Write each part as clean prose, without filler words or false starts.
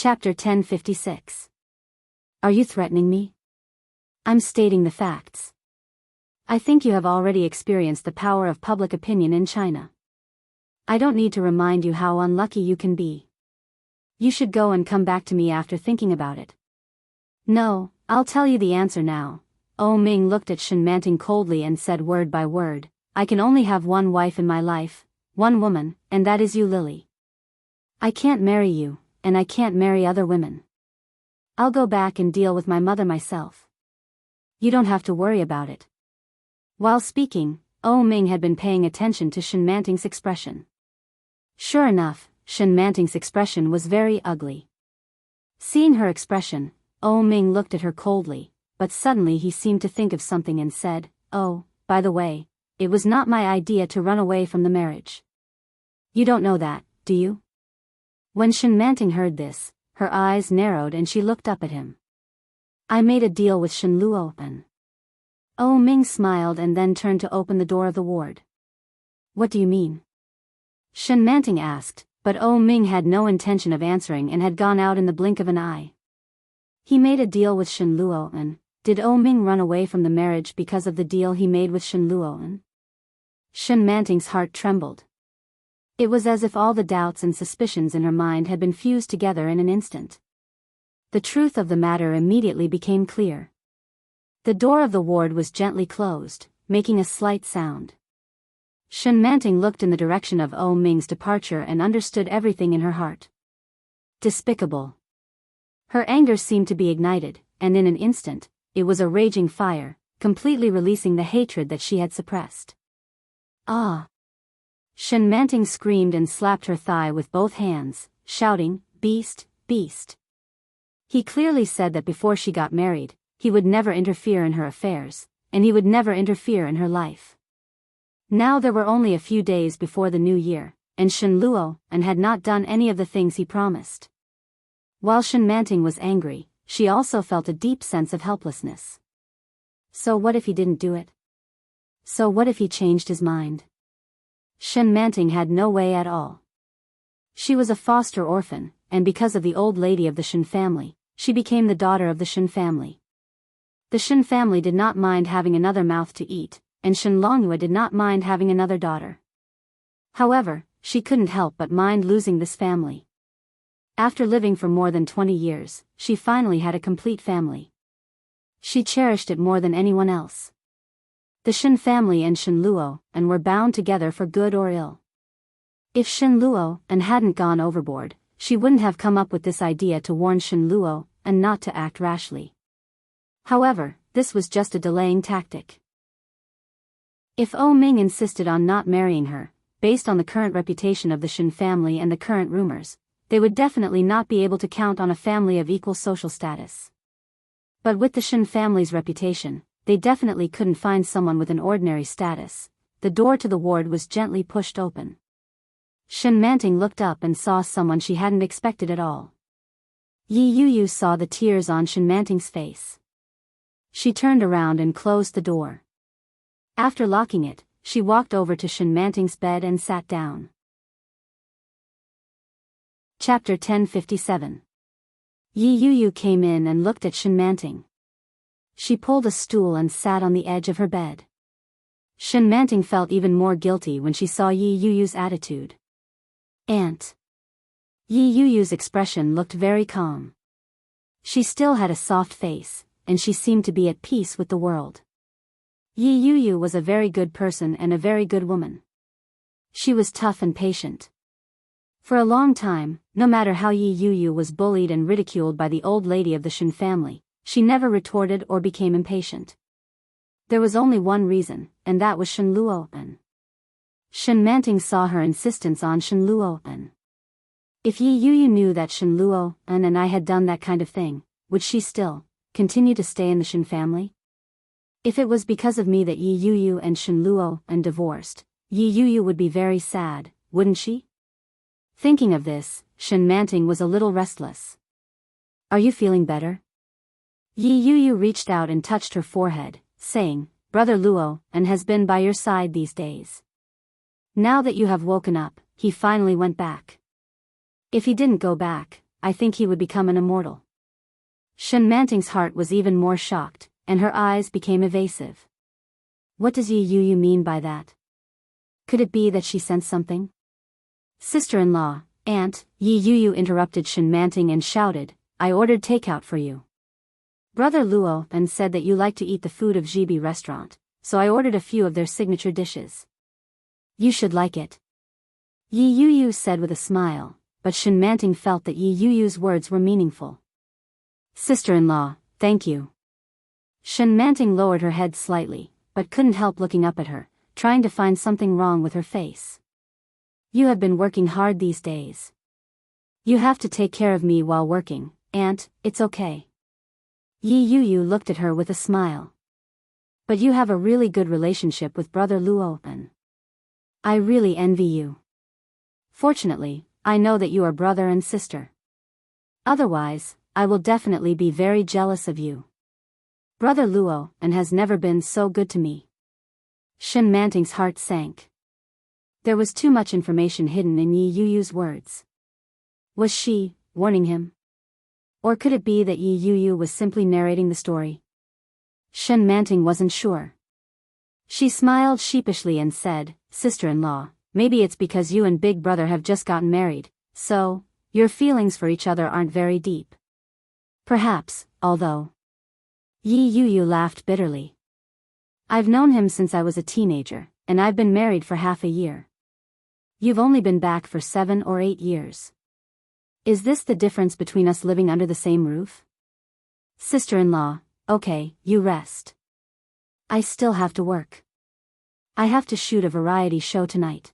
Chapter 1056. Are you threatening me? I'm stating the facts. I think you have already experienced the power of public opinion in China. I don't need to remind you how unlucky you can be. You should go and come back to me after thinking about it. No, I'll tell you the answer now. Ming looked at Shen Manting coldly and said word by word, I can only have one wife in my life, one woman, and that is you, Lily. I can't marry you, and I can't marry other women. I'll go back and deal with my mother myself. You don't have to worry about it. While speaking, Ming had been paying attention to Shen Manting's expression. Sure enough, Shen Manting's expression was very ugly. Seeing her expression, Ming looked at her coldly, but suddenly he seemed to think of something and said, Oh, by the way, it was not my idea to run away from the marriage. You don't know that, do you? When Shen Manting heard this, her eyes narrowed and she looked up at him. I made a deal with Shen Luo. Ming smiled and then turned to open the door of the ward. What do you mean? Shen Manting asked, but Ming had no intention of answering and had gone out in the blink of an eye. He made a deal with Shen Luo. Did Ming run away from the marriage because of the deal he made with Shen Luo? Shen Manting's heart trembled. It was as if all the doubts and suspicions in her mind had been fused together in an instant. The truth of the matter immediately became clear. The door of the ward was gently closed, making a slight sound. Shen Manting looked in the direction of Ming's departure and understood everything in her heart. Despicable. Her anger seemed to be ignited, and in an instant, it was a raging fire, completely releasing the hatred that she had suppressed. Ah! Shen Manting screamed and slapped her thigh with both hands, shouting, Beast, beast. He clearly said that before she got married, he would never interfere in her affairs, and he would never interfere in her life. Now there were only a few days before the new year, and Shen Luo had not done any of the things he promised. While Shen Manting was angry, she also felt a deep sense of helplessness. So what if he didn't do it? So what if he changed his mind? Shen Manting had no way at all. She was a foster orphan, and because of the old lady of the Shen family, she became the daughter of the Shen family. The Shen family did not mind having another mouth to eat, and Shen Longhua did not mind having another daughter. However, she couldn't help but mind losing this family. After living for more than 20 years, she finally had a complete family. She cherished it more than anyone else. The Shen family and Shen Luo were bound together for good or ill. If Shen Luo hadn't gone overboard, she wouldn't have come up with this idea to warn Shen Luo not to act rashly. However, this was just a delaying tactic. If Ming insisted on not marrying her, based on the current reputation of the Shen family and the current rumors, they would definitely not be able to count on a family of equal social status. But with the Shen family's reputation, they definitely couldn't find someone with an ordinary status. The door to the ward was gently pushed open. Shen Manting looked up and saw someone she hadn't expected at all. Yi Yuyu saw the tears on Shen Manting's face. She turned around and closed the door. After locking it, she walked over to Shen Manting's bed and sat down. Chapter 1057. Yi Yuyu came in and looked at Shen Manting. She pulled a stool and sat on the edge of her bed. Shen Manting felt even more guilty when she saw Yi Yuyu's attitude. Aunt. Yi Yuyu's expression looked very calm. She still had a soft face, and she seemed to be at peace with the world. Yi Yuyu was a very good person and a very good woman. She was tough and patient. For a long time, no matter how Yi Yuyu was bullied and ridiculed by the old lady of the Shen family, she never retorted or became impatient. There was only one reason, and that was Shen Luo. Shen Manting saw her insistence on Shen Luo. If Yi Yuyu knew that Shen Luo and I had done that kind of thing, would she still continue to stay in the Shen family? If it was because of me that Yi Yuyu and Shen Luo divorced, Yi Yuyu would be very sad, wouldn't she? Thinking of this, Shen Manting was a little restless. Are you feeling better? Yi Yuyu reached out and touched her forehead, saying, Brother Luo has been by your side these days. Now that you have woken up, he finally went back. If he didn't go back, I think he would become an immortal. Shen Manting's heart was even more shocked, and her eyes became evasive. What does Yi Yu mean by that? Could it be that she sensed something? Sister-in-law, aunt, Yi Yu interrupted Shen Manting and shouted, I ordered takeout for you. Brother Luo and said that you like to eat the food of Jibi restaurant, so I ordered a few of their signature dishes. You should like it. Yi Yu said with a smile, but Shen Manting felt that Yi Yu's words were meaningful. Sister-in-law, thank you. Shen Manting lowered her head slightly, but couldn't help looking up at her, trying to find something wrong with her face. You have been working hard these days. You have to take care of me while working, aunt, it's okay. Yi Yu looked at her with a smile. But you have a really good relationship with brother Luo. I really envy you. Fortunately, I know that you are brother and sister. Otherwise, I will definitely be very jealous of you. Brother Luo has never been so good to me. Shen Manting's heart sank. There was too much information hidden in Yi Yu's words. Was she warning him? Or could it be that Yi Yu was simply narrating the story? Shen Manting wasn't sure. She smiled sheepishly and said, Sister-in-law, maybe it's because you and big brother have just gotten married, so, your feelings for each other aren't very deep. Perhaps, although. Yi Yu laughed bitterly. I've known him since I was a teenager, and I've been married for half a year. You've only been back for 7 or 8 years. Is this the difference between us living under the same roof? Sister-in-law, okay, you rest. I still have to work. I have to shoot a variety show tonight.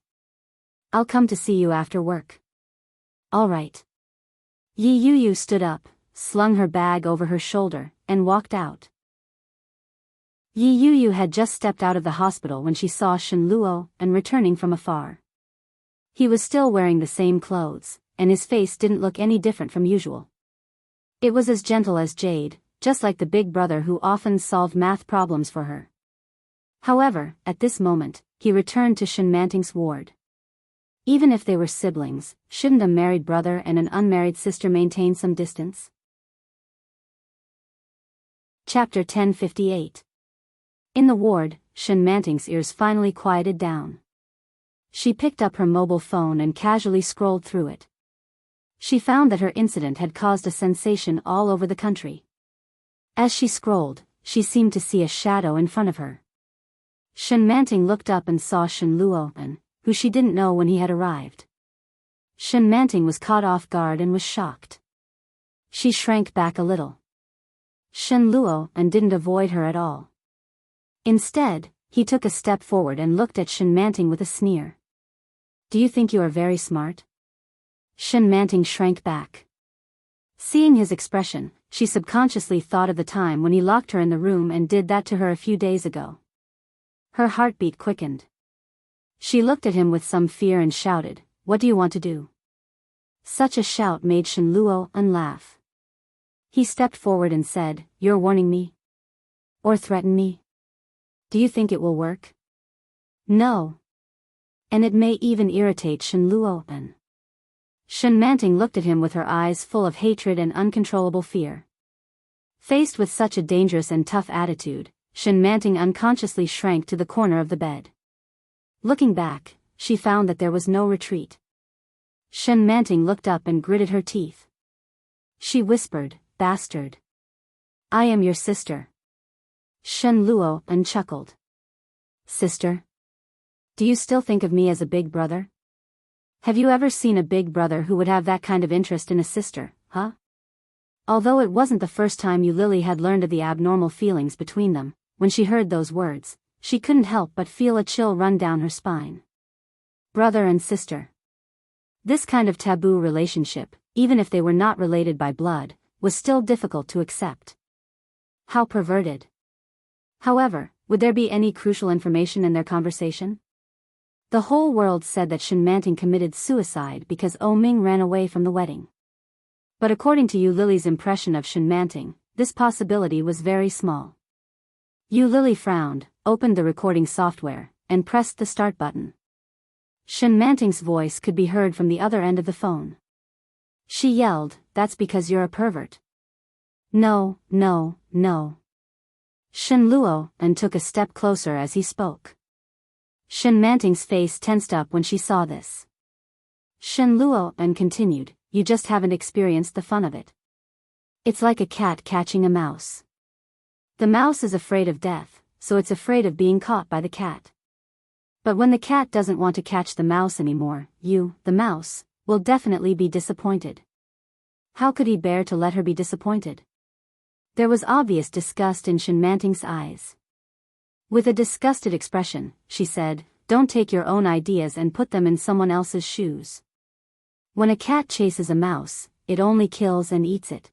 I'll come to see you after work. All right. Yi Yu stood up, slung her bag over her shoulder, and walked out. Yi Yu had just stepped out of the hospital when she saw Shen Luo returning from afar. He was still wearing the same clothes, and his face didn't look any different from usual. It was as gentle as jade, just like the big brother who often solved math problems for her. However, at this moment, he returned to Shen Manting's ward. Even if they were siblings, shouldn't a married brother and an unmarried sister maintain some distance? Chapter 1058. In the ward, Shen Manting's ears finally quieted down. She picked up her mobile phone and casually scrolled through it. She found that her incident had caused a sensation all over the country. As she scrolled, she seemed to see a shadow in front of her. Shen Manting looked up and saw Shen Luo, who she didn't know when he had arrived. Shen Manting was caught off guard and was shocked. She shrank back a little. Shen Luo didn't avoid her at all. Instead, he took a step forward and looked at Shen Manting with a sneer. Do you think you are very smart? Shen Manting shrank back. Seeing his expression, she subconsciously thought of the time when he locked her in the room and did that to her a few days ago. Her heartbeat quickened. She looked at him with some fear and shouted, What do you want to do? Such a shout made Shen Luo laugh. He stepped forward and said, You're warning me? Or threaten me? Do you think it will work? No. And it may even irritate Shen Luo. Shen Manting looked at him with her eyes full of hatred and uncontrollable fear. Faced with such a dangerous and tough attitude, Shen Manting unconsciously shrank to the corner of the bed. Looking back, she found that there was no retreat. Shen Manting looked up and gritted her teeth. She whispered, Bastard. I am your sister. Shen Luo chuckled. Sister? Do you still think of me as a big brother? Have you ever seen a big brother who would have that kind of interest in a sister, huh? Although it wasn't the first time Lily had learned of the abnormal feelings between them, when she heard those words, she couldn't help but feel a chill run down her spine. Brother and sister. This kind of taboo relationship, even if they were not related by blood, was still difficult to accept. How perverted. However, would there be any crucial information in their conversation? The whole world said that Shen Manting committed suicide because Ming ran away from the wedding. But according to Lily's impression of Shen Manting, this possibility was very small. Lily frowned, opened the recording software, and pressed the start button. Shen Manting's voice could be heard from the other end of the phone. She yelled, "That's because you're a pervert." "No, no, no." Shen Luo and took a step closer as he spoke. Shen Manting's face tensed up when she saw this. Shen Luo and continued, "You just haven't experienced the fun of it. It's like a cat catching a mouse. The mouse is afraid of death, so it's afraid of being caught by the cat. But when the cat doesn't want to catch the mouse anymore, you, the mouse, will definitely be disappointed." How could he bear to let her be disappointed? There was obvious disgust in Shen Manting's eyes. With a disgusted expression, she said, "Don't take your own ideas and put them in someone else's shoes. When a cat chases a mouse, it only kills and eats it.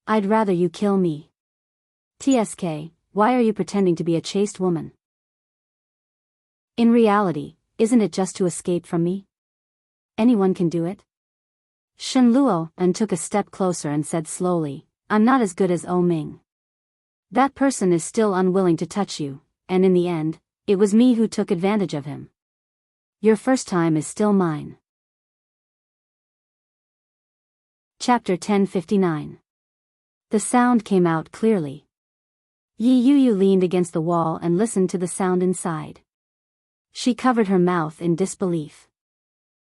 I'd rather you kill me. TSK, why are you pretending to be a chaste woman? In reality, isn't it just to escape from me? Anyone can do it." Shen Luo and took a step closer and said slowly, "I'm not as good as O Ming. That person is still unwilling to touch you, and in the end, it was me who took advantage of him. Your first time is still mine." Chapter 1059. The sound came out clearly. Yi Yuyu leaned against the wall and listened to the sound inside. She covered her mouth in disbelief.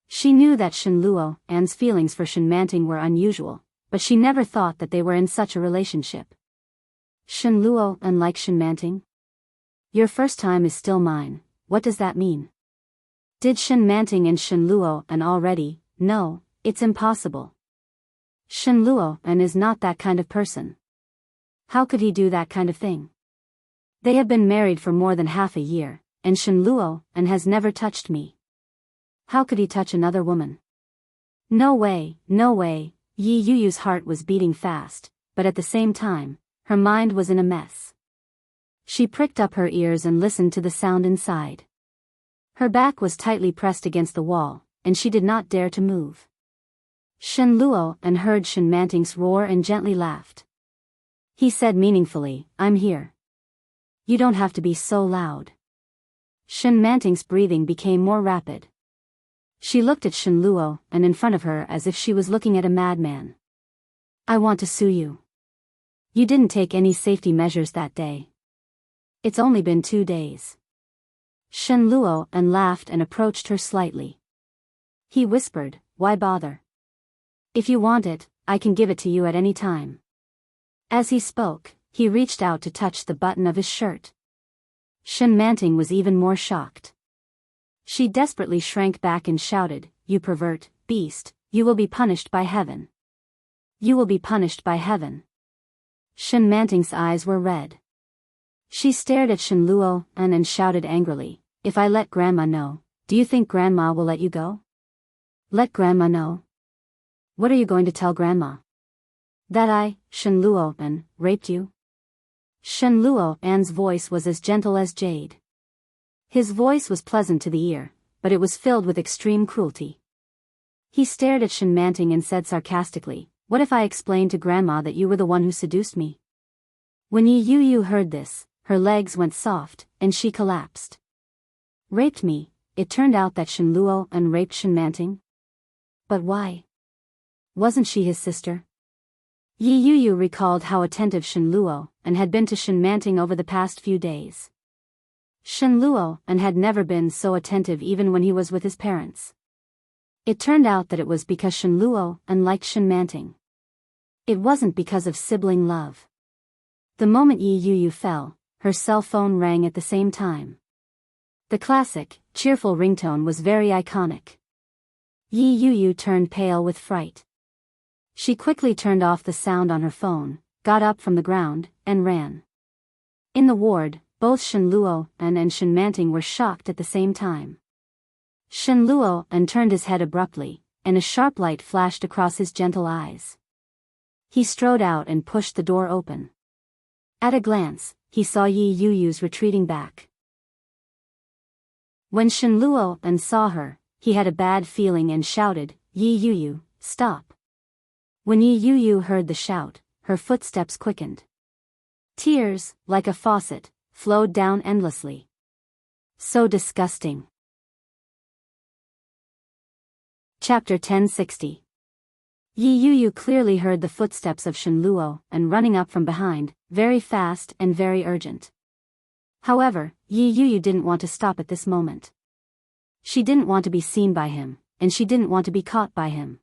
She knew that Shen Luo An's feelings for Shen Manting were unusual, but she never thought that they were in such a relationship. Shen Luo An like Shen Manting? Your first time is still mine, what does that mean? Did Shen Manting and Shen Luo An already? No, it's impossible. Shen Luo An is not that kind of person. How could he do that kind of thing? They have been married for more than half a year, and Shen Luo An has never touched me. How could he touch another woman? No way, no way. Yi Yuyu's heart was beating fast, but at the same time, her mind was in a mess. She pricked up her ears and listened to the sound inside. Her back was tightly pressed against the wall, and she did not dare to move. Shen Luo An heard Shen Manting's roar and gently laughed. He said meaningfully, "I'm here. You don't have to be so loud." Shen Manting's breathing became more rapid. She looked at Shen Luo An in front of her as if she was looking at a madman. "I want to sue you. You didn't take any safety measures that day. It's only been 2 days." Shen Luo An laughed and approached her slightly. He whispered, "Why bother? If you want it, I can give it to you at any time." As he spoke, he reached out to touch the button of his shirt. Shen Manting was even more shocked. She desperately shrank back and shouted, "You pervert, beast, you will be punished by heaven. You will be punished by heaven." Shen Manting's eyes were red. She stared at Shen Luo An and shouted angrily, "If I let Grandma know, do you think Grandma will let you go? Let Grandma know? What are you going to tell Grandma? That I, Shen Luo An, raped you?" Shen Luo An's voice was as gentle as jade. His voice was pleasant to the ear, but it was filled with extreme cruelty. He stared at Shen Manting and said sarcastically, "What if I explained to Grandma that you were the one who seduced me?" When Yi Yuyu heard this, her legs went soft, and she collapsed. Raped me? It turned out that Shen Luo An raped Shen Manting? But why? Wasn't she his sister? Yi Yuyu recalled how attentive Shen Luo An had been to Shen Manting over the past few days. Shen Luo An had never been so attentive even when he was with his parents. It turned out that it was because Shen Luo An liked Shen Manting. It wasn't because of sibling love. The moment Yi Yuyu fell, her cell phone rang at the same time. The classic, cheerful ringtone was very iconic. Yi Yuyu turned pale with fright. She quickly turned off the sound on her phone, got up from the ground, and ran. In the ward, both Shen Luo An and Shen Manting were shocked at the same time. Shen Luo An turned his head abruptly, and a sharp light flashed across his gentle eyes. He strode out and pushed the door open. At a glance, he saw Yi Yuyu's retreating back. When Shen Luo An saw her, he had a bad feeling and shouted, "Yi Yuyu, stop." When Yi Yuyu heard the shout, her footsteps quickened. Tears, like a faucet, flowed down endlessly. So disgusting. Chapter 1060. Yi Yuyu clearly heard the footsteps of Shen Luo and running up from behind, very fast and very urgent. However, Yi Yuyu didn't want to stop at this moment. She didn't want to be seen by him, and she didn't want to be caught by him.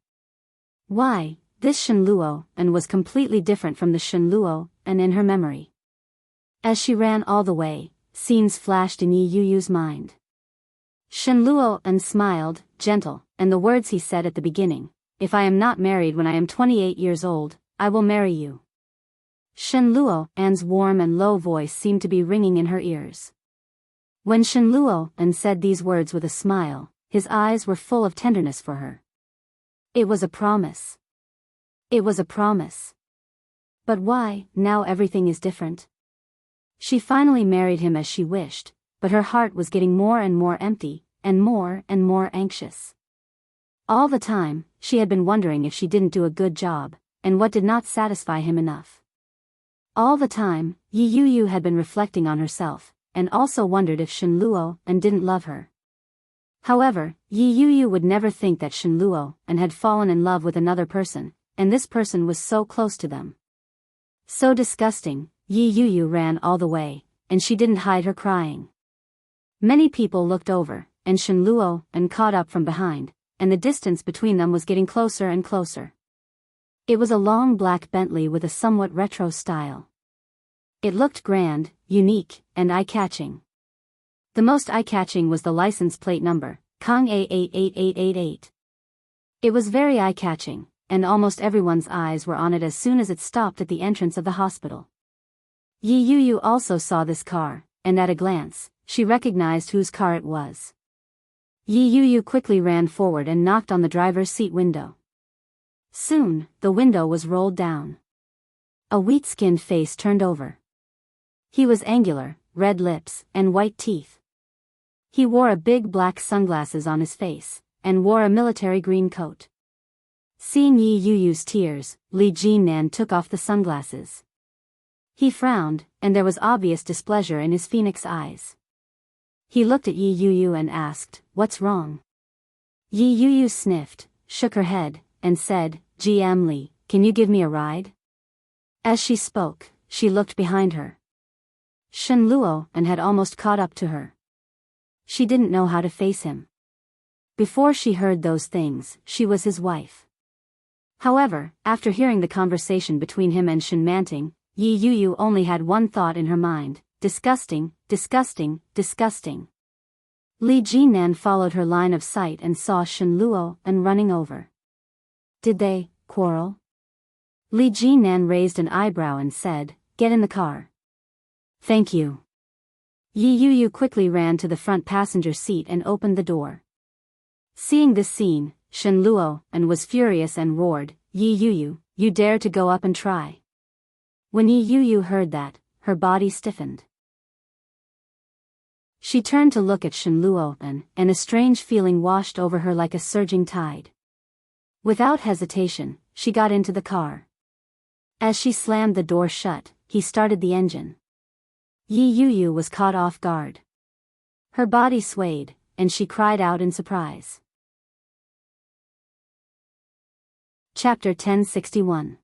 Why, this Shen Luo and was completely different from the Shen Luo and in her memory. As she ran all the way, scenes flashed in Yi Yuyu's mind. Shen Luo and smiled, gentle, and the words he said at the beginning, "If I am not married when I am 28 years old, I will marry you." Shen Luo An's warm and low voice seemed to be ringing in her ears. When Shen Luo An said these words with a smile, his eyes were full of tenderness for her. It was a promise. It was a promise. But why, now everything is different? She finally married him as she wished, but her heart was getting more and more empty, and more anxious. All the time, she had been wondering if she didn't do a good job, and what did not satisfy him enough. All the time, Yi Yuyu had been reflecting on herself, and also wondered if Shen Luo An didn't love her. However, Yi Yuyu would never think that Shen Luo An had fallen in love with another person, and this person was so close to them. So disgusting, Yi Yuyu ran all the way, and she didn't hide her crying. Many people looked over, and Shen Luo An caught up from behind, and the distance between them was getting closer and closer. It was a long black Bentley with a somewhat retro style. It looked grand, unique, and eye-catching. The most eye-catching was the license plate number, Kong A88888. It was very eye-catching, and almost everyone's eyes were on it as soon as it stopped at the entrance of the hospital. Yi Yuyu also saw this car, and at a glance, she recognized whose car it was. Yi Yuyu quickly ran forward and knocked on the driver's seat window. Soon, the window was rolled down. A wheat-skinned face turned over. He was angular, red lips, and white teeth. He wore a big black sunglasses on his face, and wore a military green coat. Seeing Yi Yuyu's tears, Li Jinnan took off the sunglasses. He frowned, and there was obvious displeasure in his phoenix eyes. He looked at Yi Yuyu and asked, "What's wrong?" Yi Yuyu sniffed, shook her head, and said, "GM Li, can you give me a ride?" As she spoke, she looked behind her. Shen Luo An had almost caught up to her. She didn't know how to face him. Before she heard those things, she was his wife. However, after hearing the conversation between him and Shen Manting, Yi Yuyu only had one thought in her mind: disgusting, disgusting, disgusting. Li Jinnan followed her line of sight and saw Shen Luo An running over. Did they quarrel? Li Jinnan raised an eyebrow and said, "Get in the car." "Thank you." Yi Yuyu quickly ran to the front passenger seat and opened the door. Seeing this scene, Shen Luo An was furious and roared, "Yi Yuyu, you dare to go up and try." When Yi Yuyu heard that, her body stiffened. She turned to look at Shen Luo An, and a strange feeling washed over her like a surging tide. Without hesitation, she got into the car. As she slammed the door shut, he started the engine. Yi Yuyu was caught off guard. Her body swayed, and she cried out in surprise. Chapter 1061.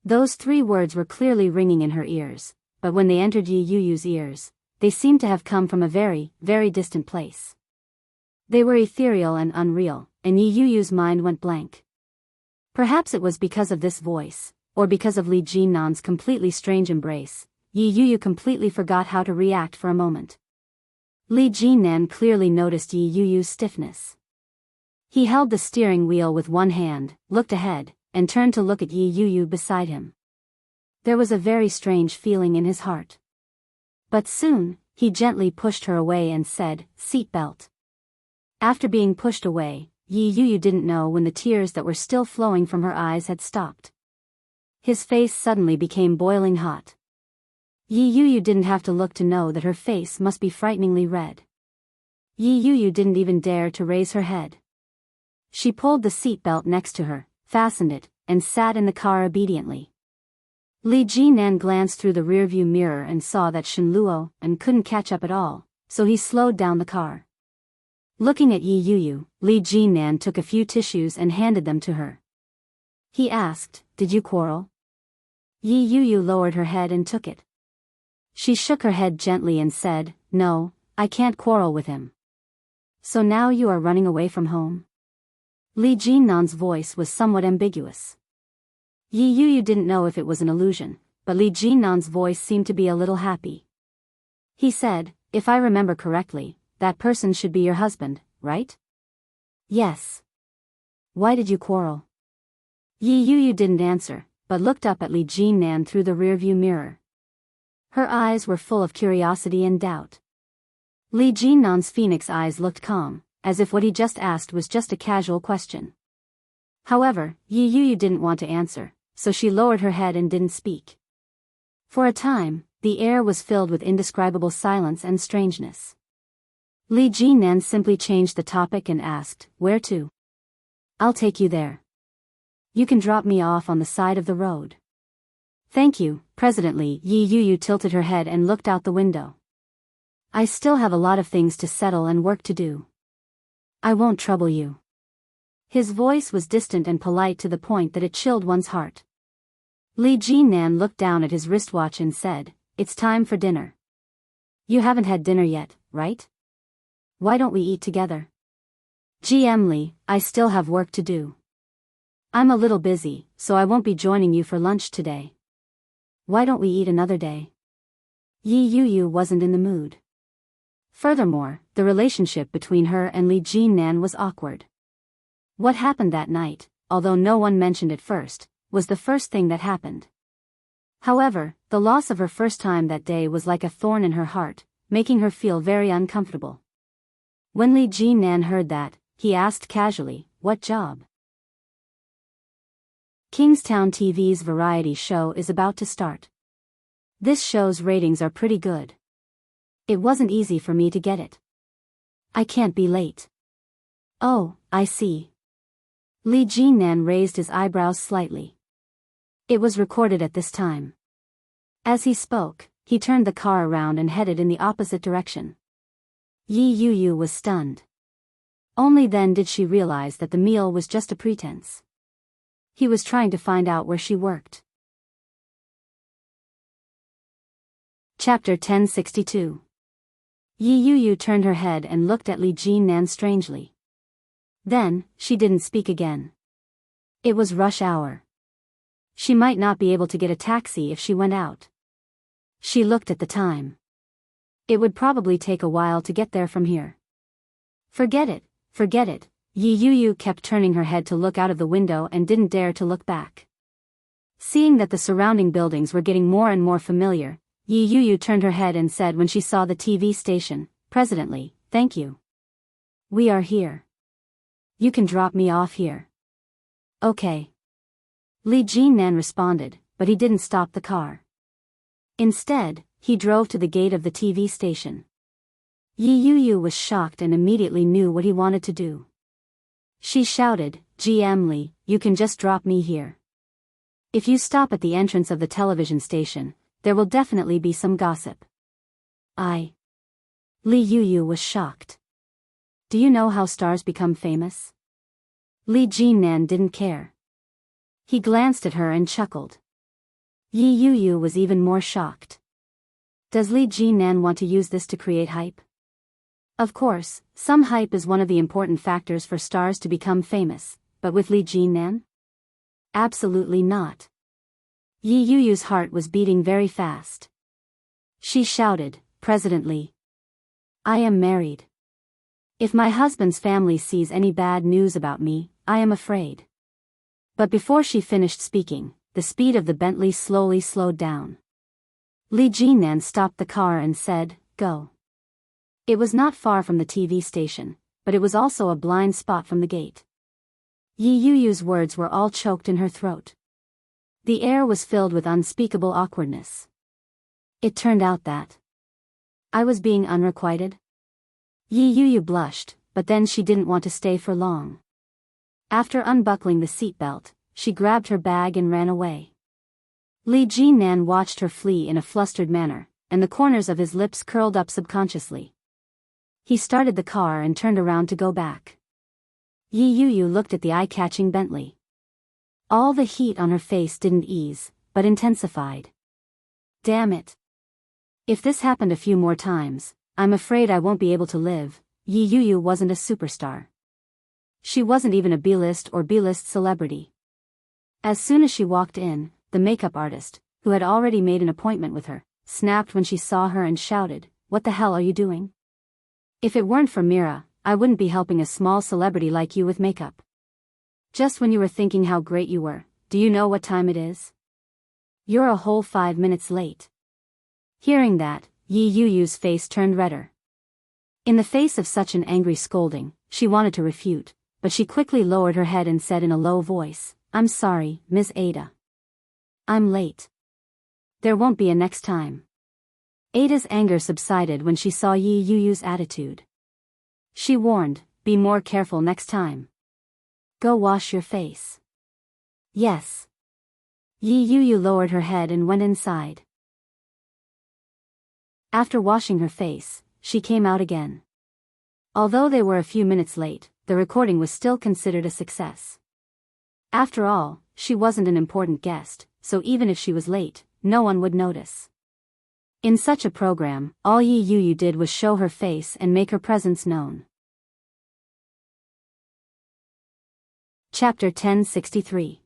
Those 3 words were clearly ringing in her ears, but when they entered Yi Yuyu's ears, they seemed to have come from a very, very distant place. They were ethereal and unreal, and Yi Yuyu's mind went blank. Perhaps it was because of this voice, or because of Li Jinnan's completely strange embrace. Yi Yuyu completely forgot how to react for a moment. Li Jinnan clearly noticed Yi Yuyu's stiffness. He held the steering wheel with one hand, looked ahead, and turned to look at Yi Yuyu beside him. There was a very strange feeling in his heart. But soon, he gently pushed her away and said, "Seat belt." After being pushed away, Yi Yuyu didn't know when the tears that were still flowing from her eyes had stopped. His face suddenly became boiling hot. Yi Yuyu didn't have to look to know that her face must be frighteningly red. Yi Yuyu didn't even dare to raise her head. She pulled the seat belt next to her, fastened it, and sat in the car obediently. Li Jinnan glanced through the rearview mirror and saw that Shen Luo An couldn't catch up at all, so he slowed down the car. Looking at Yi Yuyu, Li Jinnan took a few tissues and handed them to her. He asked, did you quarrel? Yi Yu lowered her head and took it. She shook her head gently and said, no, I can't quarrel with him. So now you are running away from home? Li Jinnan's voice was somewhat ambiguous. Yi Yu didn't know if it was an illusion, but Li Jinnan's voice seemed to be a little happy. He said, if I remember correctly, that person should be your husband, right? Yes. Why did you quarrel? Yi Yu didn't answer, but looked up at Li Jinnan through the rearview mirror. Her eyes were full of curiosity and doubt. Li Jinnan's phoenix eyes looked calm, as if what he just asked was just a casual question. However, Yi Yu didn't want to answer, so she lowered her head and didn't speak. For a time, the air was filled with indescribable silence and strangeness. Li Jinnan simply changed the topic and asked, where to? I'll take you there. You can drop me off on the side of the road. Thank you, Presidently. Yi Yu tilted her head and looked out the window. I still have a lot of things to settle and work to do. I won't trouble you. His voice was distant and polite to the point that it chilled one's heart. Li Jinnan looked down at his wristwatch and said, it's time for dinner. You haven't had dinner yet, right? Why don't we eat together? GM Li, I still have work to do. I'm a little busy, so I won't be joining you for lunch today. Why don't we eat another day? Yi Yu wasn't in the mood. Furthermore, the relationship between her and Li Jinnan was awkward. What happened that night, although no one mentioned it first, was the first thing that happened. However, the loss of her first time that day was like a thorn in her heart, making her feel very uncomfortable. When Li Jinnan heard that, he asked casually, what job? Kingstown TV's variety show is about to start. This show's ratings are pretty good. It wasn't easy for me to get it. I can't be late. Oh, I see. Li Jinnan raised his eyebrows slightly. It was recorded at this time. As he spoke, he turned the car around and headed in the opposite direction. Yi Yu was stunned. Only then did she realize that the meal was just a pretense. He was trying to find out where she worked. Chapter 1062. Yi Yu turned her head and looked at Li Jinnan strangely. Then, she didn't speak again. It was rush hour. She might not be able to get a taxi if she went out. She looked at the time. It would probably take a while to get there from here. Forget it, forget it. Yi Yu kept turning her head to look out of the window and didn't dare to look back. Seeing that the surrounding buildings were getting more and more familiar, Yi Yu turned her head and said when she saw the TV station, Presidently, thank you. We are here. You can drop me off here. Okay. Li Jinnan responded, but he didn't stop the car. Instead, he drove to the gate of the TV station. Yi Yu was shocked and immediately knew what he wanted to do. She shouted, GM Li, you can just drop me here. If you stop at the entrance of the television station, there will definitely be some gossip. Li Yu was shocked. Do you know how stars become famous? Li Jinnan didn't care. He glanced at her and chuckled. Yi Yu was even more shocked. Does Li Jinnan want to use this to create hype? Of course, some hype is one of the important factors for stars to become famous, but with Li Jinnan? Absolutely not. Yi Yu's heart was beating very fast. She shouted, Presidently, I am married. If my husband's family sees any bad news about me, I am afraid. But before she finished speaking, the speed of the Bentley slowly slowed down. Li Jinnan stopped the car and said, Go. It was not far from the TV station, but it was also a blind spot from the gate. Yi Yu's words were all choked in her throat. The air was filled with unspeakable awkwardness. It turned out that I was being unrequited. Yi Yu blushed, but then she didn't want to stay for long. After unbuckling the seatbelt, she grabbed her bag and ran away. Li Jinnan watched her flee in a flustered manner, and the corners of his lips curled up subconsciously. He started the car and turned around to go back. Yi Yu looked at the eye-catching Bentley. All the heat on her face didn't ease, but intensified. Damn it. If this happened a few more times, I'm afraid I won't be able to live. Yi Yuyu wasn't a superstar. She wasn't even a B-list or B-list celebrity. As soon as she walked in, the makeup artist, who had already made an appointment with her, snapped when she saw her and shouted, "What the hell are you doing? If it weren't for Mira, I wouldn't be helping a small celebrity like you with makeup. Just when you were thinking how great you were, do you know what time it is? You're a whole 5 minutes late." Hearing that, Yi Yuyu's face turned redder. In the face of such an angry scolding, she wanted to refute, but she quickly lowered her head and said in a low voice, "I'm sorry, Ms. Ada. I'm late. There won't be a next time." Ada's anger subsided when she saw Yi Yuyu's attitude. She warned, "Be more careful next time. Go wash your face." "Yes." Yi Yuyu lowered her head and went inside. After washing her face, she came out again. Although they were a few minutes late, the recording was still considered a success. After all, she wasn't an important guest, so even if she was late, no one would notice. In such a program, all Yi Yuyu did was show her face and make her presence known. Chapter 1063.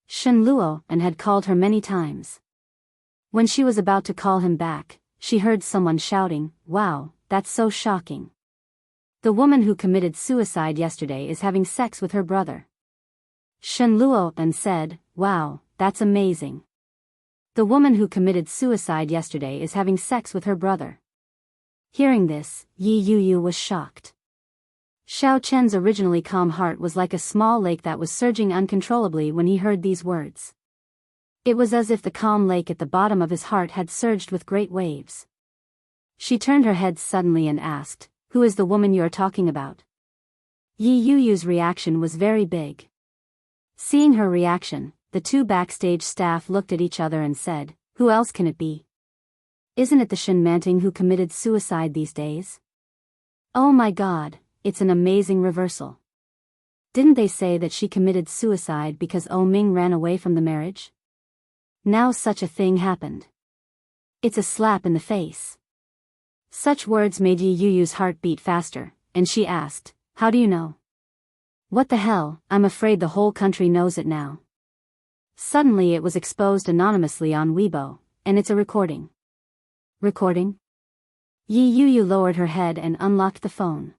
Shen Luo and had called her many times. When she was about to call him back, she heard someone shouting, "Wow, that's so shocking. The woman who committed suicide yesterday is having sex with her brother." Shen Luo and said, "Wow, that's amazing. The woman who committed suicide yesterday is having sex with her brother." Hearing this, Yi Yuyu was shocked. Xiao Chen's originally calm heart was like a small lake that was surging uncontrollably when he heard these words. It was as if the calm lake at the bottom of his heart had surged with great waves. She turned her head suddenly and asked, "Who is the woman you are talking about?" Yi Yuyu's reaction was very big. Seeing her reaction, the two backstage staff looked at each other and said, "Who else can it be? Isn't it the Shen Manting who committed suicide these days? Oh my god, it's an amazing reversal. Didn't they say that she committed suicide because Oh Ming ran away from the marriage? Now such a thing happened. It's a slap in the face." Such words made Yi Yuyu's heart beat faster, and she asked, "How do you know?" "What the hell, I'm afraid the whole country knows it now." Suddenly it was exposed anonymously on Weibo, and it's a recording. Recording? Yi Yuyu lowered her head and unlocked the phone.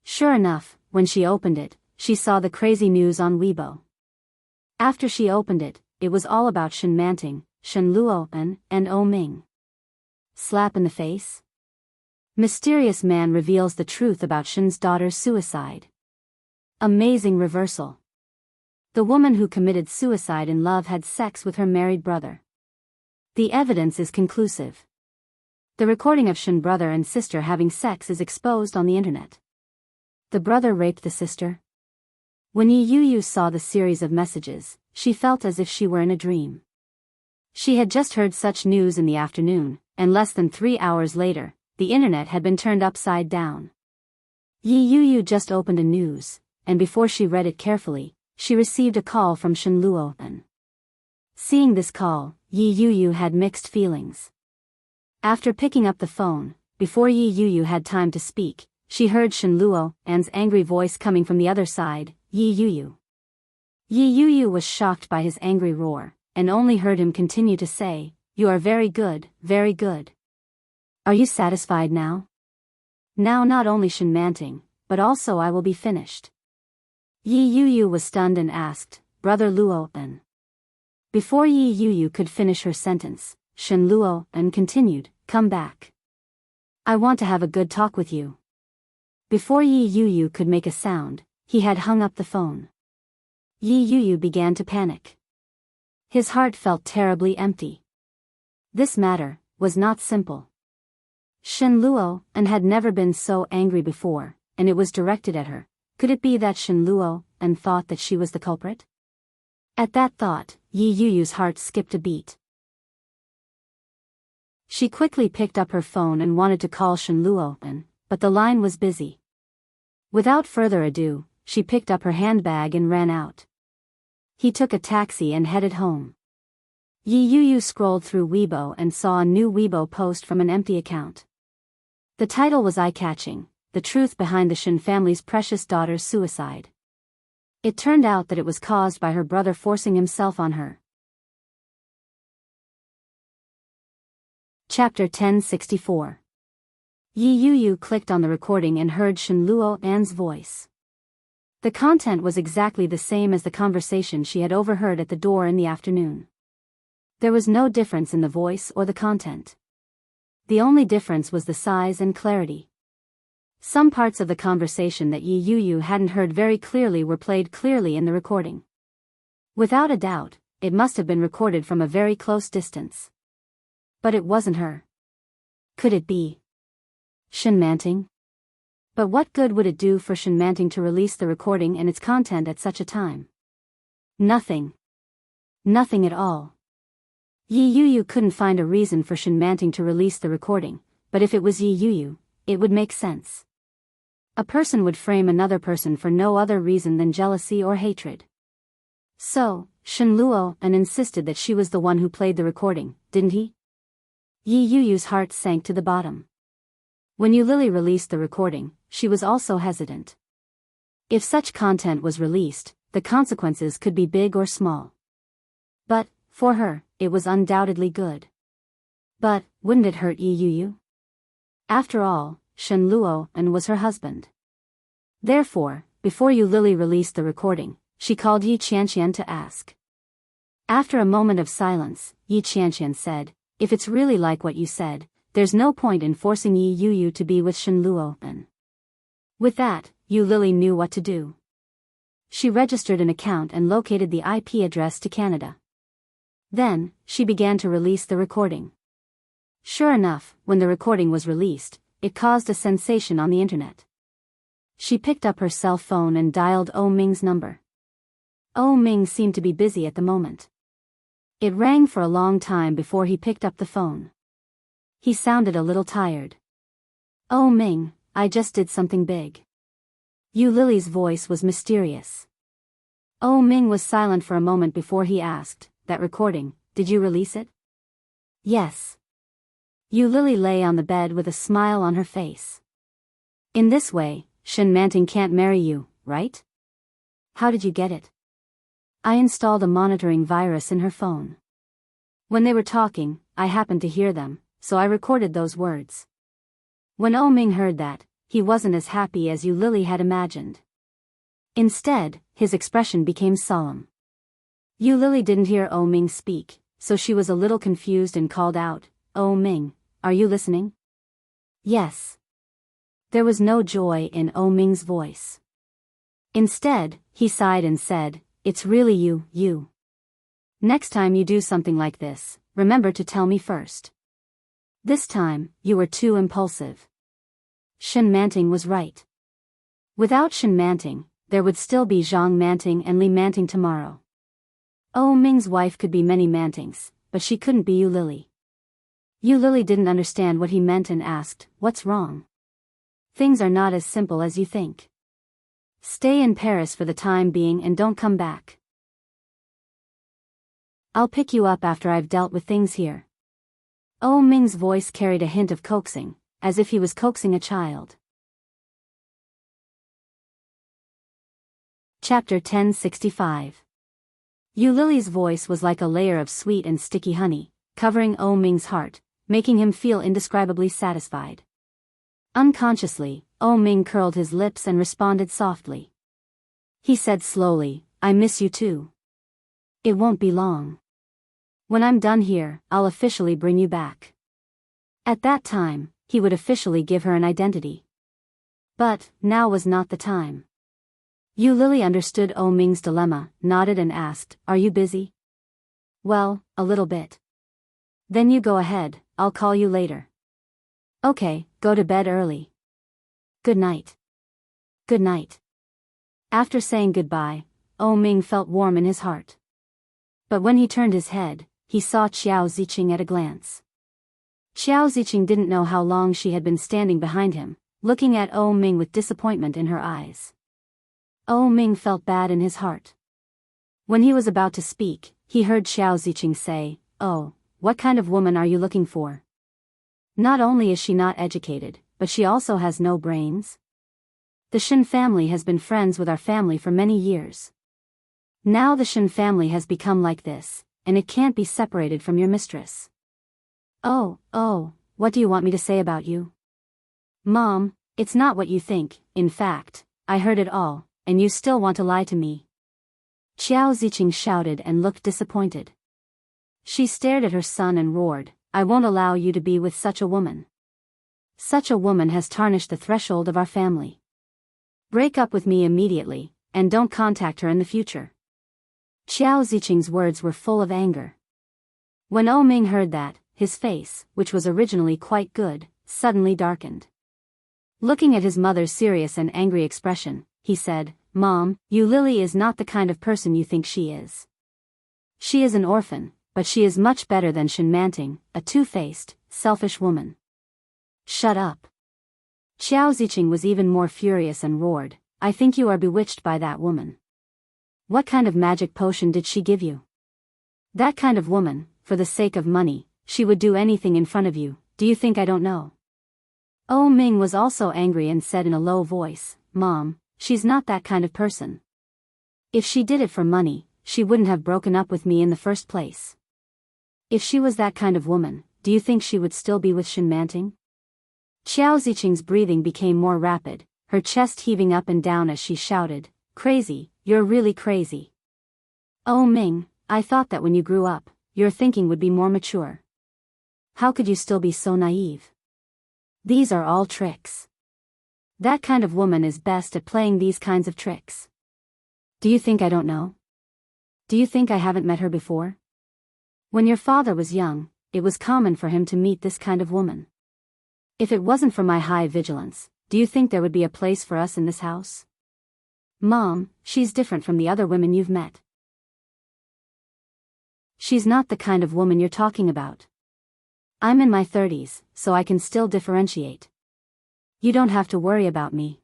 Sure enough, when she opened it, she saw the crazy news on Weibo. After she opened it, it was all about Shen Manting, Shen Luo and Oh Ming. Slap in the face? Mysterious man reveals the truth about Shen's daughter's suicide. Amazing reversal. The woman who committed suicide in love had sex with her married brother. The evidence is conclusive. The recording of Shen brother and sister having sex is exposed on the internet. The brother raped the sister? When Yi Yuyu saw the series of messages, she felt as if she were in a dream. She had just heard such news in the afternoon, and less than 3 hours later, the internet had been turned upside down. Yi Yuyu just opened a news, and before she read it carefully, she received a call from Shen Luo. Seeing this call, Yi Yuyu had mixed feelings. After picking up the phone, before Yi Yuyu had time to speak, she heard Shen Luo's angry voice coming from the other side, "Yi Yuyu." Yi Yuyu was shocked by his angry roar, and only heard him continue to say, "You are very good, very good. Are you satisfied now? Now not only Shen Manting, but also I will be finished." Yi Yuyu was stunned and asked, "Brother Luo?" Before Yi Yuyu could finish her sentence, Shen Luo continued, "Come back. I want to have a good talk with you." Before Yi Yuyu could make a sound, he had hung up the phone. Yi Yuyu began to panic. His heart felt terribly empty. This matter was not simple. Shen Luo had never been so angry before, and it was directed at her. Could it be that Shen Luo thought that she was the culprit? At that thought, Yi Yuyu's heart skipped a beat. She quickly picked up her phone and wanted to call Shen Luo, but the line was busy. Without further ado, she picked up her handbag and ran out. He took a taxi and headed home. Yi Yu scrolled through Weibo and saw a new Weibo post from an empty account. The title was eye-catching, "The Truth Behind the Shen Family's Precious Daughter's Suicide." It turned out that it was caused by her brother forcing himself on her. Chapter 1064. Yi Yu clicked on the recording and heard Shen Luo'an's voice. The content was exactly the same as the conversation she had overheard at the door in the afternoon. There was no difference in the voice or the content. The only difference was the size and clarity. Some parts of the conversation that Yi Yu hadn't heard very clearly were played clearly in the recording. Without a doubt, it must have been recorded from a very close distance. But it wasn't her. Could it be Shen Manting? But what good would it do for Shen Manting to release the recording and its content at such a time? Nothing. Nothing at all. Yi Yu couldn't find a reason for Shen Manting to release the recording, but if it was Yi Yu, it would make sense. A person would frame another person for no other reason than jealousy or hatred. So, Shen Luo'an insisted that she was the one who played the recording, didn't he? Yi Yu's heart sank to the bottom. When Yu Lily released the recording, she was also hesitant. If such content was released, the consequences could be big or small. But, for her, it was undoubtedly good. But, wouldn't it hurt Yi Yu? After all, Shen Luo'an was her husband. Therefore, before Yu Lily released the recording, she called Yi Qianqian to ask. After a moment of silence, Yi Qianqian said, "If it's really like what you said, there's no point in forcing Yi Yu to be with Shen Luo'an." With that, Yu Lily knew what to do. She registered an account and located the IP address to Canada. Then, she began to release the recording. Sure enough, when the recording was released, it caused a sensation on the internet. She picked up her cell phone and dialed Oh Ming's number. Oh Ming seemed to be busy at the moment. It rang for a long time before he picked up the phone. He sounded a little tired. "Oh Ming, I just did something big." Yu Lily's voice was mysterious. Oh Ming was silent for a moment before he asked, "That recording, did you release it?" "Yes." Yu Lily lay on the bed with a smile on her face. "In this way, Shen Manting can't marry you, right?" "How did you get it?" "I installed a monitoring virus in her phone. When they were talking, I happened to hear them, so I recorded those words." When Oh Ming heard that, he wasn't as happy as Yu Lily had imagined. Instead, his expression became solemn. Yu Lily didn't hear Oh Ming speak, so she was a little confused and called out, "Oh Ming, are you listening?" "Yes." There was no joy in Oh Ming's voice. Instead, he sighed and said, "It's really you. Next time you do something like this, remember to tell me first. This time, you were too impulsive." Shen Manting was right. Without Shen Manting, there would still be Zhang Manting and Li Manting tomorrow. Oh Ming's wife could be many Mantings, but she couldn't be Yu Lily. Yu Lily didn't understand what he meant and asked, "What's wrong?" "Things are not as simple as you think. Stay in Paris for the time being and don't come back. I'll pick you up after I've dealt with things here." Oh Ming's voice carried a hint of coaxing, as if he was coaxing a child. Chapter 1065. Yu Lily's voice was like a layer of sweet and sticky honey, covering Oh Ming's heart, making him feel indescribably satisfied. Unconsciously, Oh Ming curled his lips and responded softly. He said slowly, "I miss you too. It won't be long. When I'm done here, I'll officially bring you back." At that time, he would officially give her an identity. But, now was not the time. Yu Lily understood Oh Ming's dilemma, nodded and asked, "Are you busy?" "Well, a little bit." "Then you go ahead, I'll call you later." "Okay, go to bed early." "Good night." "Good night." After saying goodbye, Oh Ming felt warm in his heart. But when he turned his head, he saw Qiao Ziqing at a glance. Qiao Ziqing didn't know how long she had been standing behind him, looking at Oh Ming with disappointment in her eyes. Oh Ming felt bad in his heart. When he was about to speak, he heard Xiao Ziqing say, "Oh, what kind of woman are you looking for? Not only is she not educated, but she also has no brains. The Shen family has been friends with our family for many years. Now the Shen family has become like this, and it can't be separated from your mistress. Oh, what do you want me to say about you? Mom, it's not what you think. In fact, I heard it all, and you still want to lie to me." Xiao Ziqing shouted and looked disappointed. She stared at her son and roared, "I won't allow you to be with such a woman. Such a woman has tarnished the threshold of our family. Break up with me immediately, and don't contact her in the future." Xiao Ziqing's words were full of anger. When Ming heard that, his face, which was originally quite good, suddenly darkened. Looking at his mother's serious and angry expression, he said, "Mom, Yu Lily is not the kind of person you think she is. She is an orphan, but she is much better than Shen Manting, a two-faced, selfish woman." "Shut up." Xiao Ziqing was even more furious and roared, "I think you are bewitched by that woman. What kind of magic potion did she give you? That kind of woman, for the sake of money, she would do anything in front of you. Do you think I don't know?" Ming was also angry and said in a low voice, "Mom, she's not that kind of person. If she did it for money, she wouldn't have broken up with me in the first place. If she was that kind of woman, do you think she would still be with Shen Manting?" Xiao Ziqing's breathing became more rapid, her chest heaving up and down as she shouted, "Crazy, you're really crazy. Ming, I thought that when you grew up, your thinking would be more mature. How could you still be so naive? These are all tricks. That kind of woman is best at playing these kinds of tricks. Do you think I don't know? Do you think I haven't met her before? When your father was young, it was common for him to meet this kind of woman. If it wasn't for my high vigilance, do you think there would be a place for us in this house? Mom, she's different from the other women you've met. She's not the kind of woman you're talking about. I'm in my 30s, so I can still differentiate. You don't have to worry about me.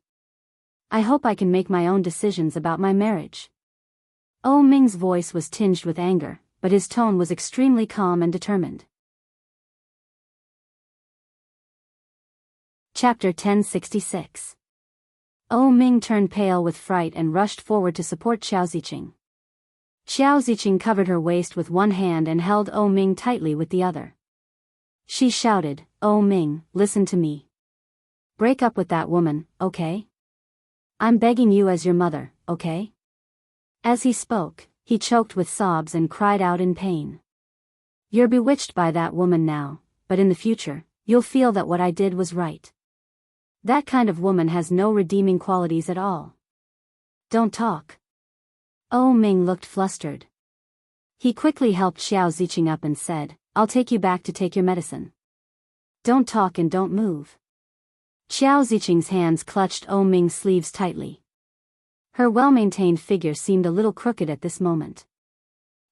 I hope I can make my own decisions about my marriage." Ming's voice was tinged with anger, but his tone was extremely calm and determined. Chapter 1066. Ming turned pale with fright and rushed forward to support Xiao Ziqing. Xiao Ziqing covered her waist with one hand and held Ming tightly with the other. She shouted, "Ming, listen to me. Break up with that woman, okay? I'm begging you as your mother, okay?" As he spoke, he choked with sobs and cried out in pain. "You're bewitched by that woman now, but in the future, you'll feel that what I did was right. That kind of woman has no redeeming qualities at all. Don't talk." Ming looked flustered. He quickly helped Xiao Ziqing up and said, "I'll take you back to take your medicine. Don't talk and don't move." Xiao Ziqing's hands clutched Ming's sleeves tightly. Her well-maintained figure seemed a little crooked at this moment.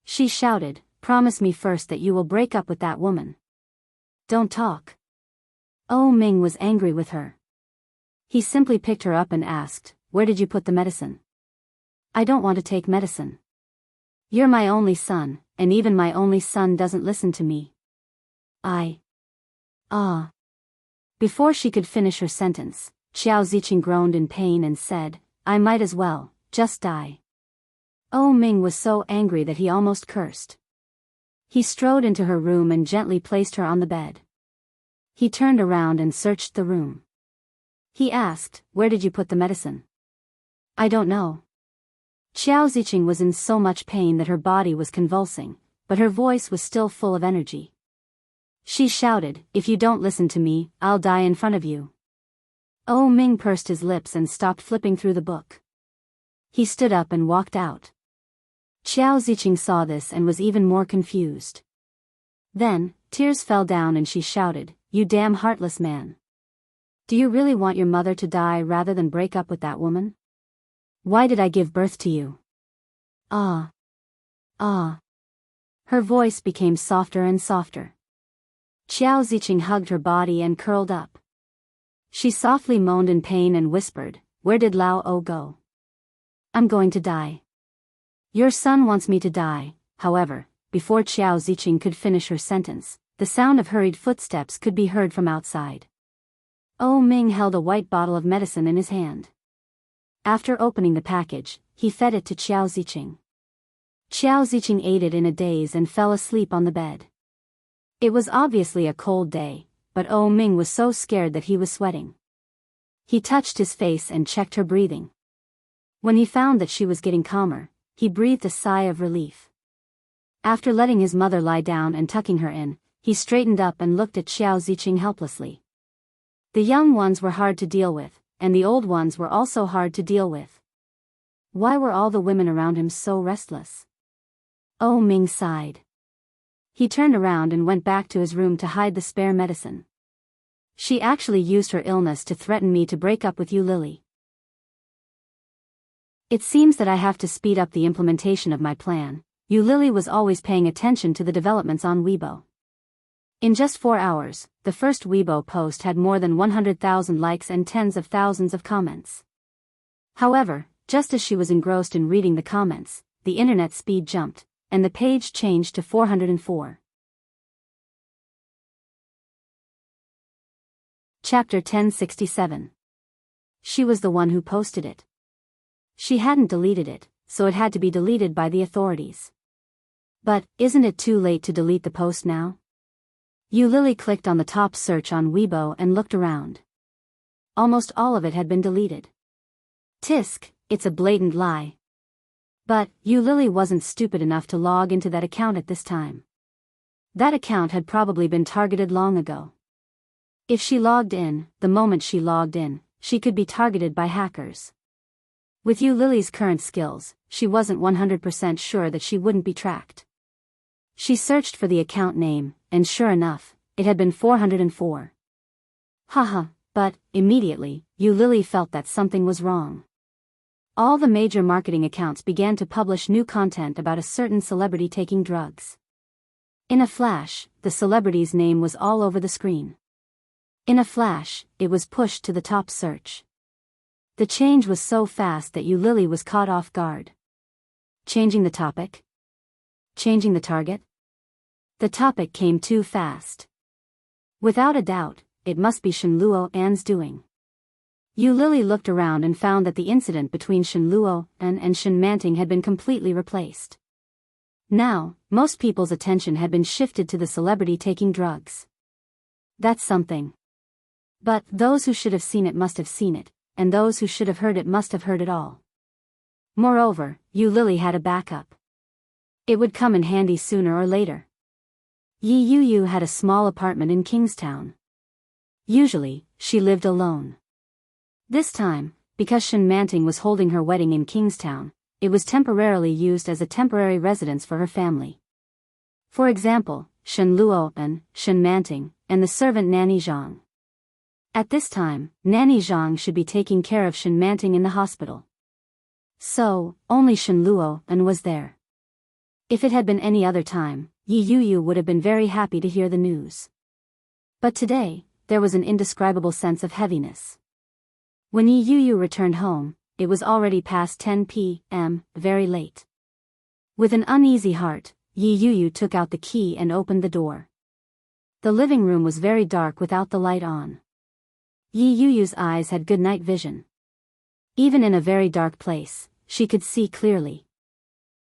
She shouted, "Promise me first that you will break up with that woman. Don't talk." Ming was angry with her. He simply picked her up and asked, "Where did you put the medicine?" "I don't want to take medicine. You're my only son, and even my only son doesn't listen to me. Before she could finish her sentence, Xiao Ziqing groaned in pain and said, "I might as well, just die." Ming was so angry that he almost cursed. He strode into her room and gently placed her on the bed. He turned around and searched the room. He asked, "Where did you put the medicine?" "I don't know." Xiao Ziqing was in so much pain that her body was convulsing, but her voice was still full of energy. She shouted, "If you don't listen to me, I'll die in front of you." Ming pursed his lips and stopped flipping through the book. He stood up and walked out. Xiao Ziqing saw this and was even more confused. Then, tears fell down and she shouted, "You damn heartless man. Do you really want your mother to die rather than break up with that woman? Why did I give birth to you?" Her voice became softer and softer. Xiao Ziqing hugged her body and curled up. She softly moaned in pain and whispered, "Where did Lao O go? I'm going to die." Your son wants me to die. However, before Qiao Ziqing could finish her sentence, the sound of hurried footsteps could be heard from outside. Ming held a white bottle of medicine in his hand. After opening the package, he fed it to Qiao Ziqing. Qiao Ziqing ate it in a daze and fell asleep on the bed. It was obviously a cold day, but Ming was so scared that he was sweating. He touched his face and checked her breathing. When he found that she was getting calmer, he breathed a sigh of relief. After letting his mother lie down and tucking her in, he straightened up and looked at Qiao Ziqing helplessly. The young ones were hard to deal with, and the old ones were also hard to deal with. Why were all the women around him so restless? Ming sighed. He turned around and went back to his room to hide the spare medicine. She actually used her illness to threaten me to break up with you, Lily. It seems that I have to speed up the implementation of my plan. You Lily was always paying attention to the developments on Weibo. In just 4 hours, the first Weibo post had more than 100,000 likes and tens of thousands of comments. However, just as she was engrossed in reading the comments, the internet speed jumped, and the page changed to 404. Chapter 1067. She was the one who posted it. She hadn't deleted it, so it had to be deleted by the authorities. But, isn't it too late to delete the post now? Yu Lily clicked on the top search on Weibo and looked around. Almost all of it had been deleted. Tisk, it's a blatant lie. But, Yu Lily wasn't stupid enough to log into that account at this time. That account had probably been targeted long ago. If she logged in, the moment she logged in, she could be targeted by hackers. With Yu Lily's current skills, she wasn't 100% sure that she wouldn't be tracked. She searched for the account name, and sure enough, it had been 404. Haha, but, immediately, Yu Lily felt that something was wrong. All the major marketing accounts began to publish new content about a certain celebrity taking drugs. In a flash, the celebrity's name was all over the screen. In a flash, it was pushed to the top search. The change was so fast that Yu Lily was caught off guard. Changing the topic? Changing the target? The topic came too fast. Without a doubt, it must be Shen Luo An's doing. Yu Lily looked around and found that the incident between Shen Luo and Shen Manting had been completely replaced. Now, most people's attention had been shifted to the celebrity taking drugs. That's something. But those who should have seen it must have seen it, and those who should have heard it must have heard it all. Moreover, Yu Lily had a backup. It would come in handy sooner or later. Yi Yu had a small apartment in Kingstown. Usually, she lived alone. This time, because Shen Manting was holding her wedding in Kingstown, it was temporarily used as a temporary residence for her family. For example, Shen Luo and Shen Manting, and the servant Nanny Zhang. At this time, Nanny Zhang should be taking care of Shen Manting in the hospital. So, only Shen Luo was there. If it had been any other time, Yi Yu would have been very happy to hear the news. But today, there was an indescribable sense of heaviness. When Yi Yu returned home, it was already past 10 p.m., very late. With an uneasy heart, Yi Yu took out the key and opened the door. The living room was very dark without the light on. Yi Yu's eyes had good night vision. Even in a very dark place, she could see clearly.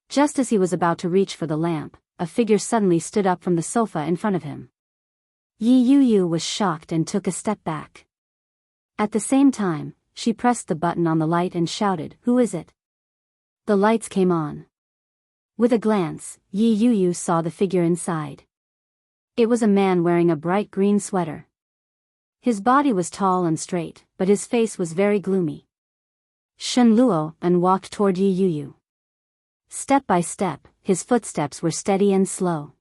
Just as he was about to reach for the lamp, a figure suddenly stood up from the sofa in front of him. Yi Yu was shocked and took a step back. At the same time, she pressed the button on the light and shouted, "Who is it?" The lights came on. With a glance, Yi Yu saw the figure inside. It was a man wearing a bright green sweater. His body was tall and straight, but his face was very gloomy. Shen Luo walked toward Yi Yu. Step by step, his footsteps were steady and slow.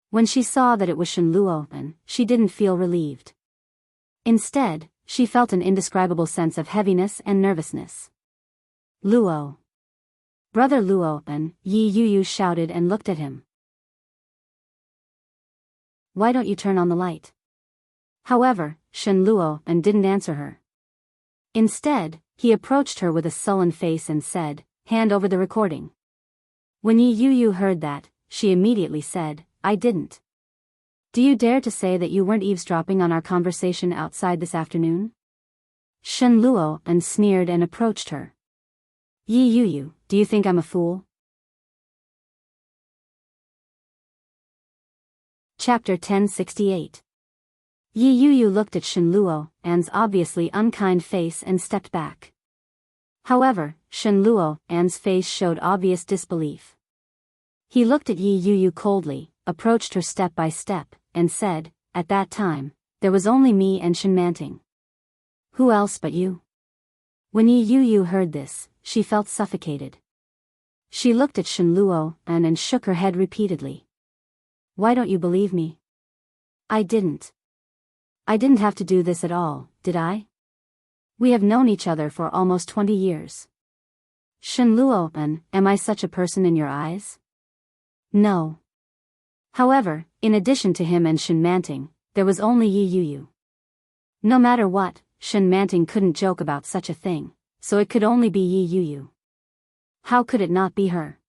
When she saw that it was Shen Luo, she didn't feel relieved. Instead, she felt an indescribable sense of heaviness and nervousness. "Luo. Brother Luo," Yi Yu shouted and looked at him. "Why don't you turn on the light?" However, Shen Luo didn't answer her. Instead, he approached her with a sullen face and said, "Hand over the recording." When Yi Yu heard that, she immediately said, I didn't. Do you dare to say that you weren't eavesdropping on our conversation outside this afternoon? Shen Luo and sneered and approached her. Yi Yu, do you think I'm a fool? Chapter 1068. Yi Yu looked at Shen Luo and's obviously unkind face and stepped back. However, Shen Luo and's face showed obvious disbelief. He looked at Yi Yu coldly, approached her step by step, and said, at that time, there was only me and Shen Manting. Who else but you? When Yi Yu heard this, she felt suffocated. She looked at Shen Luo and shook her head repeatedly. Why don't you believe me? I didn't have to do this at all, did I? We have known each other for almost 20 years. Shen Luo, am I such a person in your eyes? No. However, in addition to him and Shen Manting, there was only Yi Yu. No matter what, Shen Manting couldn't joke about such a thing, so it could only be Yi Yu. How could it not be her?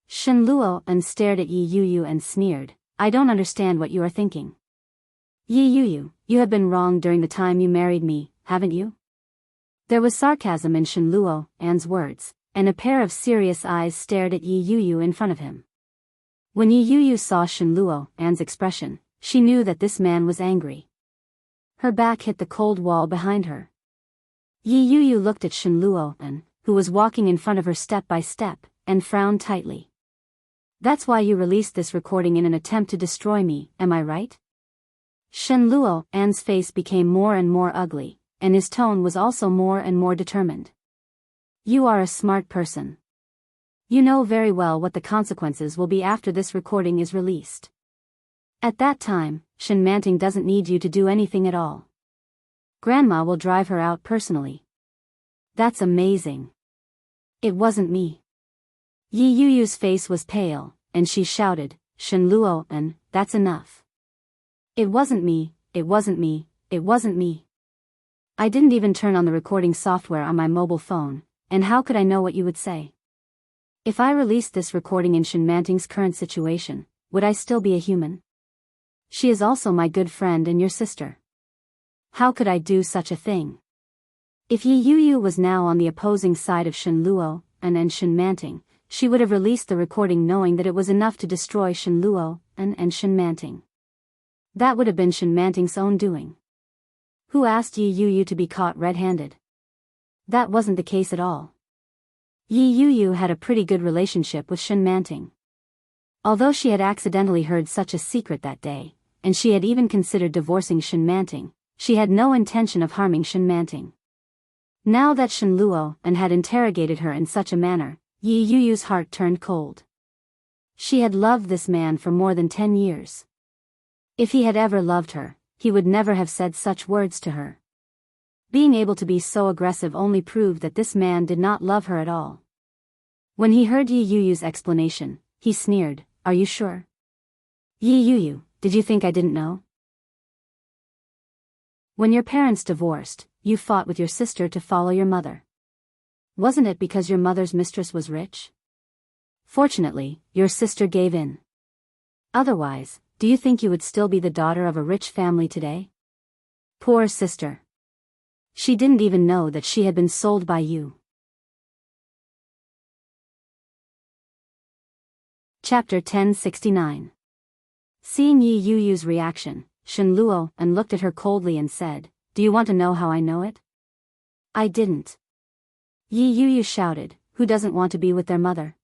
Shen Luo stared at Yi Yu and sneered, I don't understand what you are thinking. Yi Yu, you have been wrong during the time you married me, haven't you? There was sarcasm in Shen Luo and's words, and a pair of serious eyes stared at Yi Yu in front of him. When Yi Yu saw Shen Luo and's expression, she knew that this man was angry. Her back hit the cold wall behind her. Yi Yu looked at Shen Luo who was walking in front of her step by step, and frowned tightly. That's why you released this recording in an attempt to destroy me, am I right? Shen Luo and's face became more and more ugly, and his tone was also more and more determined. You are a smart person. You know very well what the consequences will be after this recording is released. At that time, Shen Manting doesn't need you to do anything at all. Grandma will drive her out personally. That's amazing. It wasn't me. Yi Yu's face was pale, and she shouted, Shen Luo, that's enough. It wasn't me, it wasn't me, it wasn't me. I didn't even turn on the recording software on my mobile phone, and how could I know what you would say? If I released this recording in Shen Manting's current situation, would I still be a human? She is also my good friend and your sister. How could I do such a thing? If Yi Yu was now on the opposing side of Shen Luo and Shen Manting, she would have released the recording knowing that it was enough to destroy Shen Luo and Shen Manting. That would have been Shen Manting's own doing. Who asked Yi Yu to be caught red-handed? That wasn't the case at all. Yi Yu had a pretty good relationship with Shen Manting. Although she had accidentally heard such a secret that day, and she had even considered divorcing Shen Manting, she had no intention of harming Shen Manting. Now that Shen Luo had interrogated her in such a manner, Yi Yu's heart turned cold. She had loved this man for more than 10 years. If he had ever loved her, he would never have said such words to her. Being able to be so aggressive only proved that this man did not love her at all. When he heard Yi Yu's explanation, he sneered, Are you sure? Yi Yu, did you think I didn't know? When your parents divorced, you fought with your sister to follow your mother. Wasn't it because your mother's mistress was rich? Fortunately, your sister gave in. Otherwise, do you think you would still be the daughter of a rich family today? Poor sister. She didn't even know that she had been sold by you. Chapter 1069. Seeing Yi Yu's reaction, Shen Luo looked at her coldly and said, Do you want to know how I know it? I didn't. Yi Yu shouted, Who doesn't want to be with their mother?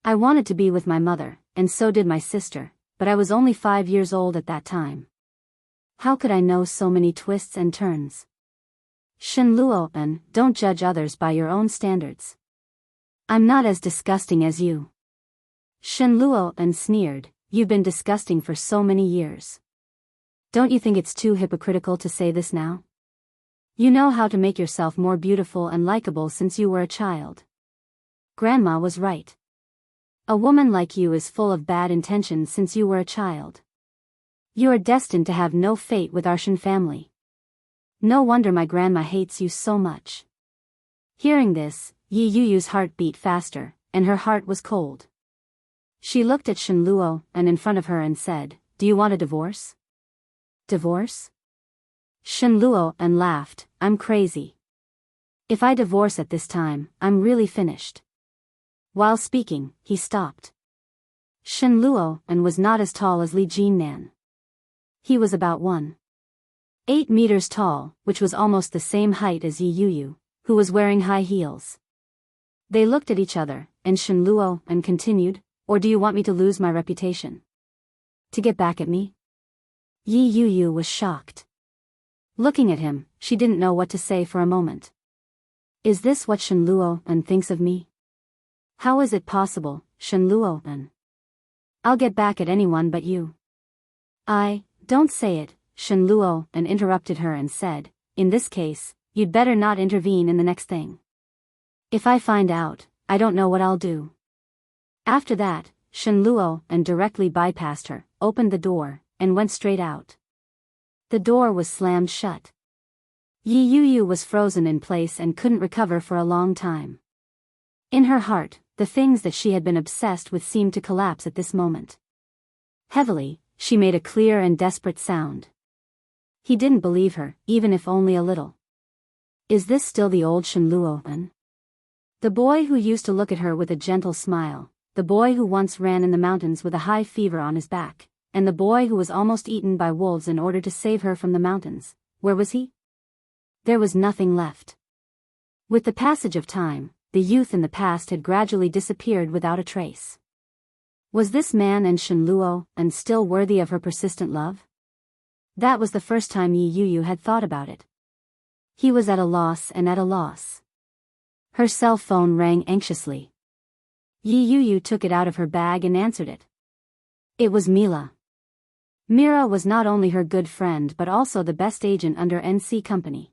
I wanted to be with my mother, and so did my sister, but I was only 5 years old at that time. How could I know so many twists and turns? Shen Luo, don't judge others by your own standards. I'm not as disgusting as you. Shen Luo sneered, You've been disgusting for so many years. Don't you think it's too hypocritical to say this now? You know how to make yourself more beautiful and likable since you were a child. Grandma was right. A woman like you is full of bad intentions since you were a child. You are destined to have no fate with our Shen family. No wonder my grandma hates you so much. Hearing this, Yi Yu's heart beat faster, and her heart was cold. She looked at Shen Luo and in front of her and said, "Do you want a divorce?" "Divorce?" Shen Luo and laughed, "I'm crazy. If I divorce at this time, I'm really finished." While speaking, he stopped. Shen Luo and was not as tall as Li Jinnan. He was about 1.8 meters tall, which was almost the same height as Yi Yuyu, who was wearing high heels. They looked at each other, and Shen Luo and continued, "Or do you want me to lose my reputation? To get back at me?" Yi Yuyu was shocked. Looking at him, she didn't know what to say for a moment. Is this what Shen Luo and thinks of me? How is it possible, Shen Luo and? I'll get back at anyone but you. Don't say it, Shen Luo and interrupted her and said, "In this case, you'd better not intervene in the next thing. If I find out, I don't know what I'll do." After that, Shen Luo and directly bypassed her, opened the door, and went straight out. The door was slammed shut. Yi Yuyu was frozen in place and couldn't recover for a long time. In her heart, the things that she had been obsessed with seemed to collapse at this moment. Heavily, she made a clear and desperate sound. He didn't believe her, even if only a little. Is this still the old Shen Luo? The boy who used to look at her with a gentle smile, the boy who once ran in the mountains with a high fever on his back, and the boy who was almost eaten by wolves in order to save her from the mountains, where was he? There was nothing left. With the passage of time, the youth in the past had gradually disappeared without a trace. Was this man and Shen Luo and still worthy of her persistent love? That was the first time Yi Yuyu had thought about it. He was at a loss and at a loss. Her cell phone rang anxiously. Yi Yuyu took it out of her bag and answered it. It was Mila. Mira was not only her good friend but also the best agent under NC Company.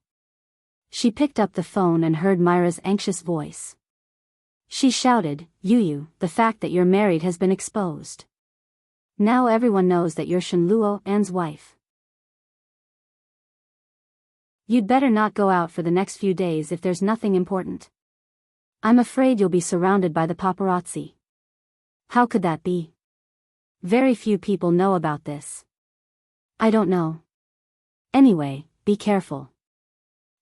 She picked up the phone and heard Myra's anxious voice. She shouted, "Yuyu, the fact that you're married has been exposed. Now everyone knows that you're Shen Luo An's wife. You'd better not go out for the next few days if there's nothing important. I'm afraid you'll be surrounded by the paparazzi." How could that be? Very few people know about this. I don't know. Anyway, be careful.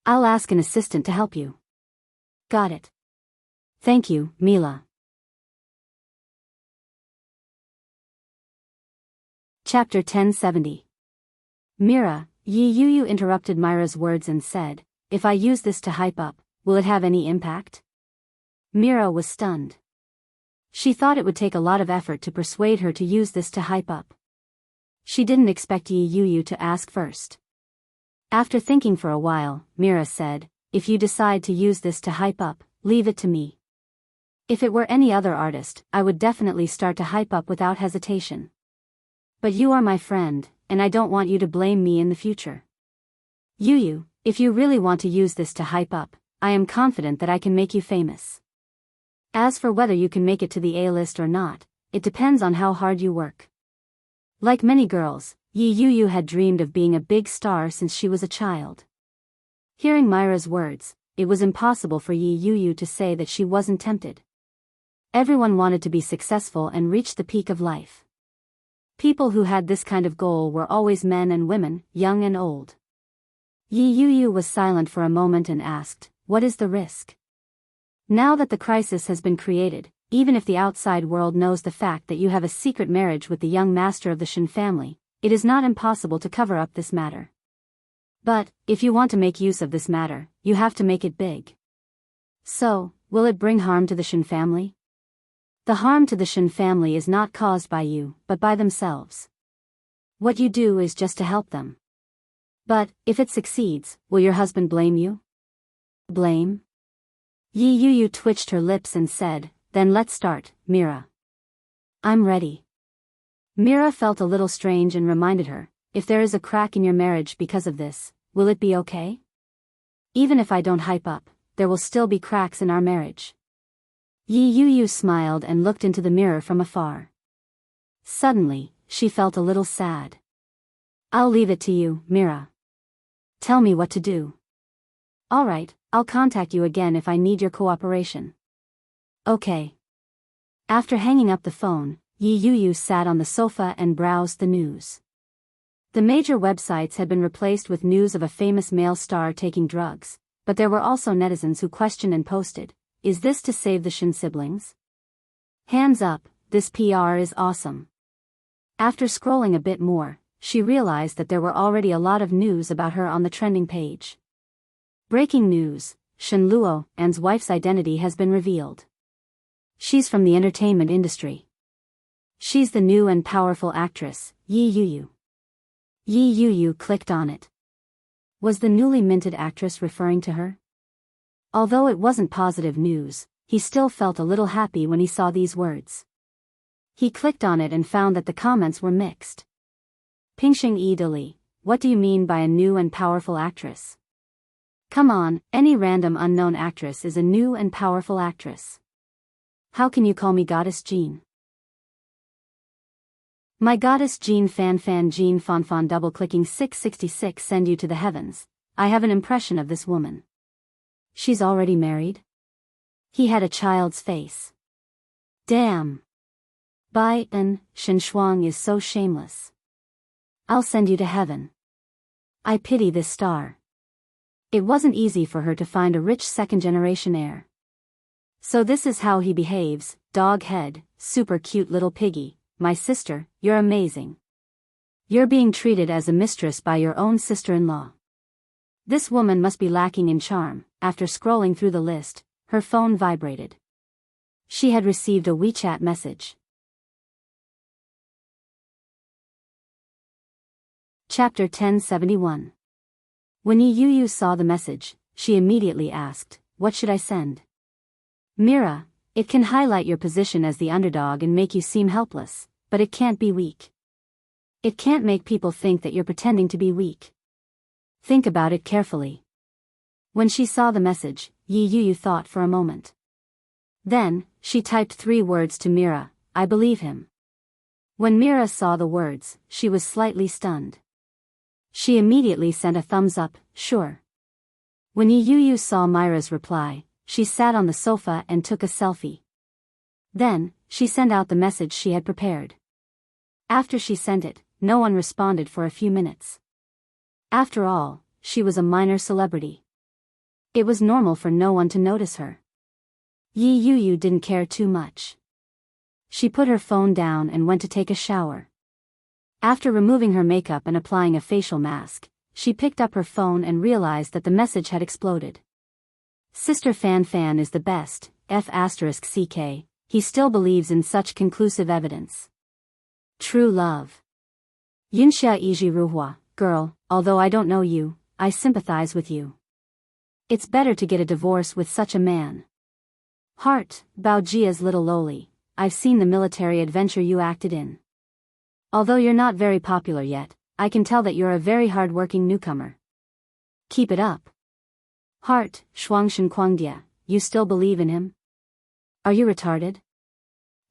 I'll ask an assistant to help you. Got it. Thank you, Mila. Chapter 1070. Mira, Yi Yuyu interrupted Myra's words and said, "If I use this to hype up, will it have any impact?" Mira was stunned. She thought it would take a lot of effort to persuade her to use this to hype up. She didn't expect Yi Yuyu to ask first. After thinking for a while, Mira said, "If you decide to use this to hype up, leave it to me. If it were any other artist, I would definitely start to hype up without hesitation. But you are my friend, and I don't want you to blame me in the future. Yuyu, if you really want to use this to hype up, I am confident that I can make you famous. As for whether you can make it to the A-list or not, it depends on how hard you work." Like many girls, Yi Yuyu had dreamed of being a big star since she was a child. Hearing Myra's words, it was impossible for Yi Yuyu to say that she wasn't tempted. Everyone wanted to be successful and reach the peak of life. People who had this kind of goal were always men and women, young and old. Yi Yuyu was silent for a moment and asked, "What is the risk?" Now that the crisis has been created, even if the outside world knows the fact that you have a secret marriage with the young master of the Shen family, it is not impossible to cover up this matter. But, if you want to make use of this matter, you have to make it big. So, will it bring harm to the Shen family? The harm to the Shen family is not caused by you, but by themselves. What you do is just to help them. But, if it succeeds, will your husband blame you? Blame? Yi Yuyu twitched her lips and said, "Then let's start, Mira. I'm ready." Mira felt a little strange and reminded her, "If there is a crack in your marriage because of this, will it be okay? Even if I don't hype up, there will still be cracks in our marriage." Yi Yuyu smiled and looked into the mirror from afar. Suddenly, she felt a little sad. "I'll leave it to you, Mira. Tell me what to do." "All right, I'll contact you again if I need your cooperation." "Okay." After hanging up the phone, Yi Yuyu sat on the sofa and browsed the news. The major websites had been replaced with news of a famous male star taking drugs, but there were also netizens who questioned and posted, "Is this to save the Shin siblings? Hands up, this PR is awesome." After scrolling a bit more, she realized that there were already a lot of news about her on the trending page. Breaking news: Shen Luo An's wife's identity has been revealed. She's from the entertainment industry. She's the new and powerful actress, Yi Yuyu. Yi Yuyu clicked on it. Was the newly minted actress referring to her? Although it wasn't positive news, he still felt a little happy when he saw these words. He clicked on it and found that the comments were mixed. Pingxing Yi Dili, what do you mean by a new and powerful actress? Come on, any random unknown actress is a new and powerful actress. How can you call me Goddess Jean? My Goddess Jean Fan Jean Fan double-clicking 666 send you to the heavens. I have an impression of this woman. She's already married? He had a child's face. Damn. Bai and Shen Shuang is so shameless. I'll send you to heaven. I pity this star. It wasn't easy for her to find a rich second-generation heir. So this is how he behaves, dog head, super cute little piggy. My sister, you're amazing. You're being treated as a mistress by your own sister-in-law. This woman must be lacking in charm. After scrolling through the list, her phone vibrated. She had received a WeChat message. Chapter 1071. When Yi Yuyu saw the message, she immediately asked, "What should I send?" "Mira, it can highlight your position as the underdog and make you seem helpless, but it can't be weak. It can't make people think that you're pretending to be weak. Think about it carefully." When she saw the message, Yi Yuyu thought for a moment. Then, she typed 3 words to Mira, "I believe him." When Mira saw the words, she was slightly stunned. She immediately sent a thumbs up, "Sure." When Yi Yuyu saw Mira's reply, she sat on the sofa and took a selfie. Then, she sent out the message she had prepared. After she sent it, no one responded for a few minutes. After all, she was a minor celebrity. It was normal for no one to notice her. Yi Yuyu didn't care too much. She put her phone down and went to take a shower. After removing her makeup and applying a facial mask, she picked up her phone and realized that the message had exploded. Sister Fan is the best, F***ck, he still believes in such conclusive evidence. True love. Yunxia Iji Ruhua, girl, although I don't know you, I sympathize with you. It's better to get a divorce with such a man. Heart, Baojia's little loli, I've seen the military adventure you acted in. Although you're not very popular yet, I can tell that you're a very hard-working newcomer. Keep it up. Heart, Shuangshen Kuangdia, you still believe in him? Are you retarded?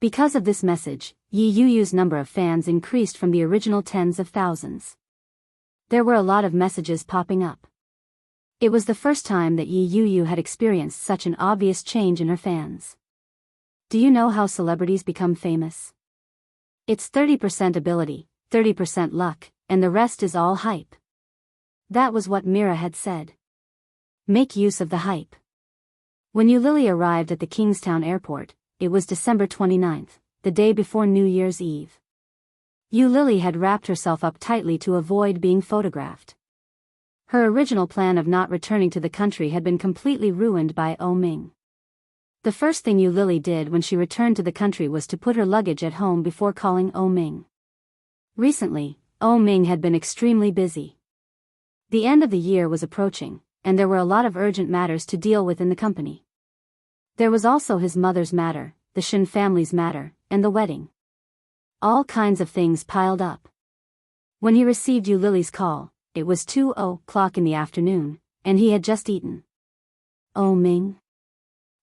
Because of this message, Yi Yuyu's number of fans increased from the original tens of thousands. There were a lot of messages popping up. It was the first time that Yi Yuyu had experienced such an obvious change in her fans. Do you know how celebrities become famous? It's 30% ability, 30% luck, and the rest is all hype. That was what Mira had said. Make use of the hype. When Yulili arrived at the Kingstown airport, it was December 29th, the day before New Year's Eve. Yulili had wrapped herself up tightly to avoid being photographed. Her original plan of not returning to the country had been completely ruined by Oh Ming. The first thing Yulili did when she returned to the country was to put her luggage at home before calling Oh Ming. Recently, Oh Ming had been extremely busy. The end of the year was approaching, and there were a lot of urgent matters to deal with in the company. There was also his mother's matter, the Shin family's matter, and the wedding. All kinds of things piled up. When he received Yulili's call, it was 2:00 in the afternoon, and he had just eaten. Oh Ming?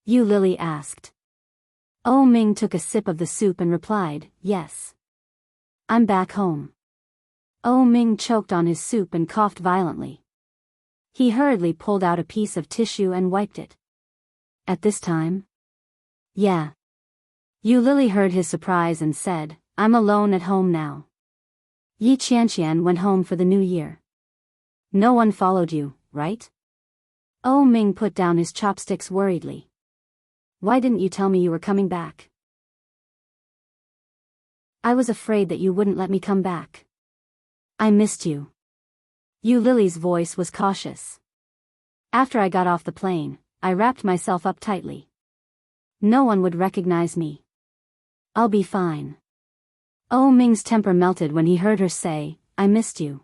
Yulili asked. Oh Ming took a sip of the soup and replied, "Yes. I'm back home." Oh Ming choked on his soup and coughed violently. He hurriedly pulled out a piece of tissue and wiped it. At this time? Yeah. Yu Lily heard his surprise and said, I'm alone at home now. Yi Qianqian went home for the new year. No one followed you, right? Oh Ming put down his chopsticks worriedly. Why didn't you tell me you were coming back? I was afraid that you wouldn't let me come back. I missed you. Yu Lily's voice was cautious. After I got off the plane, I wrapped myself up tightly. No one would recognize me. I'll be fine. Oh Ming's temper melted when he heard her say, I missed you.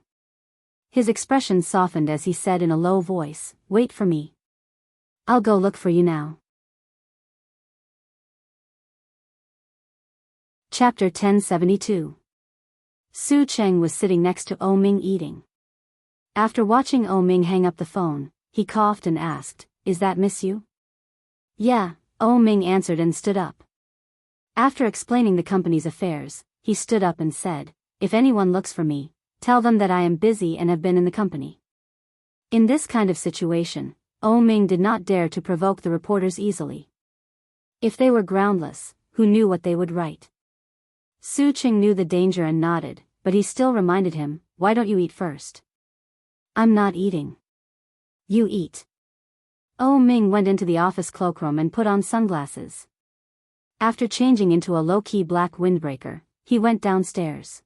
His expression softened as he said in a low voice, wait for me. I'll go look for you now. Chapter 1072. Su Cheng was sitting next to Oh Ming eating. After watching Oh Ming hang up the phone, he coughed and asked, Is that Miss Yu? Yeah, Oh Ming answered and stood up. After explaining the company's affairs, he stood up and said, If anyone looks for me, tell them that I am busy and have been in the company. In this kind of situation, Oh Ming did not dare to provoke the reporters easily. If they were groundless, who knew what they would write? Su Cheng knew the danger and nodded, but he still reminded him, Why don't you eat first? I'm not eating. You eat. Oh Ming went into the office cloakroom and put on sunglasses. After changing into a low-key black windbreaker, he went downstairs.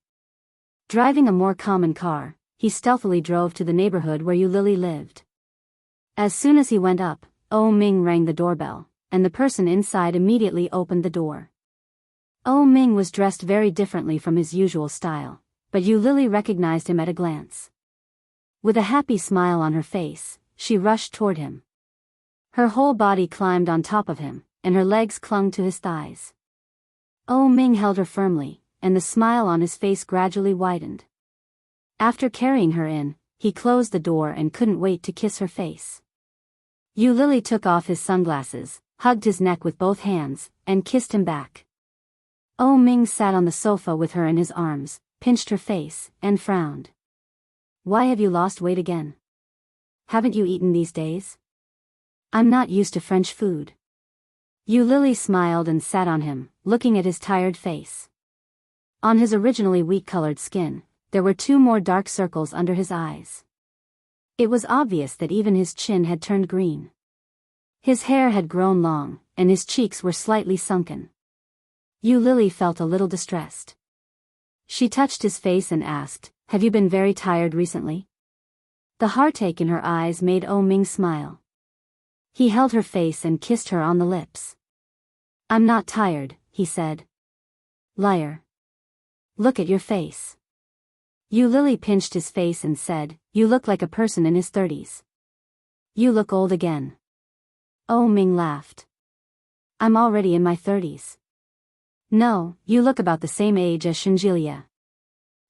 Driving a more common car, he stealthily drove to the neighborhood where Yu Lily lived. As soon as he went up, Oh Ming rang the doorbell, and the person inside immediately opened the door. Oh Ming was dressed very differently from his usual style, but Yu Lily recognized him at a glance. With a happy smile on her face, she rushed toward him. Her whole body climbed on top of him, and her legs clung to his thighs. Oh Ming held her firmly, and the smile on his face gradually widened. After carrying her in, he closed the door and couldn't wait to kiss her face. Yu Lily took off his sunglasses, hugged his neck with both hands, and kissed him back. Oh Ming sat on the sofa with her in his arms, pinched her face, and frowned. Why have you lost weight again? Haven't you eaten these days? I'm not used to French food. Yu Lily smiled and sat on him, looking at his tired face. On his originally wheat-colored skin, there were 2 more dark circles under his eyes. It was obvious that even his chin had turned green. His hair had grown long, and his cheeks were slightly sunken. Yu Lily felt a little distressed. She touched his face and asked, Have you been very tired recently? The heartache in her eyes made Oh Ming smile. He held her face and kissed her on the lips. I'm not tired, he said. Liar. Look at your face. Yu Lily pinched his face and said, You look like a person in his 30s. You look old again. Oh Ming laughed. I'm already in my 30s. No, you look about the same age as Shinjilia.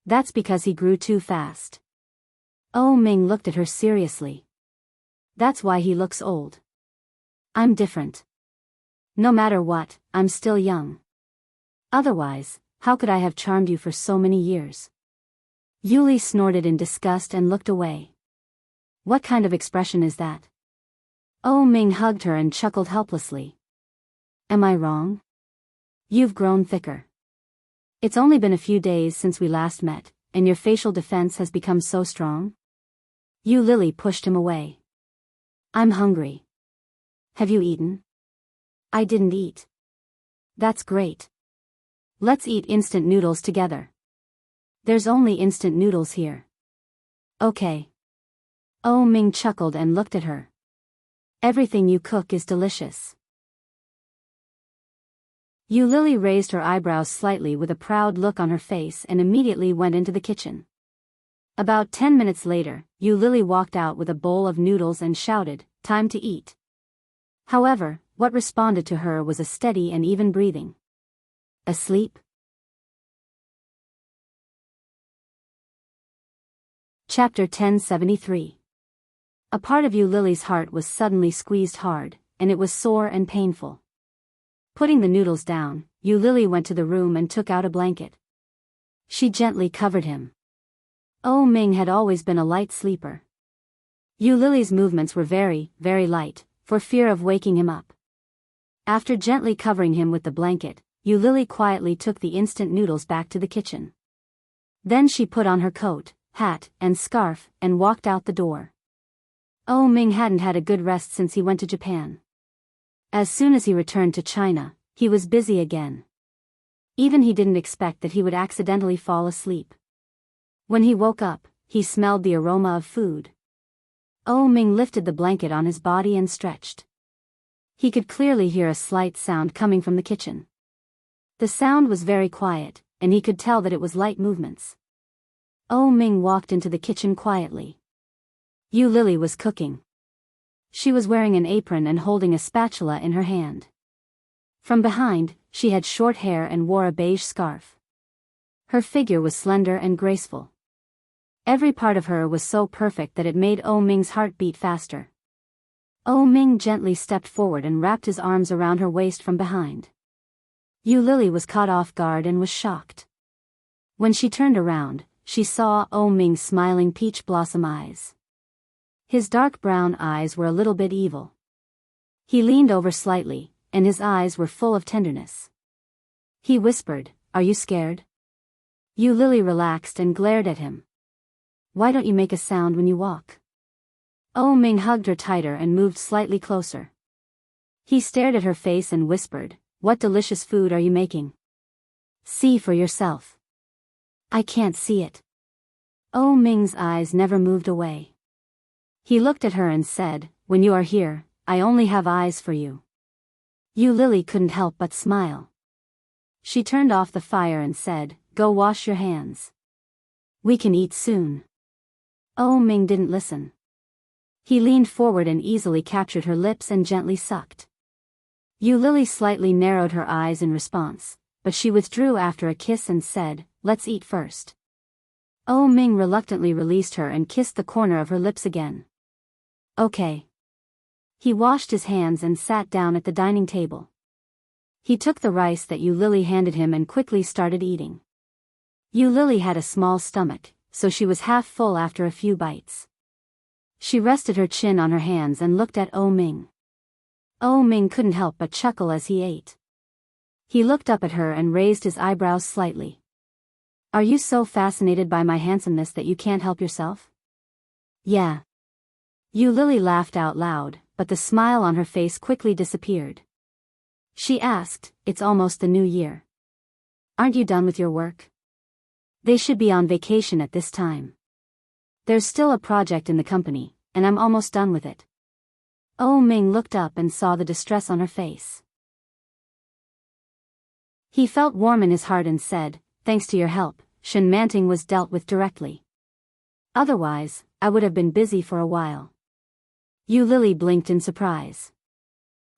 That's because he grew too fast. Oh Ming looked at her seriously. That's why he looks old. I'm different. No matter what, I'm still young. Otherwise, how could I have charmed you for so many years? Yuli snorted in disgust and looked away. What kind of expression is that? Oh Ming hugged her and chuckled helplessly. Am I wrong? You've grown thicker. It's only been a few days since we last met, and your facial defense has become so strong? Yu Lily pushed him away. I'm hungry. Have you eaten? I didn't eat. That's great. Let's eat instant noodles together. There's only instant noodles here. Okay. Oh Ming chuckled and looked at her. Everything you cook is delicious. Yu Lily raised her eyebrows slightly with a proud look on her face and immediately went into the kitchen. About 10 minutes later, Yu Lily walked out with a bowl of noodles and shouted, Time to eat. However, what responded to her was a steady and even breathing. Asleep? Chapter 1073. A part of Yu Lily's heart was suddenly squeezed hard, and it was sore and painful. Putting the noodles down, Yu Lily went to the room and took out a blanket. She gently covered him. Oh Ming had always been a light sleeper. Yu Lily's movements were very, very light, for fear of waking him up. After gently covering him with the blanket, Yu Lily quietly took the instant noodles back to the kitchen. Then she put on her coat, hat, and scarf, and walked out the door. Oh Ming hadn't had a good rest since he went to Japan. As soon as he returned to China, he was busy again. Even he didn't expect that he would accidentally fall asleep. When he woke up, he smelled the aroma of food. Oh Ming lifted the blanket on his body and stretched. He could clearly hear a slight sound coming from the kitchen. The sound was very quiet, and he could tell that it was light movements. Oh Ming walked into the kitchen quietly. Yu Lily was cooking. She was wearing an apron and holding a spatula in her hand. From behind, she had short hair and wore a beige scarf. Her figure was slender and graceful. Every part of her was so perfect that it made Oh Ming's heart beat faster. Oh Ming gently stepped forward and wrapped his arms around her waist from behind. Yu Lily was caught off guard and was shocked. When she turned around, she saw Oh Ming's smiling peach blossom eyes. His dark brown eyes were a little bit evil. He leaned over slightly, and his eyes were full of tenderness. He whispered, "Are you scared?" Yu Lily relaxed and glared at him. "Why don't you make a sound when you walk?" Oh Ming hugged her tighter and moved slightly closer. He stared at her face and whispered, "What delicious food are you making? See for yourself." "I can't see it." Oh Ming's eyes never moved away. He looked at her and said, "When you are here, I only have eyes for you." Yu Lily couldn't help but smile. She turned off the fire and said, "Go wash your hands. We can eat soon." Oh Ming didn't listen. He leaned forward and easily captured her lips and gently sucked. Yu Lily slightly narrowed her eyes in response, but she withdrew after a kiss and said, "Let's eat first." Oh Ming reluctantly released her and kissed the corner of her lips again. "Okay." He washed his hands and sat down at the dining table. He took the rice that Yu Lily handed him and quickly started eating. Yu Lily had a small stomach, so she was half full after a few bites. She rested her chin on her hands and looked at Oh Ming. Oh Ming couldn't help but chuckle as he ate. He looked up at her and raised his eyebrows slightly. "Are you so fascinated by my handsomeness that you can't help yourself?" "Yeah." Yu Lily laughed out loud, but the smile on her face quickly disappeared. She asked, "It's almost the new year. Aren't you done with your work?" "They should be on vacation at this time. There's still a project in the company, and I'm almost done with it." Oh Ming looked up and saw the distress on her face. He felt warm in his heart and said, "Thanks to your help, Shen Manting was dealt with directly. Otherwise, I would have been busy for a while." Yu Lily blinked in surprise.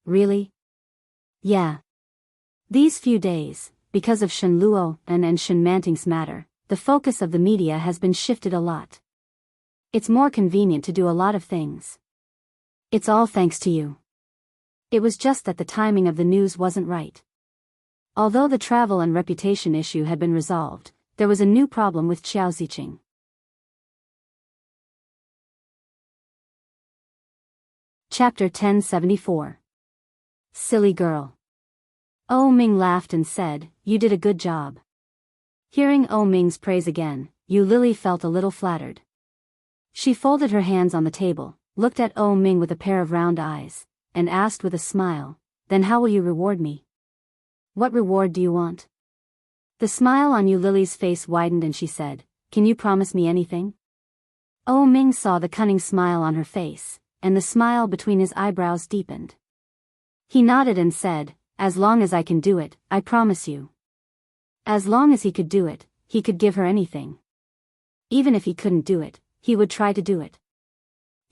"Really?" "Yeah. These few days, because of Shen Luo and Shen Manting's matter, the focus of the media has been shifted a lot. It's more convenient to do a lot of things. It's all thanks to you. It was just that the timing of the news wasn't right." Although the travel and reputation issue had been resolved, there was a new problem with Xiao Ziqing. Chapter 1074. Silly girl. Oh Ming laughed and said, "You did a good job." Hearing Oh Ming's praise again, Yu Lily felt a little flattered. She folded her hands on the table, looked at Oh Ming with a pair of round eyes, and asked with a smile, "Then how will you reward me? What reward do you want?" The smile on Yu Lily's face widened and she said, "Can you promise me anything?" Oh Ming saw the cunning smile on her face, and the smile between his eyebrows deepened. He nodded and said, "As long as I can do it, I promise you." As long as he could do it, he could give her anything. Even if he couldn't do it, he would try to do it.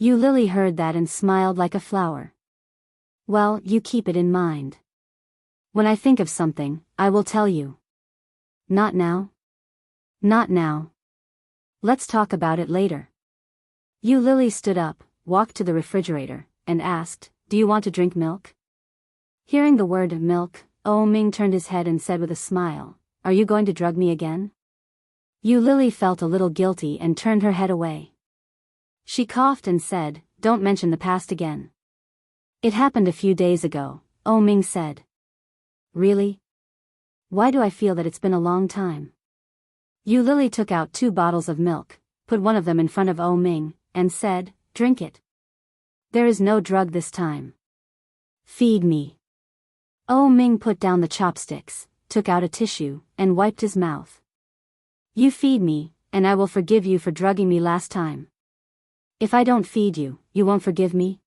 Yu Lily heard that and smiled like a flower. "Well, you keep it in mind. When I think of something, I will tell you." "Not now?" "Not now. Let's talk about it later." Yu Lily stood up, walked to the refrigerator, and asked, "Do you want to drink milk?" Hearing the word milk, Oh Ming turned his head and said with a smile, "Are you going to drug me again?" Yu Lily felt a little guilty and turned her head away. She coughed and said, "Don't mention the past again." "It happened a few days ago," Oh Ming said. "Really?" Why do I feel that it's been a long time? Yu Lily took out 2 bottles of milk, put one of them in front of O Ming, and said, "Drink it. There is no drug this time. Feed me." O Ming put down the chopsticks, took out a tissue, and wiped his mouth. "You feed me, and I will forgive you for drugging me last time. If I don't feed you, you won't forgive me?"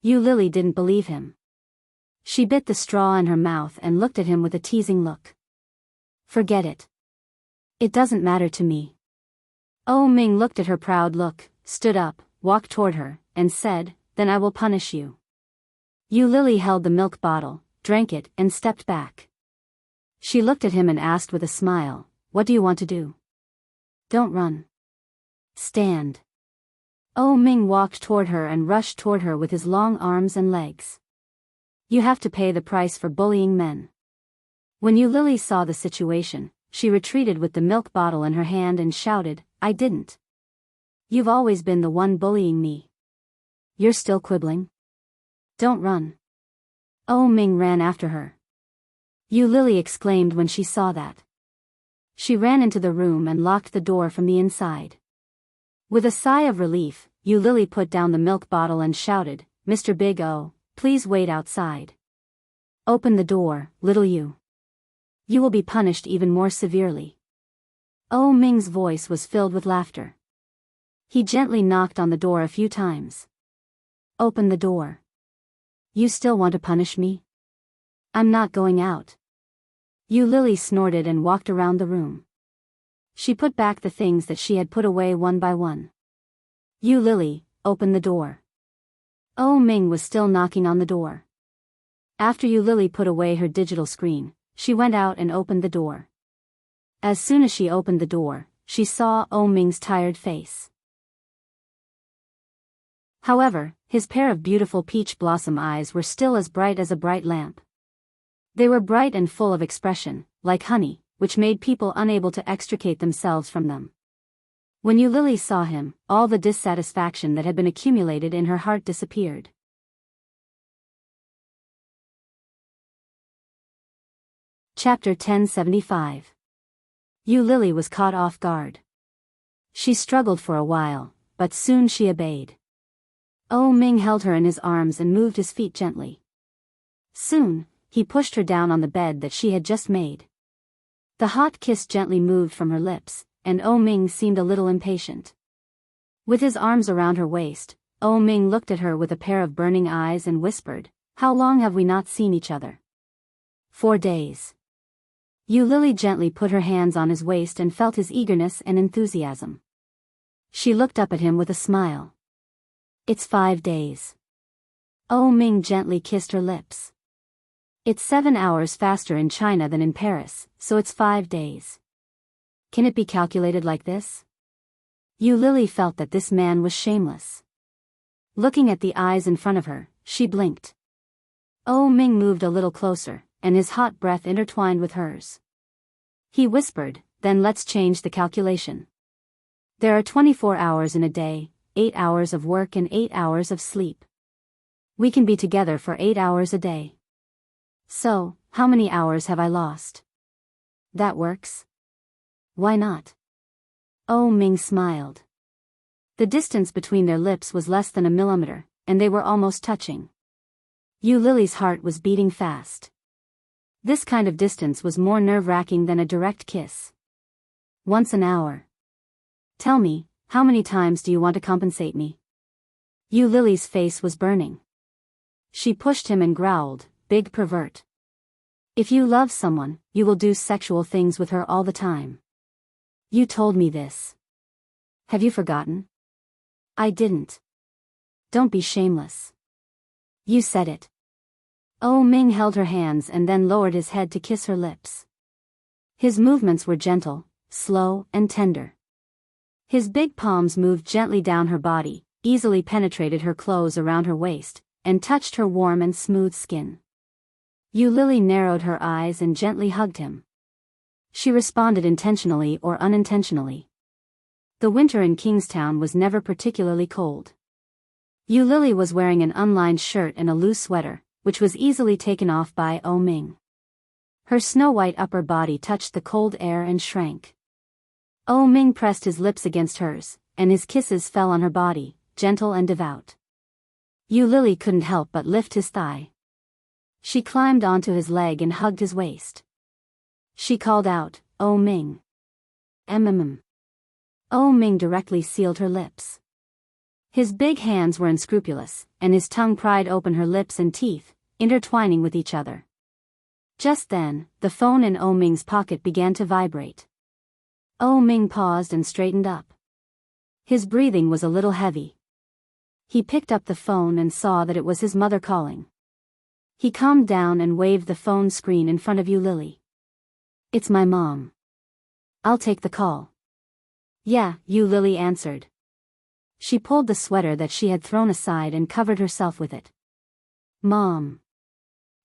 Yu Lily didn't believe him. She bit the straw in her mouth and looked at him with a teasing look. "Forget it. It doesn't matter to me." O Ming looked at her proud look, stood up, walked toward her, and said, "Then I will punish you." Yu Lily held the milk bottle, drank it, and stepped back. She looked at him and asked with a smile, "What do you want to do?" "Don't run. Stand." O Ming walked toward her and rushed toward her with his long arms and legs. "You have to pay the price for bullying men." When Yu Lily saw the situation, she retreated with the milk bottle in her hand and shouted, "I didn't. You've always been the one bullying me. You're still quibbling? Don't run." O Ming ran after her. Yu Lily exclaimed when she saw that. She ran into the room and locked the door from the inside. With a sigh of relief, Yu Lily put down the milk bottle and shouted, "Mr. Big O, please wait outside. Open the door, little you. You will be punished even more severely." O Ming's voice was filled with laughter. He gently knocked on the door a few times. "Open the door. You still want to punish me? I'm not going out." Yu Lily snorted and walked around the room. She put back the things that she had put away one by one. "Yu Lily, open the door." O Ming was still knocking on the door. After Yu Lily put away her digital screen, she went out and opened the door. As soon as she opened the door, she saw O Ming's tired face. However, his pair of beautiful peach blossom eyes were still as bright as a bright lamp. They were bright and full of expression, like honey, which made people unable to extricate themselves from them. When Yu Lily saw him, all the dissatisfaction that had been accumulated in her heart disappeared. Chapter 1075. Yu Lily was caught off guard. She struggled for a while, but soon she obeyed. O Ming held her in his arms and moved his feet gently. Soon, he pushed her down on the bed that she had just made. The hot kiss gently moved from her lips, and O Ming seemed a little impatient. With his arms around her waist, O Ming looked at her with a pair of burning eyes and whispered, "How long have we not seen each other?" 4 days. Yu Lily gently put her hands on his waist and felt his eagerness and enthusiasm. She looked up at him with a smile. "It's 5 days." O Ming gently kissed her lips. "It's 7 hours faster in China than in Paris, so it's 5 days. Can it be calculated like this?" Yu Lily felt that this man was shameless. Looking at the eyes in front of her, she blinked. O Ming moved a little closer, and his hot breath intertwined with hers. He whispered, "Then let's change the calculation. There are 24 hours in a day, 8 hours of work and 8 hours of sleep. We can be together for 8 hours a day. So, how many hours have I lost?" "That works. Why not?" O Ming smiled. The distance between their lips was less than a millimeter, and they were almost touching. Yu Lily's heart was beating fast. This kind of distance was more nerve-wracking than a direct kiss. "Once an hour. Tell me, how many times do you want to compensate me?" Yu Lily's face was burning. She pushed him and growled, "Big pervert. If you love someone, you will do sexual things with her all the time. You told me this. Have you forgotten?" "I didn't." "Don't be shameless. You said it." O Ming held her hands and then lowered his head to kiss her lips. His movements were gentle, slow, and tender. His big palms moved gently down her body, easily penetrated her clothes around her waist, and touched her warm and smooth skin. Yu Lily narrowed her eyes and gently hugged him. She responded intentionally or unintentionally. The winter in Kingstown was never particularly cold. Yu Lily was wearing an unlined shirt and a loose sweater, which was easily taken off by O Ming. Her snow-white upper body touched the cold air and shrank. Oh Ming pressed his lips against hers, and his kisses fell on her body, gentle and devout. Yu Lily couldn't help but lift his thigh. She climbed onto his leg and hugged his waist. She called out, "Oh Ming." Oh Ming directly sealed her lips. His big hands were unscrupulous, and his tongue pried open her lips and teeth, intertwining with each other. Just then, the phone in Oh Ming's pocket began to vibrate. Oh Ming paused and straightened up. His breathing was a little heavy. He picked up the phone and saw that it was his mother calling. He calmed down and waved the phone screen in front of Yu Lily. "It's my mom. I'll take the call." "Yeah," Yu Lily answered. She pulled the sweater that she had thrown aside and covered herself with it. "Mom."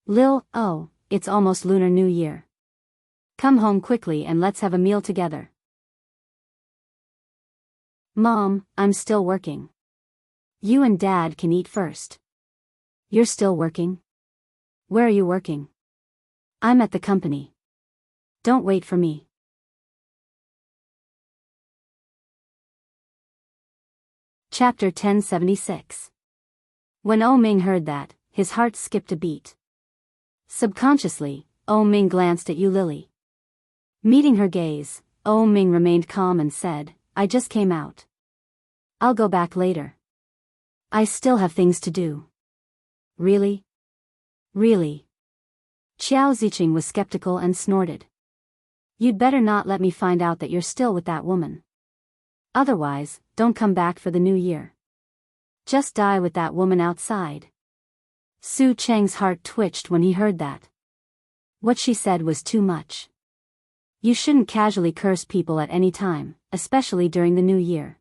"Lil, oh, it's almost Lunar New Year. Come home quickly and let's have a meal together." "Mom, I'm still working. You and Dad can eat first." "You're still working? Where are you working?" "I'm at the company. Don't wait for me." Chapter 1076. When Oh Ming heard that, his heart skipped a beat. Subconsciously, Oh Ming glanced at Yu Lily. Meeting her gaze, Oh Ming remained calm and said, "I just came out. I'll go back later. I still have things to do." "Really? Really?" Xiao Ziqing was skeptical and snorted. "You'd better not let me find out that you're still with that woman. Otherwise, don't come back for the new year. Just die with that woman outside." Su Cheng's heart twitched when he heard that. What she said was too much. You shouldn't casually curse people at any time, especially during the new year.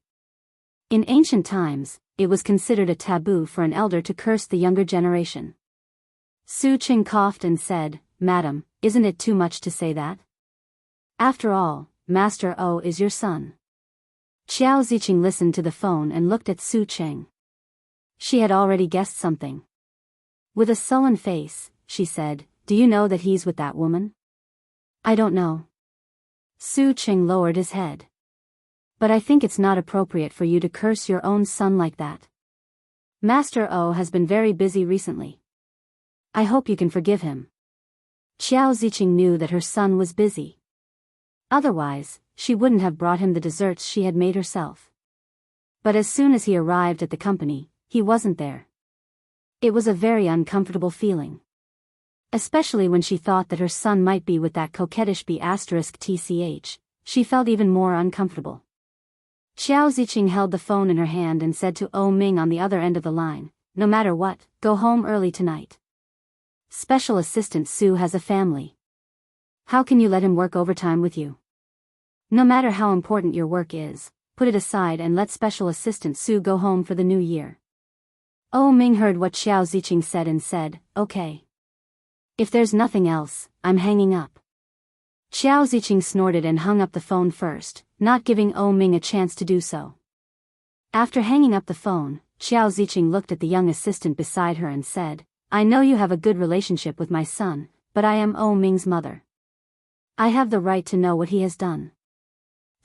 In ancient times, it was considered a taboo for an elder to curse the younger generation. Su Cheng coughed and said, "Madam, isn't it too much to say that? After all, Master O is your son." Xiao Ziqing listened to the phone and looked at Su Cheng. She had already guessed something. With a sullen face, she said, "Do you know that he's with that woman?" "I don't know." Su Cheng lowered his head. "But I think it's not appropriate for you to curse your own son like that. Master O has been very busy recently. I hope you can forgive him." Xiao Ziqing knew that her son was busy. Otherwise, she wouldn't have brought him the desserts she had made herself. But as soon as he arrived at the company, he wasn't there. It was a very uncomfortable feeling. Especially when she thought that her son might be with that coquettish B*TCH, she felt even more uncomfortable. Xiao Ziqing held the phone in her hand and said to Oh Ming on the other end of the line, "No matter what, go home early tonight. Special Assistant Su has a family. How can you let him work overtime with you? No matter how important your work is, put it aside and let Special Assistant Su go home for the new year." Oh Ming heard what Xiao Ziqing said and said, "Okay. If there's nothing else, I'm hanging up." Xiao Ziqing snorted and hung up the phone first, not giving Oh Ming a chance to do so. After hanging up the phone, Xiao Ziqing looked at the young assistant beside her and said, "I know you have a good relationship with my son, but I am Oh Ming's mother. I have the right to know what he has done.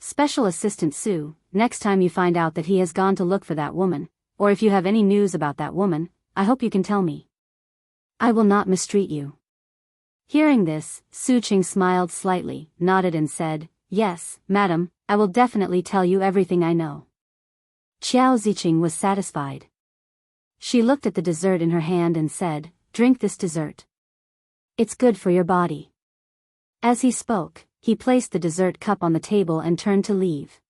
Special Assistant Su, next time you find out that he has gone to look for that woman, or if you have any news about that woman, I hope you can tell me. I will not mistreat you." Hearing this, Su Ching smiled slightly, nodded and said, "Yes, madam, I will definitely tell you everything I know." Xiao Ziqing was satisfied. She looked at the dessert in her hand and said, "Drink this dessert. It's good for your body." As he spoke, he placed the dessert cup on the table and turned to leave.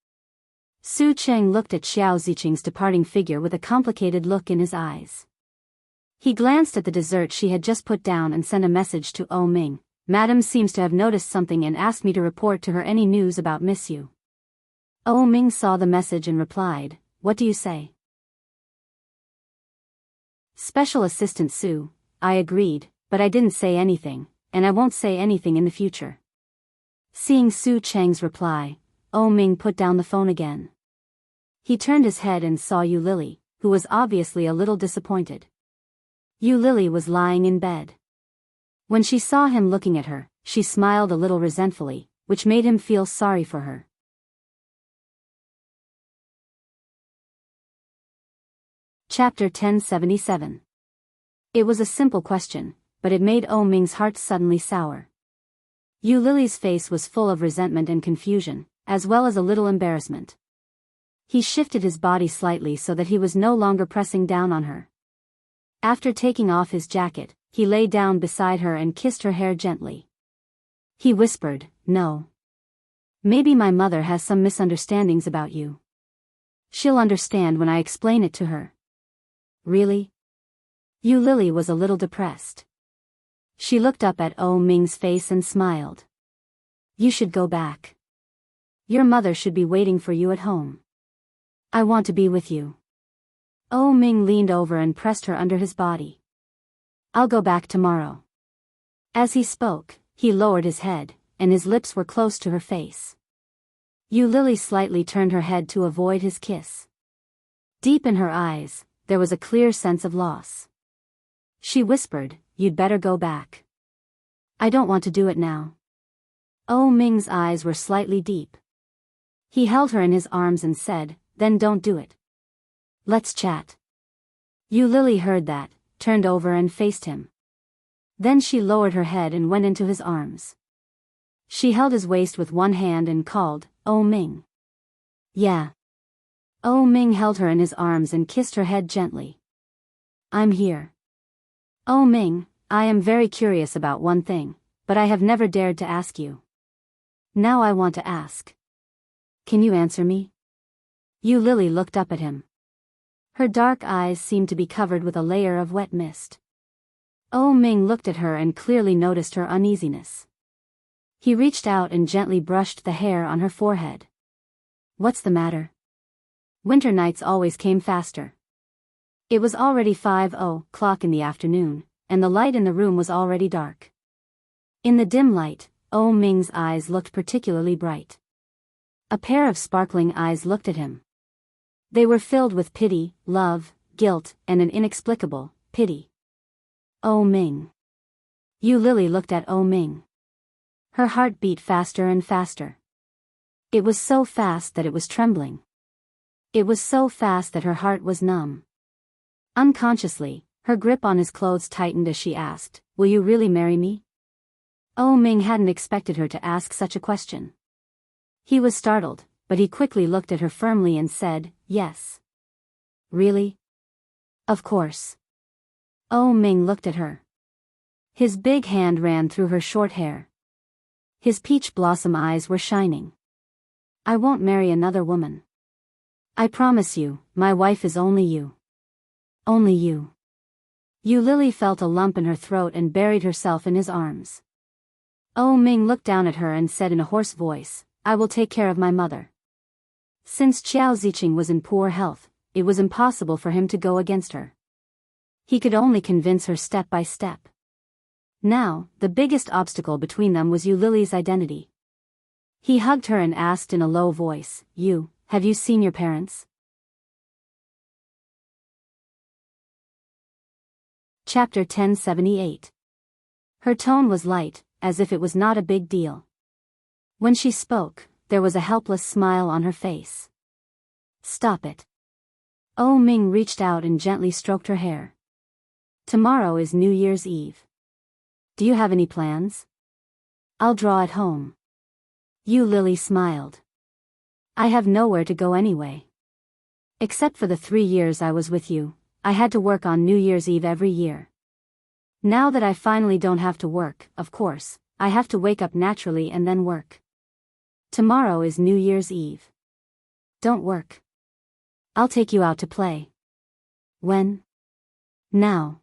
Su Cheng looked at Xiao Ziqing's departing figure with a complicated look in his eyes. He glanced at the dessert she had just put down and sent a message to Oh Ming. "Madam seems to have noticed something and asked me to report to her any news about Miss Yu." Oh Ming saw the message and replied, "What do you say?" "Special Assistant Su, I agreed, but I didn't say anything, and I won't say anything in the future." Seeing Su Cheng's reply, Oh Ming put down the phone again. He turned his head and saw Yu Lily, who was obviously a little disappointed. Yu Lily was lying in bed. When she saw him looking at her, She smiled a little resentfully, which made him feel sorry for her. Chapter 1077. It was a simple question, but it made Oh Ming's heart suddenly sour. Yu Lily's face was full of resentment and confusion, as well as a little embarrassment. He shifted his body slightly so that he was no longer pressing down on her. After taking off his jacket, he lay down beside her and kissed her hair gently. He whispered, "No. Maybe my mother has some misunderstandings about you. She'll understand when I explain it to her." "Really?" Yu Lily was a little depressed. She looked up at Oh Ming's face and smiled. "You should go back. Your mother should be waiting for you at home. I want to be with you." Oh Ming leaned over and pressed her under his body. "I'll go back tomorrow." As he spoke, he lowered his head, and his lips were close to her face. Yu Lily slightly turned her head to avoid his kiss. Deep in her eyes, there was a clear sense of loss. She whispered, "You'd better go back." "I don't want to do it now." Oh Ming's eyes were slightly deep. He held her in his arms and said, "Then don't do it. Let's chat." Yu Lily heard that, turned over and faced him. Then she lowered her head and went into his arms. She held his waist with one hand and called, "Oh Ming." "Yeah." Oh Ming held her in his arms and kissed her head gently. "I'm here." "Oh Ming, I am very curious about one thing, but I have never dared to ask you. Now I want to ask. Can you answer me?" Yu Lily looked up at him. Her dark eyes seemed to be covered with a layer of wet mist. Oh Ming looked at her and clearly noticed her uneasiness. He reached out and gently brushed the hair on her forehead. "What's the matter?" Winter nights always came faster. It was already 5:00 in the afternoon, and the light in the room was already dark. In the dim light, Oh Ming's eyes looked particularly bright. A pair of sparkling eyes looked at him. They were filled with pity, love, guilt, and an inexplicable pity. Oh Ming. Yu Lily looked at Oh Ming. Her heart beat faster and faster. It was so fast that it was trembling. It was so fast that her heart was numb. Unconsciously, her grip on his clothes tightened as she asked, "Will you really marry me?" Oh Ming hadn't expected her to ask such a question. He was startled, but he quickly looked at her firmly and said, "Yes." "Really?" "Of course." Oh Ming looked at her. His big hand ran through her short hair. His peach blossom eyes were shining. "I won't marry another woman. I promise you, my wife is only you. Only you." Yu Lily felt a lump in her throat and buried herself in his arms. Oh Ming looked down at her and said in a hoarse voice, "I will take care of my mother." Since Qiao Ziqing was in poor health, it was impossible for him to go against her. He could only convince her step by step. Now, the biggest obstacle between them was Yu Lily's identity. He hugged her and asked in a low voice, Have you seen your parents?" Chapter 1078. Her tone was light, as if it was not a big deal. When she spoke, there was a helpless smile on her face. "Stop it." Oh Ming reached out and gently stroked her hair. "Tomorrow is New Year's Eve. Do you have any plans?" "I'll draw at home." Yu Lily smiled. "I have nowhere to go anyway. Except for the 3 years I was with you, I had to work on New Year's Eve every year. Now that I finally don't have to work, of course, I have to wake up naturally and then work. Tomorrow is New Year's Eve. Don't work. I'll take you out to play." "When?" "Now."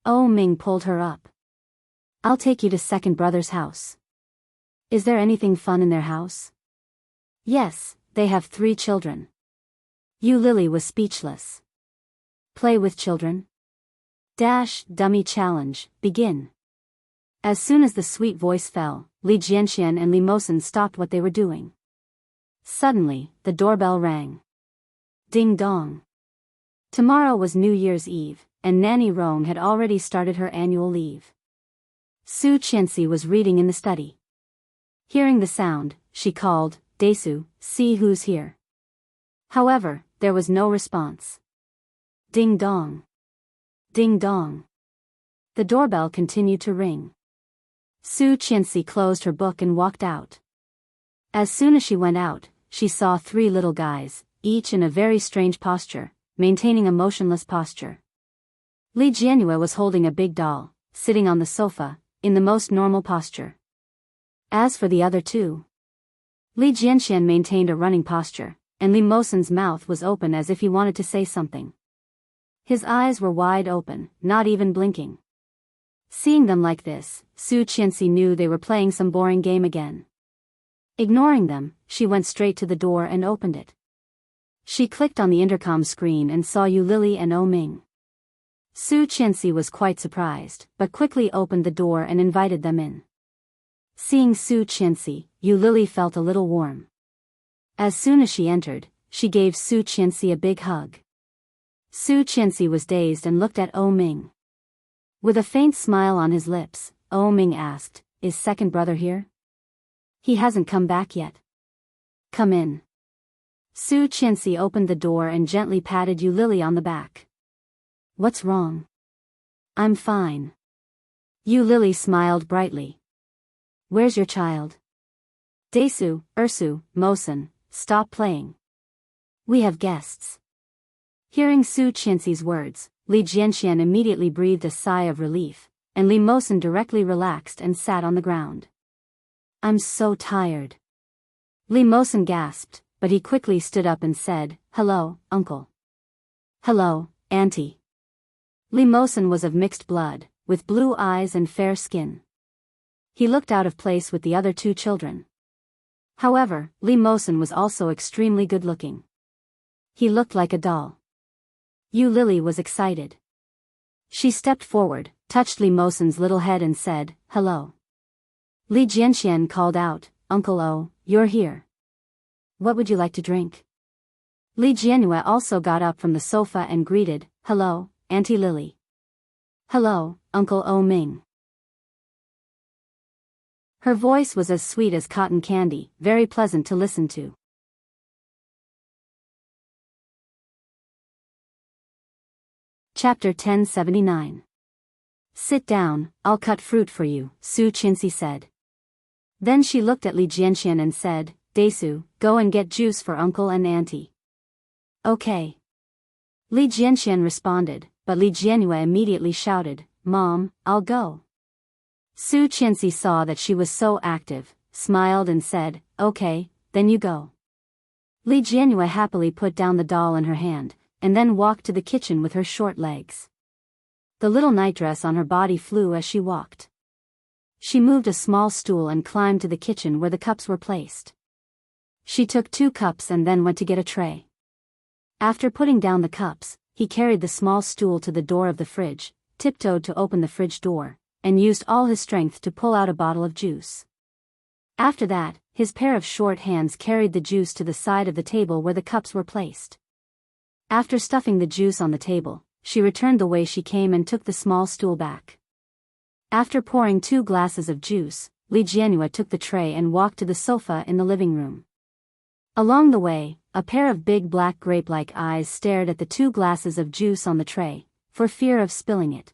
Oh Ming pulled her up. "I'll take you to second brother's house." "Is there anything fun in their house?" "Yes, they have 3 children." Yu Lily was speechless. "Play with children?" Dummy challenge, begin. As soon as the sweet voice fell, Li Jianxian and Li Mosen stopped what they were doing. Suddenly, the doorbell rang. Ding dong. Tomorrow was New Year's Eve, and Nanny Rong had already started her annual leave. Su Qianxi was reading in the study. Hearing the sound, she called, "Desu, see who's here." However, there was no response. Ding dong. Ding dong. The doorbell continued to ring. Su Qianxi closed her book and walked out. As soon as she went out, she saw 3 little guys, each in a very strange posture, maintaining a motionless posture. Li Jianyue was holding a big doll, sitting on the sofa, in the most normal posture. As for the other 2, Li Jianxian maintained a running posture, and Li Mosen's mouth was open as if he wanted to say something. His eyes were wide open, not even blinking. Seeing them like this, Su Qianxi knew they were playing some boring game again. Ignoring them, she went straight to the door and opened it. She clicked on the intercom screen and saw Yu Lili and O Ming. Su Qianxi was quite surprised, but quickly opened the door and invited them in. Seeing Su Qianxi, Yu Lili felt a little warm. As soon as she entered, she gave Su Qianxi a big hug. Su Qianxi was dazed and looked at O Ming. With a faint smile on his lips, O Ming asked, "Is second brother here?" "He hasn't come back yet." "Come in." Su Qianxi opened the door and gently patted Yu Lili on the back. "What's wrong?" "I'm fine." Yu Lili smiled brightly. "Where's your child?" "Desu, Ersu, Mosen, stop playing. We have guests." Hearing Su Qianxi's words, Li Jianxian immediately breathed a sigh of relief, and Li Mosen directly relaxed and sat on the ground. "I'm so tired." Li Mosen gasped, but he quickly stood up and said, "Hello, uncle." "Hello, auntie." Li Mosen was of mixed blood, with blue eyes and fair skin. He looked out of place with the other 2 children. However, Li Mosen was also extremely good-looking. He looked like a doll. Yu Lili was excited. She stepped forward, touched Li Mosen's little head and said, "Hello." Li Jianxian called out, "Uncle O, you're here. What would you like to drink?" Li Jianyue also got up from the sofa and greeted, "Hello, Auntie Lily." "Hello, Uncle O Ming." Her voice was as sweet as cotton candy, very pleasant to listen to. Chapter 1079. "Sit down, I'll cut fruit for you," Su Qianxi said. Then she looked at Li Jianxian and said, "Desu, go and get juice for uncle and auntie." "Okay." Li Jianxian responded, but Li Jianyue immediately shouted, "Mom, I'll go." Su Qianxi saw that she was so active, smiled and said, "Okay, then you go." Li Jianyue happily put down the doll in her hand, and then walked to the kitchen with her short legs. The little nightdress on her body flew as she walked. She moved a small stool and climbed to the kitchen where the cups were placed. She took 2 cups and then went to get a tray. After putting down the cups, he carried the small stool to the door of the fridge, tiptoed to open the fridge door, and used all his strength to pull out a bottle of juice. After that, his pair of short hands carried the juice to the side of the table where the cups were placed. After stuffing the juice on the table, she returned the way she came and took the small stool back. After pouring 2 glasses of juice, Li Jianyue took the tray and walked to the sofa in the living room. Along the way, a pair of big black grape-like eyes stared at the 2 glasses of juice on the tray, for fear of spilling it.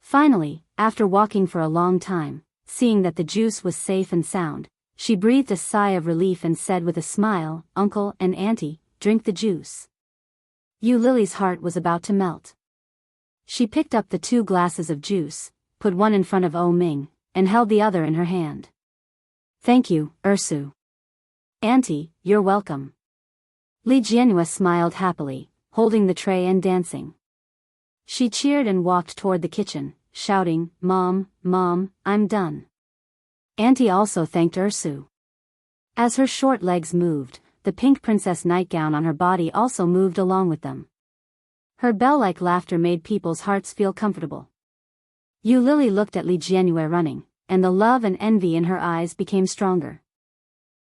Finally, after walking for a long time, seeing that the juice was safe and sound, she breathed a sigh of relief and said with a smile, "Uncle and Auntie, drink the juice." Yu Lili's heart was about to melt. She picked up the 2 glasses of juice, put one in front of O Ming, and held the other in her hand. "Thank you, Ersu." "Auntie, you're welcome." Li Jianyue smiled happily, holding the tray and dancing. She cheered and walked toward the kitchen, shouting, "Mom, Mom, I'm done." Auntie also thanked Ersu. As her short legs moved, the pink princess nightgown on her body also moved along with them. Her bell-like laughter made people's hearts feel comfortable. Yu Lili looked at Li Jianyue running, and the love and envy in her eyes became stronger.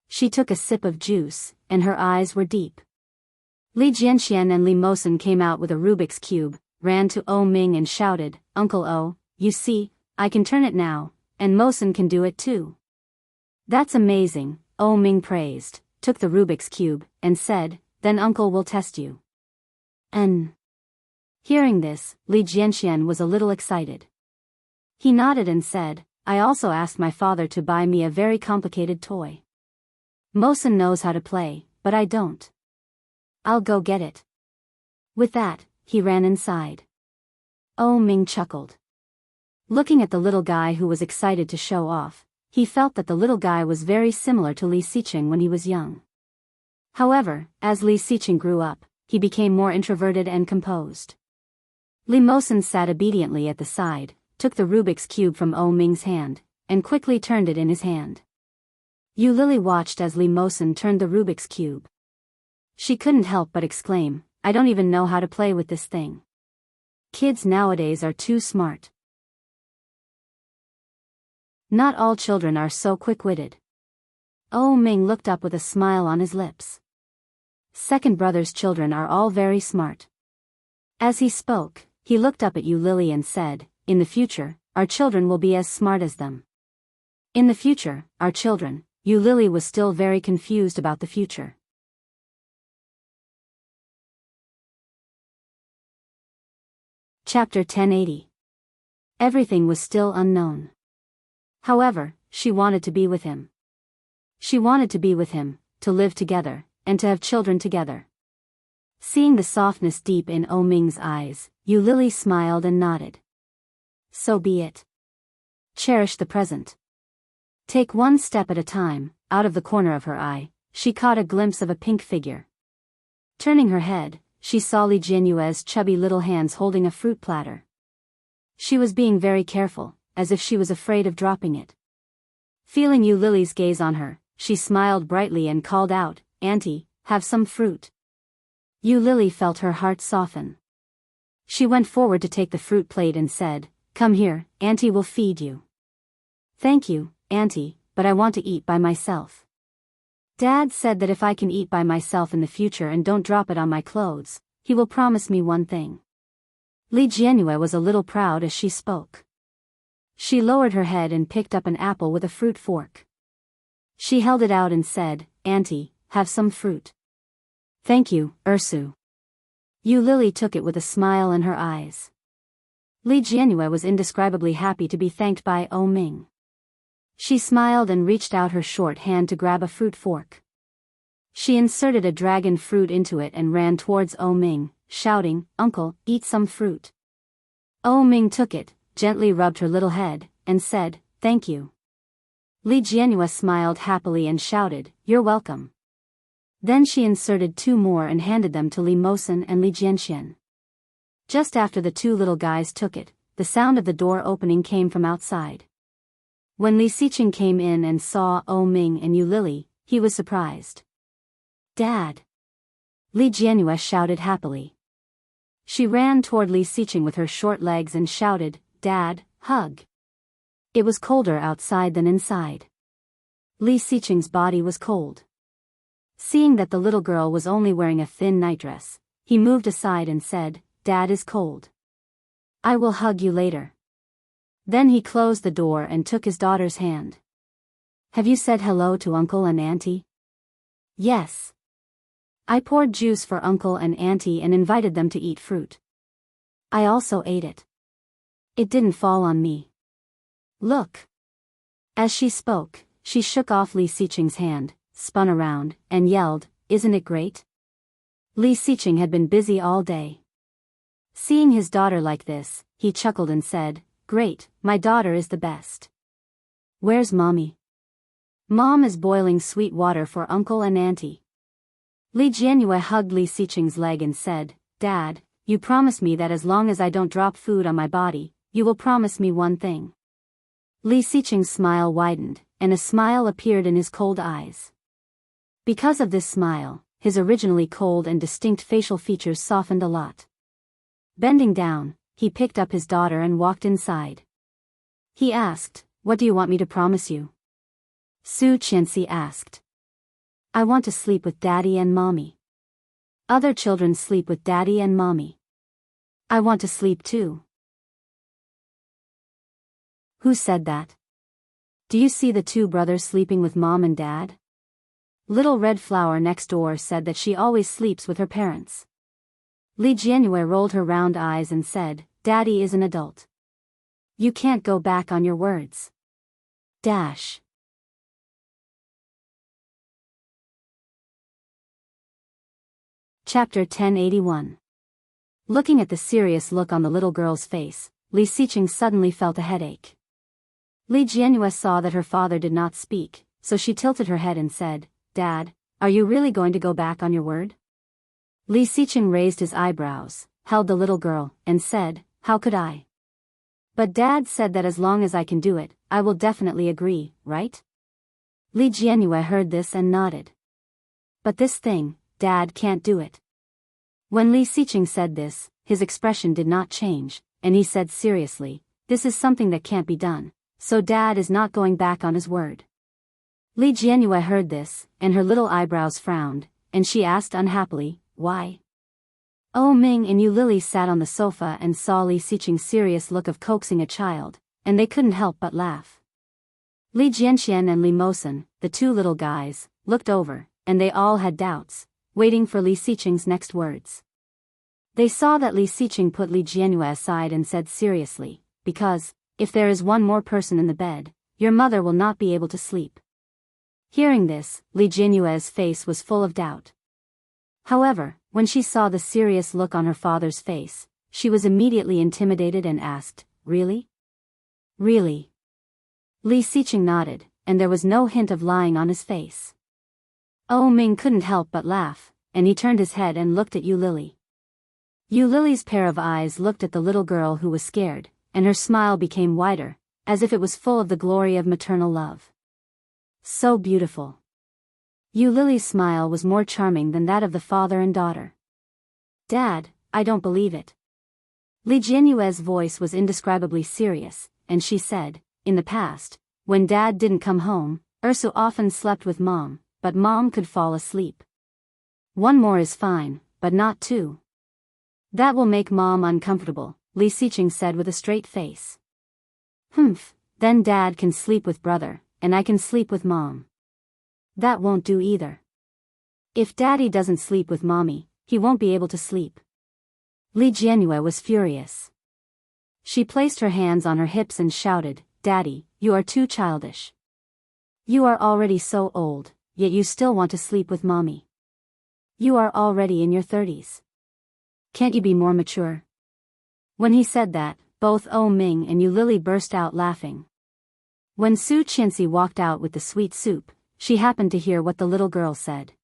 She took a sip of juice, and her eyes were deep. Li Jianxian and Li Mosen came out with a Rubik's Cube, ran to O Ming and shouted, "Uncle O, you see, I can turn it now, and Mosen can do it too. That's amazing, Oh Ming praised, took the Rubik's Cube, and said, then Uncle will test you. Hearing this, Li Jianxian was a little excited. He nodded and said, I also asked my father to buy me a very complicated toy. Mosen knows how to play, but I don't. I'll go get it. With that, he ran inside. Oh Ming chuckled. Looking at the little guy who was excited to show off, he felt that the little guy was very similar to Li Xiqing when he was young. However, as Li Xiqing grew up, he became more introverted and composed. Li Mosen sat obediently at the side, took the Rubik's Cube from Oh Ming's hand, and quickly turned it in his hand. Yu Lily watched as Li Mosen turned the Rubik's Cube. She couldn't help but exclaim, I don't even know how to play with this thing. Kids nowadays are too smart. Not all children are so quick-witted. Oh Ming looked up with a smile on his lips. Second brother's children are all very smart. As he spoke, he looked up at Yu Lily and said, in the future, our children will be as smart as them. In the future, our children, Yu Lily was still very confused about the future. Chapter 1080. Everything was still unknown. However, she wanted to be with him. She wanted to be with him, to live together, and to have children together. Seeing the softness deep in Oh Ming's eyes, Yu Lily smiled and nodded. So be it. Cherish the present. Take one step at a time. Out of the corner of her eye, she caught a glimpse of a pink figure. Turning her head, she saw Li Jianyue's chubby little hands holding a fruit platter. She was being very careful, as if she was afraid of dropping it. Feeling Yu Lily's gaze on her, she smiled brightly and called out, Auntie, have some fruit. Yu Lily felt her heart soften. She went forward to take the fruit plate and said, Come here, Auntie will feed you. Thank you, Auntie, but I want to eat by myself. Dad said that if I can eat by myself in the future and don't drop it on my clothes, he will promise me one thing. Li Jianyue was a little proud as she spoke. She lowered her head and picked up an apple with a fruit fork. She held it out and said, Auntie, have some fruit. Thank you, Ursu. Yu Lily took it with a smile in her eyes. Li Jianyue was indescribably happy to be thanked by Oh Ming. She smiled and reached out her short hand to grab a fruit fork. She inserted a dragon fruit into it and ran towards Oh Ming, shouting, Uncle, eat some fruit. Oh Ming took it, gently rubbed her little head, and said, Thank you. Li Jianyue smiled happily and shouted, You're welcome. Then she inserted 2 more and handed them to Li Mosen and Li Jianxian. Just after the 2 little guys took it, the sound of the door opening came from outside. When Li Xiqing came in and saw Oh Ming and Yu Lily, he was surprised. Dad! Li Jianyue shouted happily. She ran toward Li Xiqing with her short legs and shouted, Dad, hug. It was colder outside than inside. Li Xiqing's body was cold. Seeing that the little girl was only wearing a thin nightdress, he moved aside and said, Dad is cold. I will hug you later. Then he closed the door and took his daughter's hand. Have you said hello to Uncle and Auntie? Yes. I poured juice for Uncle and Auntie and invited them to eat fruit. I also ate it. It didn't fall on me. Look. As she spoke, she shook off Li Xiqing's hand, spun around, and yelled, Isn't it great? Li Xiqing had been busy all day. Seeing his daughter like this, he chuckled and said, Great, my daughter is the best. Where's Mommy? Mom is boiling sweet water for Uncle and Auntie. Li Jianyue hugged Li Xiqing's leg and said, Dad, you promise me that as long as I don't drop food on my body, you will promise me one thing. Li Xiqing's smile widened, and a smile appeared in his cold eyes. Because of this smile, his originally cold and distinct facial features softened a lot. Bending down, he picked up his daughter and walked inside. He asked, What do you want me to promise you? Su Qianxi asked. I want to sleep with Daddy and Mommy. Other children sleep with Daddy and Mommy. I want to sleep too. Who said that? Do you see the two brothers sleeping with mom and dad? Little Red Flower next door said that she always sleeps with her parents. Li Jianyue rolled her round eyes and said, Daddy is an adult. You can't go back on your words. Dash. Chapter 1081. Looking at the serious look on the little girl's face, Li Xiqing suddenly felt a headache. Li Jianyue saw that her father did not speak, so she tilted her head and said, Dad, are you really going to go back on your word? Li Xiqing raised his eyebrows, held the little girl, and said, How could I? But Dad said that as long as I can do it, I will definitely agree, right? Li Jianyue heard this and nodded. But this thing, Dad can't do it. When Li Xiqing said this, his expression did not change, and he said seriously, This is something that can't be done, so Dad is not going back on his word. Li Jianyue heard this, and her little eyebrows frowned, and she asked unhappily, Why? Oh Ming and Yu Lily sat on the sofa and saw Li Xiqing's serious look of coaxing a child, and they couldn't help but laugh. Li Jianxian and Li Mosen, the two little guys, looked over, and they all had doubts, waiting for Li Xiqing's next words. They saw that Li Xiqing put Li Jianyue aside and said seriously, Because, if there is one more person in the bed, your mother will not be able to sleep. Hearing this, Li Jianyue's face was full of doubt. However, when she saw the serious look on her father's face, she was immediately intimidated and asked, Really? Really? Li Xiqing nodded, and there was no hint of lying on his face. Oh Ming couldn't help but laugh, and he turned his head and looked at Yu Lily. Yu Lily's pair of eyes looked at the little girl who was scared, and her smile became wider, as if it was full of the glory of maternal love. So beautiful. Yu Lily's smile was more charming than that of the father and daughter. Dad, I don't believe it. Li Jianyue's voice was indescribably serious, and she said, In the past, when Dad didn't come home, Ursu often slept with Mom, but Mom could fall asleep. One more is fine, but not two. That will make Mom uncomfortable, Li Xiqing said with a straight face. Humph, then Dad can sleep with brother, and I can sleep with Mom. That won't do either. If Daddy doesn't sleep with Mommy, he won't be able to sleep. Li Jianyue was furious. She placed her hands on her hips and shouted, Daddy, you are too childish. You are already so old, yet you still want to sleep with Mommy. You are already in your 30s. Can't you be more mature? When he said that, both Oh Ming and Yu Lily burst out laughing. When Su Qianxi walked out with the sweet soup, she happened to hear what the little girl said.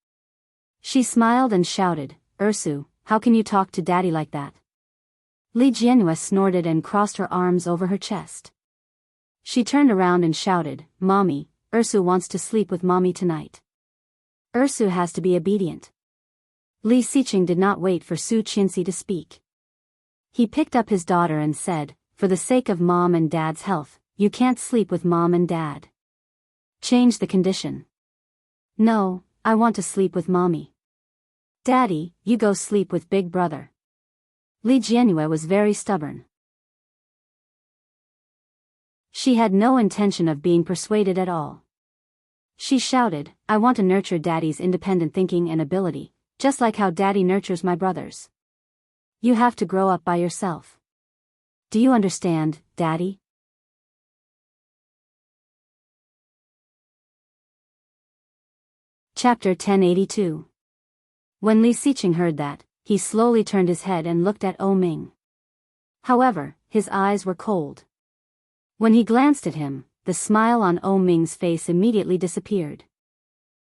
She smiled and shouted, Ursu, how can you talk to Daddy like that? Li Jianyue snorted and crossed her arms over her chest. She turned around and shouted, Mommy, Ursu wants to sleep with Mommy tonight. Ursu has to be obedient. Li Xiqing did not wait for Su Qianxi to speak. He picked up his daughter and said, For the sake of Mom and Dad's health, you can't sleep with Mom and Dad. Change the condition. No, I want to sleep with Mommy. Daddy, you go sleep with Big Brother. Li Jianyue was very stubborn. She had no intention of being persuaded at all. She shouted, I want to nurture Daddy's independent thinking and ability, just like how Daddy nurtures my brothers. You have to grow up by yourself. Do you understand, Daddy? Chapter 1082. When Li Xiqing heard that, he slowly turned his head and looked at Oh Ming. However, his eyes were cold. When he glanced at him, the smile on Oh Ming's face immediately disappeared.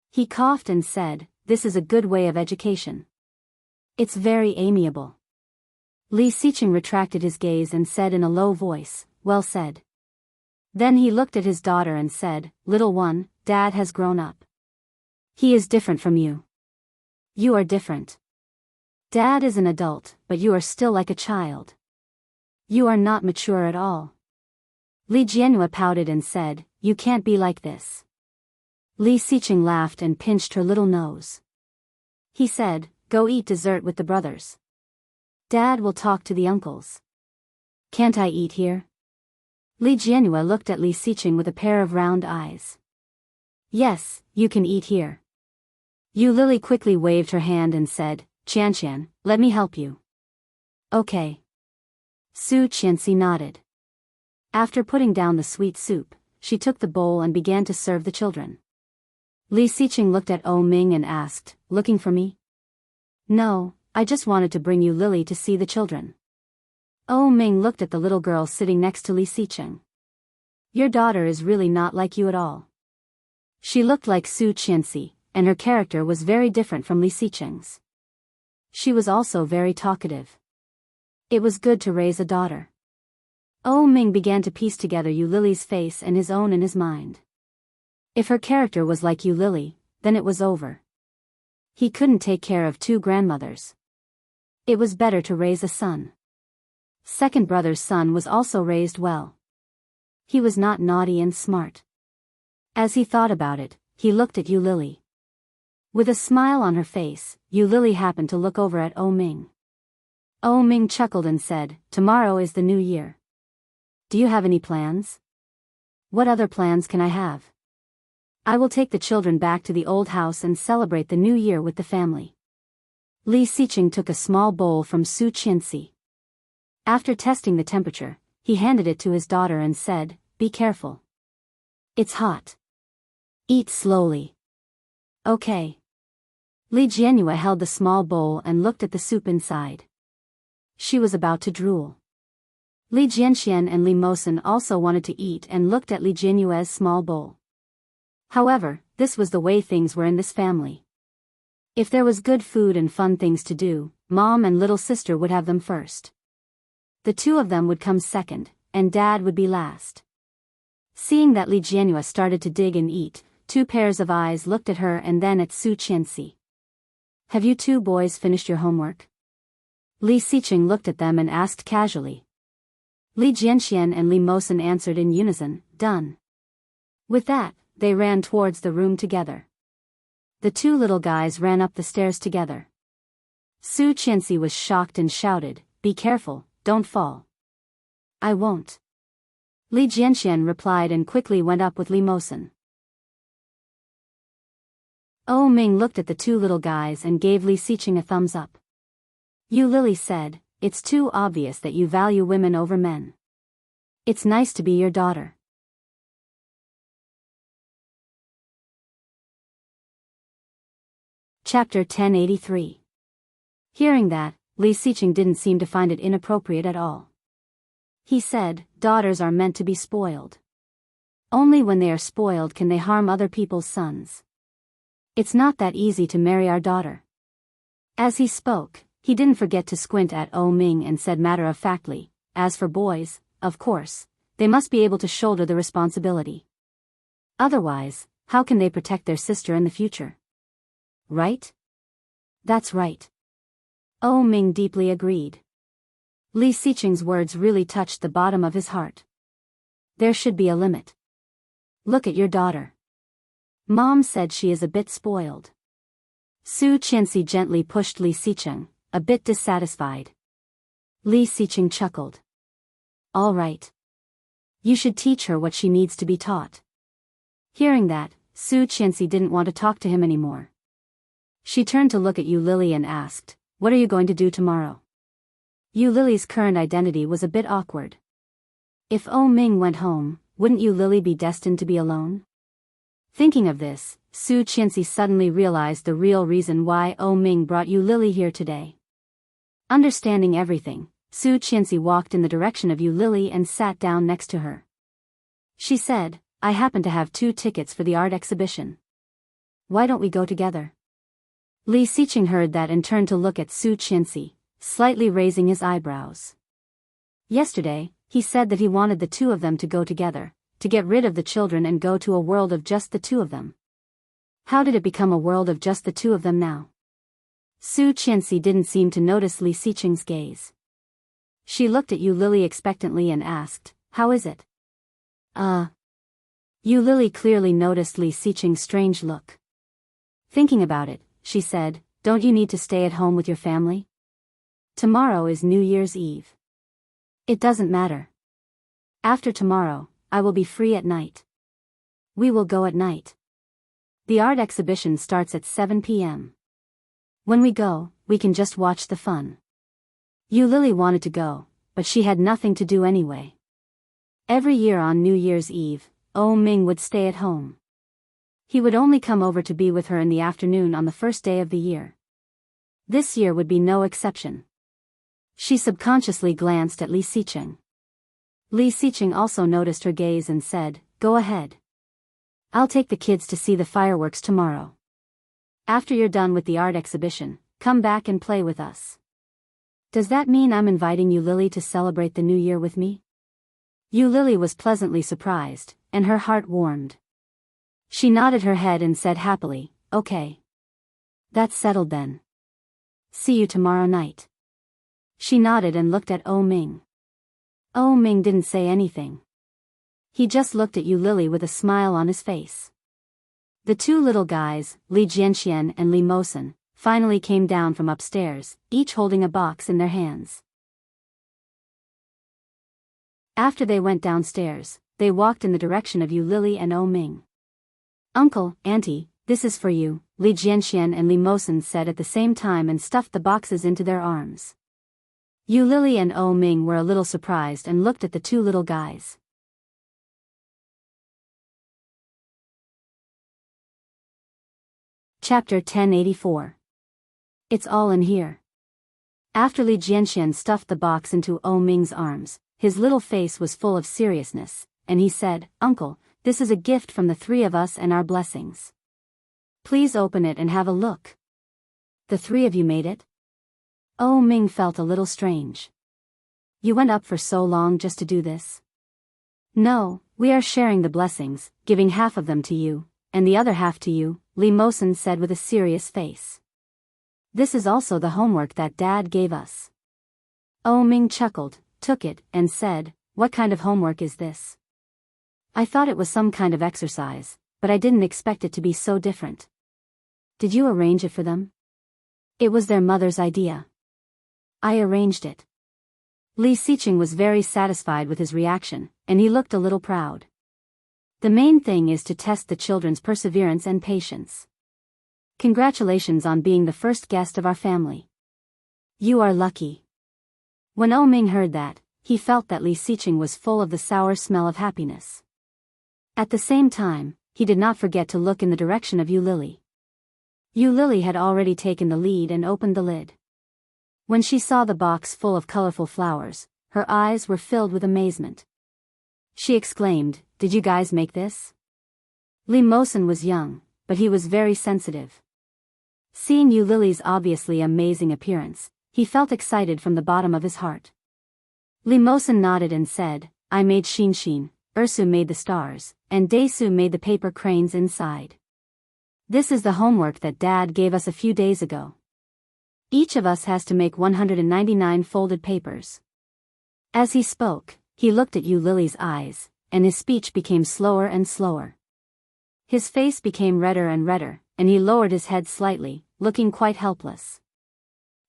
He coughed and said, This is a good way of education. It's very amiable. Li Xiqing retracted his gaze and said in a low voice, Well said. Then he looked at his daughter and said, Little one, Dad has grown up. He is different from you. You are different. Dad is an adult, but you are still like a child. You are not mature at all. Li Jianyue pouted and said, You can't be like this. Li Xiqing laughed and pinched her little nose. He said, Go eat dessert with the brothers. Dad will talk to the uncles. Can't I eat here? Li Jianhua looked at Li Xiqing with a pair of round eyes. Yes, you can eat here. Yu Lily quickly waved her hand and said, Qianqian, let me help you. Okay. Su Qianxi nodded. After putting down the sweet soup, she took the bowl and began to serve the children. Li Xiqing looked at O Ming and asked, looking for me? No, I just wanted to bring you Lily to see the children. O Ming looked at the little girl sitting next to Li Xiqing. Your daughter is really not like you at all. She looked like Su Qianxi, and her character was very different from Li Xiqing's. She was also very talkative. It was good to raise a daughter. O Ming began to piece together Yu Lily's face and his own in his mind. If her character was like Yu Lily, then it was over. He couldn't take care of two grandmothers. It was better to raise a son. Second brother's son was also raised well. He was not naughty and smart. As he thought about it, he looked at Yu Lily. With a smile on her face, Yu Lily happened to look over at O Ming. O Ming chuckled and said, Tomorrow is the new year. Do you have any plans? What other plans can I have? I will take the children back to the old house and celebrate the new year with the family. Li Xiqing took a small bowl from Su Qianxi. After testing the temperature, he handed it to his daughter and said, Be careful. It's hot. Eat slowly. Okay. Li Jianhua held the small bowl and looked at the soup inside. She was about to drool. Li Jianxian and Li Mosen also wanted to eat and looked at Li Jianhua's small bowl. However, this was the way things were in this family. If there was good food and fun things to do, mom and little sister would have them first. The two of them would come second, and dad would be last. Seeing that Li Jianhua started to dig and eat, two pairs of eyes looked at her and then at Su Qianxi. Have you two boys finished your homework? Li Xiqing looked at them and asked casually. Li Jianxian and Li Mosen answered in unison, Done. With that, they ran towards the room together. The two little guys ran up the stairs together. Su Qianxi was shocked and shouted, Be careful, don't fall. I won't. Li Jianxian replied and quickly went up with Li Mosen. O Ming looked at the two little guys and gave Li Xiqing a thumbs up. Yu Lily said, It's too obvious that you value women over men. It's nice to be your daughter. Chapter 1083. Hearing that, Li Xiqing didn't seem to find it inappropriate at all. He said, Daughters are meant to be spoiled. Only when they are spoiled can they harm other people's sons. It's not that easy to marry our daughter. As he spoke, he didn't forget to squint at O Ming and said matter-of-factly, As for boys, of course, they must be able to shoulder the responsibility. Otherwise, how can they protect their sister in the future? Right? That's right. O Ming deeply agreed. Li Xiqing's words really touched the bottom of his heart. There should be a limit. Look at your daughter. Mom said she is a bit spoiled. Su Qianxi gently pushed Li Xiqing, a bit dissatisfied. Li Xiqing chuckled. All right. You should teach her what she needs to be taught. Hearing that, Su Qianxi didn't want to talk to him anymore. She turned to look at Yu Lily and asked, What are you going to do tomorrow? Yu Lily's current identity was a bit awkward. If O Ming went home, wouldn't Yu Lily be destined to be alone? Thinking of this, Su Qianxi suddenly realized the real reason why O Ming brought Yu Lily here today. Understanding everything, Su Qianxi walked in the direction of Yu Lily and sat down next to her. She said, I happen to have 2 tickets for the art exhibition. Why don't we go together? Li Xiqing heard that and turned to look at Su Qianxi, slightly raising his eyebrows. Yesterday, he said that he wanted the two of them to go together, to get rid of the children and go to a world of just the two of them. How did it become a world of just the two of them now? Su Qianxi didn't seem to notice Li Xiqing's gaze. She looked at Yu Lily expectantly and asked, How is it? Yu Lily clearly noticed Li Xiqing's strange look. Thinking about it, she said, Don't you need to stay at home with your family? Tomorrow is New Year's Eve. It doesn't matter. After tomorrow, I will be free at night. We will go at night. The art exhibition starts at 7 p.m. When we go, we can just watch the fun. Yu Lily wanted to go, but she had nothing to do anyway. Every year on New Year's Eve, Oh Ming would stay at home. He would only come over to be with her in the afternoon on the first day of the year. This year would be no exception. She subconsciously glanced at Li Xiqing. Li Xiqing also noticed her gaze and said, "Go ahead. I'll take the kids to see the fireworks tomorrow. After you're done with the art exhibition, come back and play with us." "Does that mean I'm inviting Yu Lily to celebrate the new year with me?" Yu Lily was pleasantly surprised, and her heart warmed. She nodded her head and said happily, "Okay. That's settled then. See you tomorrow night." She nodded and looked at Oh Ming. Oh Ming didn't say anything. He just looked at Yu Lily with a smile on his face. The two little guys, Li Jianxian and Li Mosen, finally came down from upstairs, each holding a box in their hands. After they went downstairs, they walked in the direction of Yu Lily and Oh Ming. "Uncle, Auntie, this is for you," Li Jianxian and Li Mosen said at the same time and stuffed the boxes into their arms. Yu Lily and Oh Ming were a little surprised and looked at the two little guys. Chapter 1084. It's all in here. After Li Jianxian stuffed the box into Oh Ming's arms, his little face was full of seriousness, and he said, "Uncle, this is a gift from the three of us and our blessings. Please open it and have a look." "The three of you made it?" Oh Ming felt a little strange. "You went up for so long just to do this?" "No, we are sharing the blessings, giving half of them to you, and the other half to you," Li Mosen said with a serious face. "This is also the homework that Dad gave us." Oh Ming chuckled, took it, and said, "What kind of homework is this? I thought it was some kind of exercise, but I didn't expect it to be so different. Did you arrange it for them?" "It was their mother's idea. I arranged it." Li Xiqing was very satisfied with his reaction, and he looked a little proud. The main thing is to test the children's perseverance and patience. Congratulations on being the first guest of our family. You are lucky. When Oh Ming heard that, he felt that Li Xiqing was full of the sour smell of happiness. At the same time, he did not forget to look in the direction of Yu Lily. Yu Lily had already taken the lead and opened the lid. When she saw the box full of colorful flowers, her eyes were filled with amazement. She exclaimed, "Did you guys make this?" Li Mosen was young, but he was very sensitive. Seeing Yu Lily's obviously amazing appearance, he felt excited from the bottom of his heart. Li Mosen nodded and said, "I made Xin, Ursu made the stars, and Daisu made the paper cranes inside. This is the homework that Dad gave us a few days ago. Each of us has to make 199 folded papers." As he spoke, he looked at Yu Lily's eyes, and his speech became slower and slower. His face became redder and redder, and he lowered his head slightly, looking quite helpless.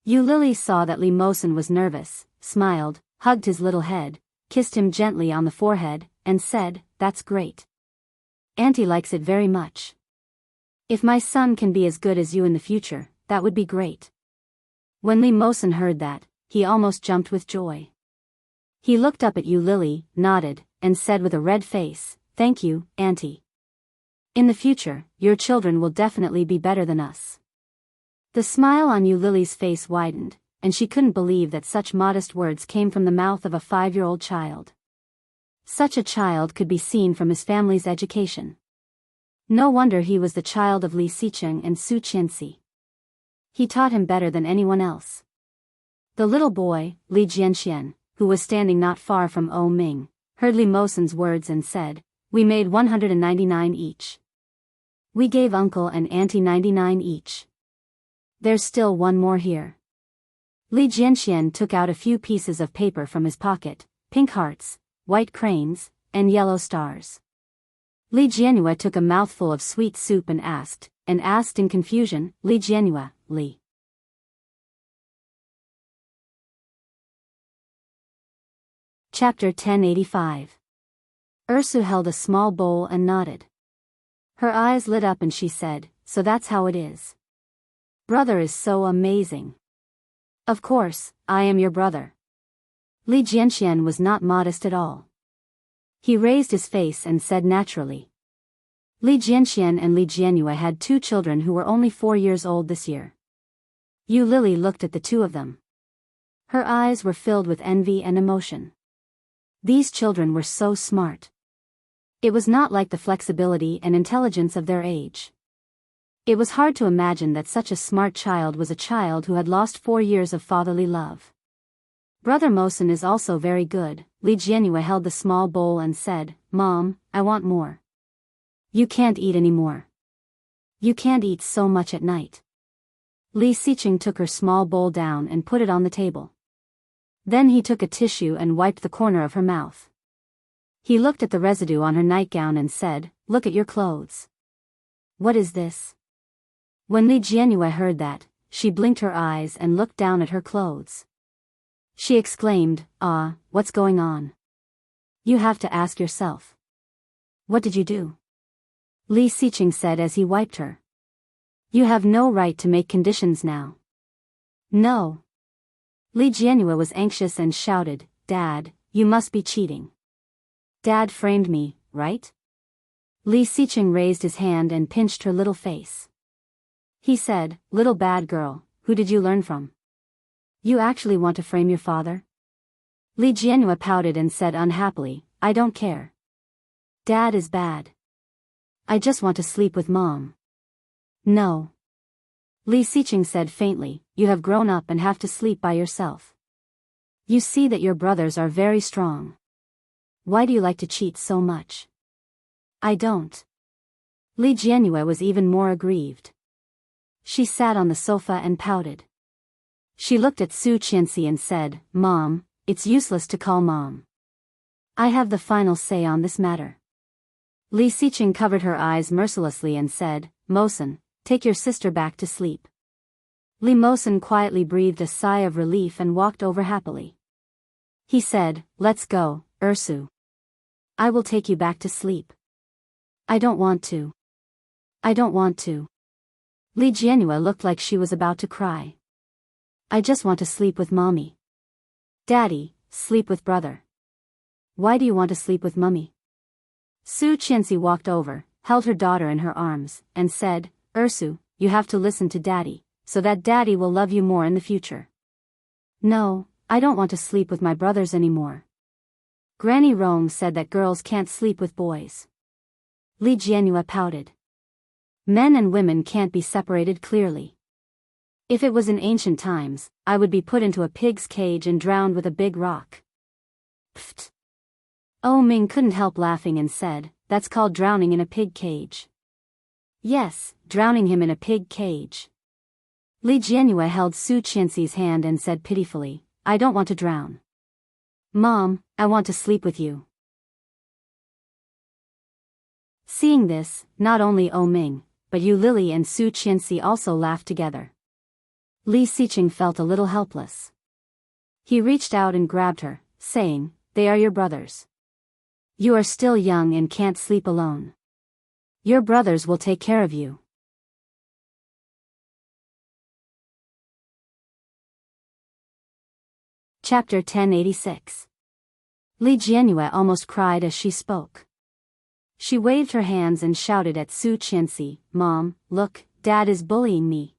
Yu Lily saw that Li Mosen was nervous, smiled, hugged his little head, kissed him gently on the forehead, and said, "That's great. Auntie likes it very much. If my son can be as good as you in the future, that would be great." When Li Mosen heard that, he almost jumped with joy. He looked up at Yu Lily, nodded, and said with a red face, "Thank you, Auntie. In the future, your children will definitely be better than us." The smile on Yu Lily's face widened, and she couldn't believe that such modest words came from the mouth of a 5-year-old child. Such a child could be seen from his family's education. No wonder he was the child of Li Xiqing and Su Qianxi. He taught him better than anyone else. The little boy, Li Jianxian, who was standing not far from Oh Ming, heard Li Mosen's words and said, "We made 199 each. We gave Uncle and Auntie 99 each. There's still one more here." Li Jianxian took out a few pieces of paper from his pocket, pink hearts, white cranes, and yellow stars. Li Jianhua took a mouthful of sweet soup and asked in confusion, "Li Jianhua, Li." Chapter 1085. Ursu held a small bowl and nodded. Her eyes lit up and she said, "So that's how it is. Brother is so amazing." "Of course, I am your brother." Li Jianxian was not modest at all. He raised his face and said naturally. Li Jianxian and Li Jianyue had 2 children who were only 4 years old this year. Yu Lily looked at the 2 of them. Her eyes were filled with envy and emotion. These children were so smart. It was not like the flexibility and intelligence of their age. It was hard to imagine that such a smart child was a child who had lost 4 years of fatherly love. Brother Mosen is also very good. Li Jianyue held the small bowl and said, "Mom, I want more." "You can't eat anymore. You can't eat so much at night." Li Xiqing took her small bowl down and put it on the table. Then he took a tissue and wiped the corner of her mouth. He looked at the residue on her nightgown and said, "Look at your clothes." "What is this?" When Li Jianyue heard that, she blinked her eyes and looked down at her clothes. She exclaimed, "Ah, what's going on?" "You have to ask yourself." "What did you do?" Li Xiqing said as he wiped her. "You have no right to make conditions now." "No." Li Jianyue was anxious and shouted, "Dad, you must be cheating. Dad framed me, right?" Li Xiqing raised his hand and pinched her little face. He said, "Little bad girl, who did you learn from? You actually want to frame your father?" Li Jianyue pouted and said unhappily, "I don't care. Dad is bad. I just want to sleep with Mom." "No." Li Xiqing said faintly, "You have grown up and have to sleep by yourself. You see that your brothers are very strong. Why do you like to cheat so much?" "I don't." Li Jianyue was even more aggrieved. She sat on the sofa and pouted. She looked at Su Qianxi and said, "Mom, it's useless to call Mom. I have the final say on this matter." Li Xiqing covered her eyes mercilessly and said, "Mosen, take your sister back to sleep." Li Mosen quietly breathed a sigh of relief and walked over happily. He said, "Let's go, Ursu. I will take you back to sleep." "I don't want to. I don't want to." Li Jianyue looked like she was about to cry. "I just want to sleep with Mommy." "Daddy, sleep with brother." "Why do you want to sleep with Mummy?" Su Qianxi walked over, held her daughter in her arms, and said, "Ursu, you have to listen to Daddy, so that Daddy will love you more in the future." "No, I don't want to sleep with my brothers anymore. Granny Rome said that girls can't sleep with boys." Li Jianyue pouted. "Men and women can't be separated clearly. If it was in ancient times, I would be put into a pig's cage and drowned with a big rock." Pfft. Oh Ming couldn't help laughing and said, "That's called drowning in a pig cage." "Yes, drowning him in a pig cage." Li Jianyue held Su Qianxi's hand and said pitifully, "I don't want to drown. Mom, I want to sleep with you." Seeing this, not only O Ming, but Yu Lily and Su Qianxi also laughed together. Li Xiqing felt a little helpless. He reached out and grabbed her, saying, "They are your brothers. You are still young and can't sleep alone. Your brothers will take care of you." Chapter 1086. Li Jianyue almost cried as she spoke. She waved her hands and shouted at Su Qianxi, "Mom, look, Dad is bullying me."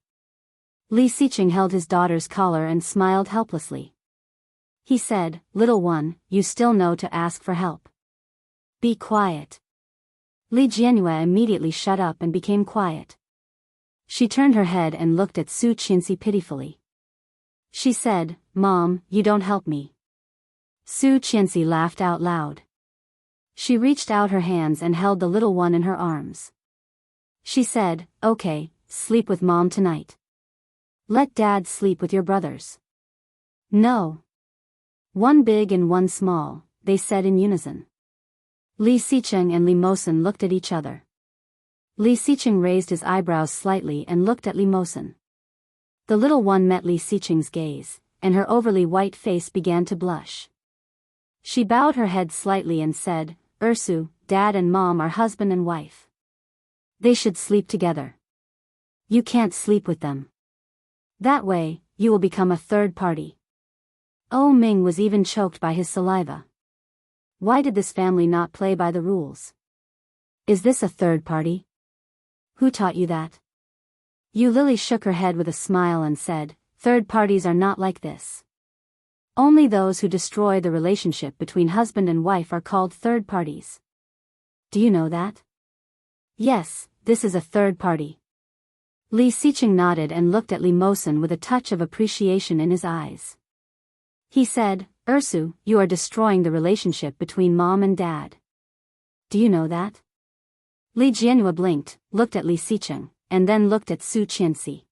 Li Xiqing held his daughter's collar and smiled helplessly. He said, "Little one, you still know to ask for help. Be quiet." Li Jianyue immediately shut up and became quiet. She turned her head and looked at Su Qianxi pitifully. She said, "Mom, you don't help me." Su Qianxi laughed out loud. She reached out her hands and held the little one in her arms. She said, "Okay, sleep with Mom tonight. Let Dad sleep with your brothers." "No. One big and one small," they said in unison. Li Xiqing and Li Mosen looked at each other. Li Xiqing raised his eyebrows slightly and looked at Li Mosen. The little one met Li Xiqing's gaze, and her overly white face began to blush. She bowed her head slightly and said, Ursu, Dad and Mom are husband and wife. They should sleep together. You can't sleep with them. That way, you will become a third party. Oh Ming was even choked by his saliva. Why did this family not play by the rules? Is this a third party? Who taught you that? Yu Lily shook her head with a smile and said, third parties are not like this. Only those who destroy the relationship between husband and wife are called third parties. Do you know that? Yes, this is a third party. Li Xiqing nodded and looked at Li Mosen with a touch of appreciation in his eyes. He said, Ursu, you are destroying the relationship between Mom and Dad. Do you know that? Li Jianhua blinked, looked at Li Xiqing, and then looked at Su Qianxi.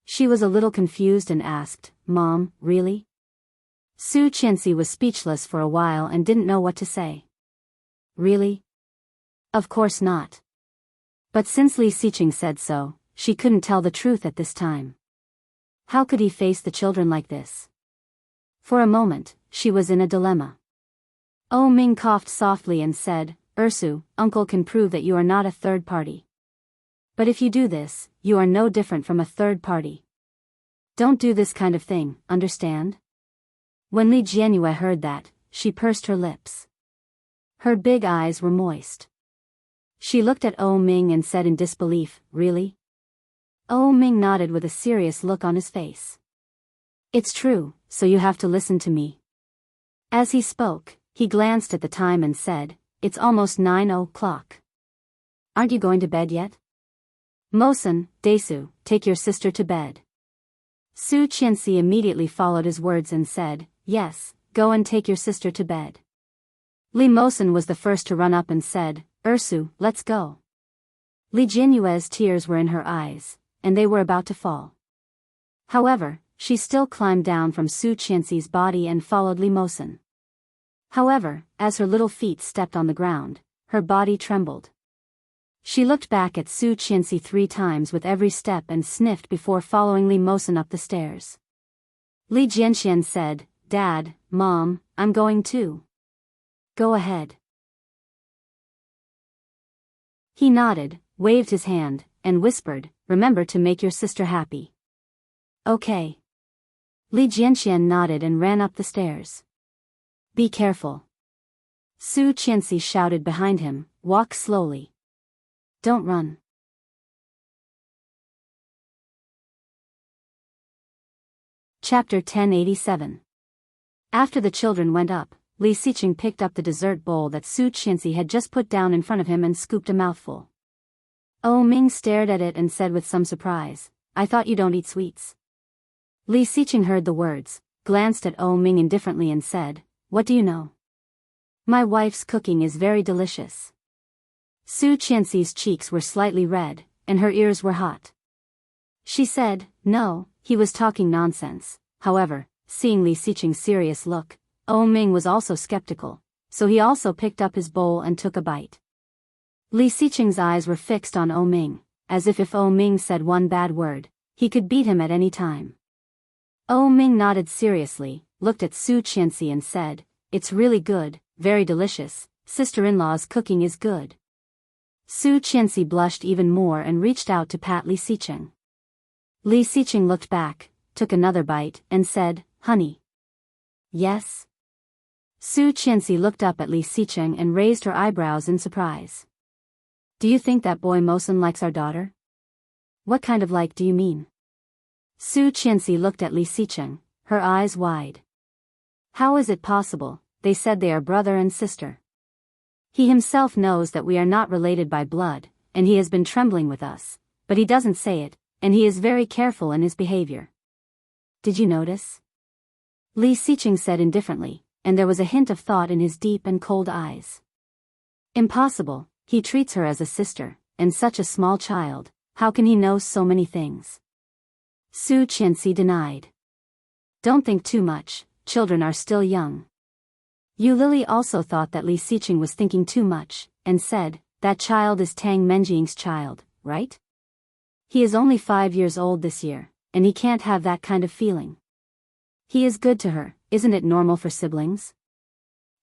She was a little confused and asked, Mom, really? Su Qianxi was speechless for a while and didn't know what to say. Really? Of course not. But since Li Xiqing said so, she couldn't tell the truth at this time. How could he face the children like this? For a moment, she was in a dilemma. Oh Ming coughed softly and said, Ursu, Uncle can prove that you are not a third party. But if you do this, you are no different from a third party. Don't do this kind of thing, understand? When Li Jianhua heard that, she pursed her lips. Her big eyes were moist. She looked at Oh Ming and said in disbelief, really? Oh Ming nodded with a serious look on his face. It's true, so you have to listen to me. As he spoke, he glanced at the time and said, it's almost 9 o'clock. Aren't you going to bed yet? Mosen, Desu, take your sister to bed. Su Qianxi immediately followed his words and said, yes, go and take your sister to bed. Li Mosen was the first to run up and said, Ursu, let's go. Li Jinyue's tears were in her eyes, and they were about to fall. However, she still climbed down from Su Qianxi's body and followed Li Mosen. However, as her little feet stepped on the ground, her body trembled. She looked back at Su Qianxi 3 times with every step and sniffed before following Li Mosen up the stairs. Li Jianxian said, Dad, Mom, I'm going too. Go ahead. He nodded, waved his hand, and whispered, remember to make your sister happy. Okay. Li Jianxian nodded and ran up the stairs. Be careful. Su Qianxi shouted behind him, walk slowly. Don't run. Chapter 1087. After the children went up, Li Xiqing picked up the dessert bowl that Su Qianxi had just put down in front of him and scooped a mouthful. Oh Ming stared at it and said with some surprise, I thought you don't eat sweets. Li Xiqing heard the words, glanced at Oh Ming indifferently and said, what do you know? My wife's cooking is very delicious. Su Qianxi's cheeks were slightly red, and her ears were hot. She said, no, he was talking nonsense. However, seeing Li Xiqing's serious look, Oh Ming was also skeptical, so he also picked up his bowl and took a bite. Li Xiqing's eyes were fixed on Oh Ming, as if Oh Ming said one bad word, he could beat him at any time. Oh Ming nodded seriously, looked at Su Qianxi and said, it's really good, very delicious, sister-in-law's cooking is good. Su Qianxi blushed even more and reached out to pat Li Xiqing. Li Xiqing looked back, took another bite, and said, honey. Yes? Su Qianxi looked up at Li Xiqing and raised her eyebrows in surprise. Do you think that boy Mosen likes our daughter? What kind of like do you mean? Su Qianxi looked at Li Xiqing, her eyes wide. How is it possible? They said they are brother and sister. He himself knows that we are not related by blood, and he has been trembling with us, but he doesn't say it, and he is very careful in his behavior. Did you notice? Li Xiqing said indifferently, and there was a hint of thought in his deep and cold eyes. Impossible, he treats her as a sister, and such a small child, how can he know so many things? Su Qianxi denied. Don't think too much, children are still young. Yu Lily also thought that Li Xiqing was thinking too much, and said, that child is Tang Menjing's child, right? He is only 5 years old this year, and he can't have that kind of feeling. He is good to her, isn't it normal for siblings?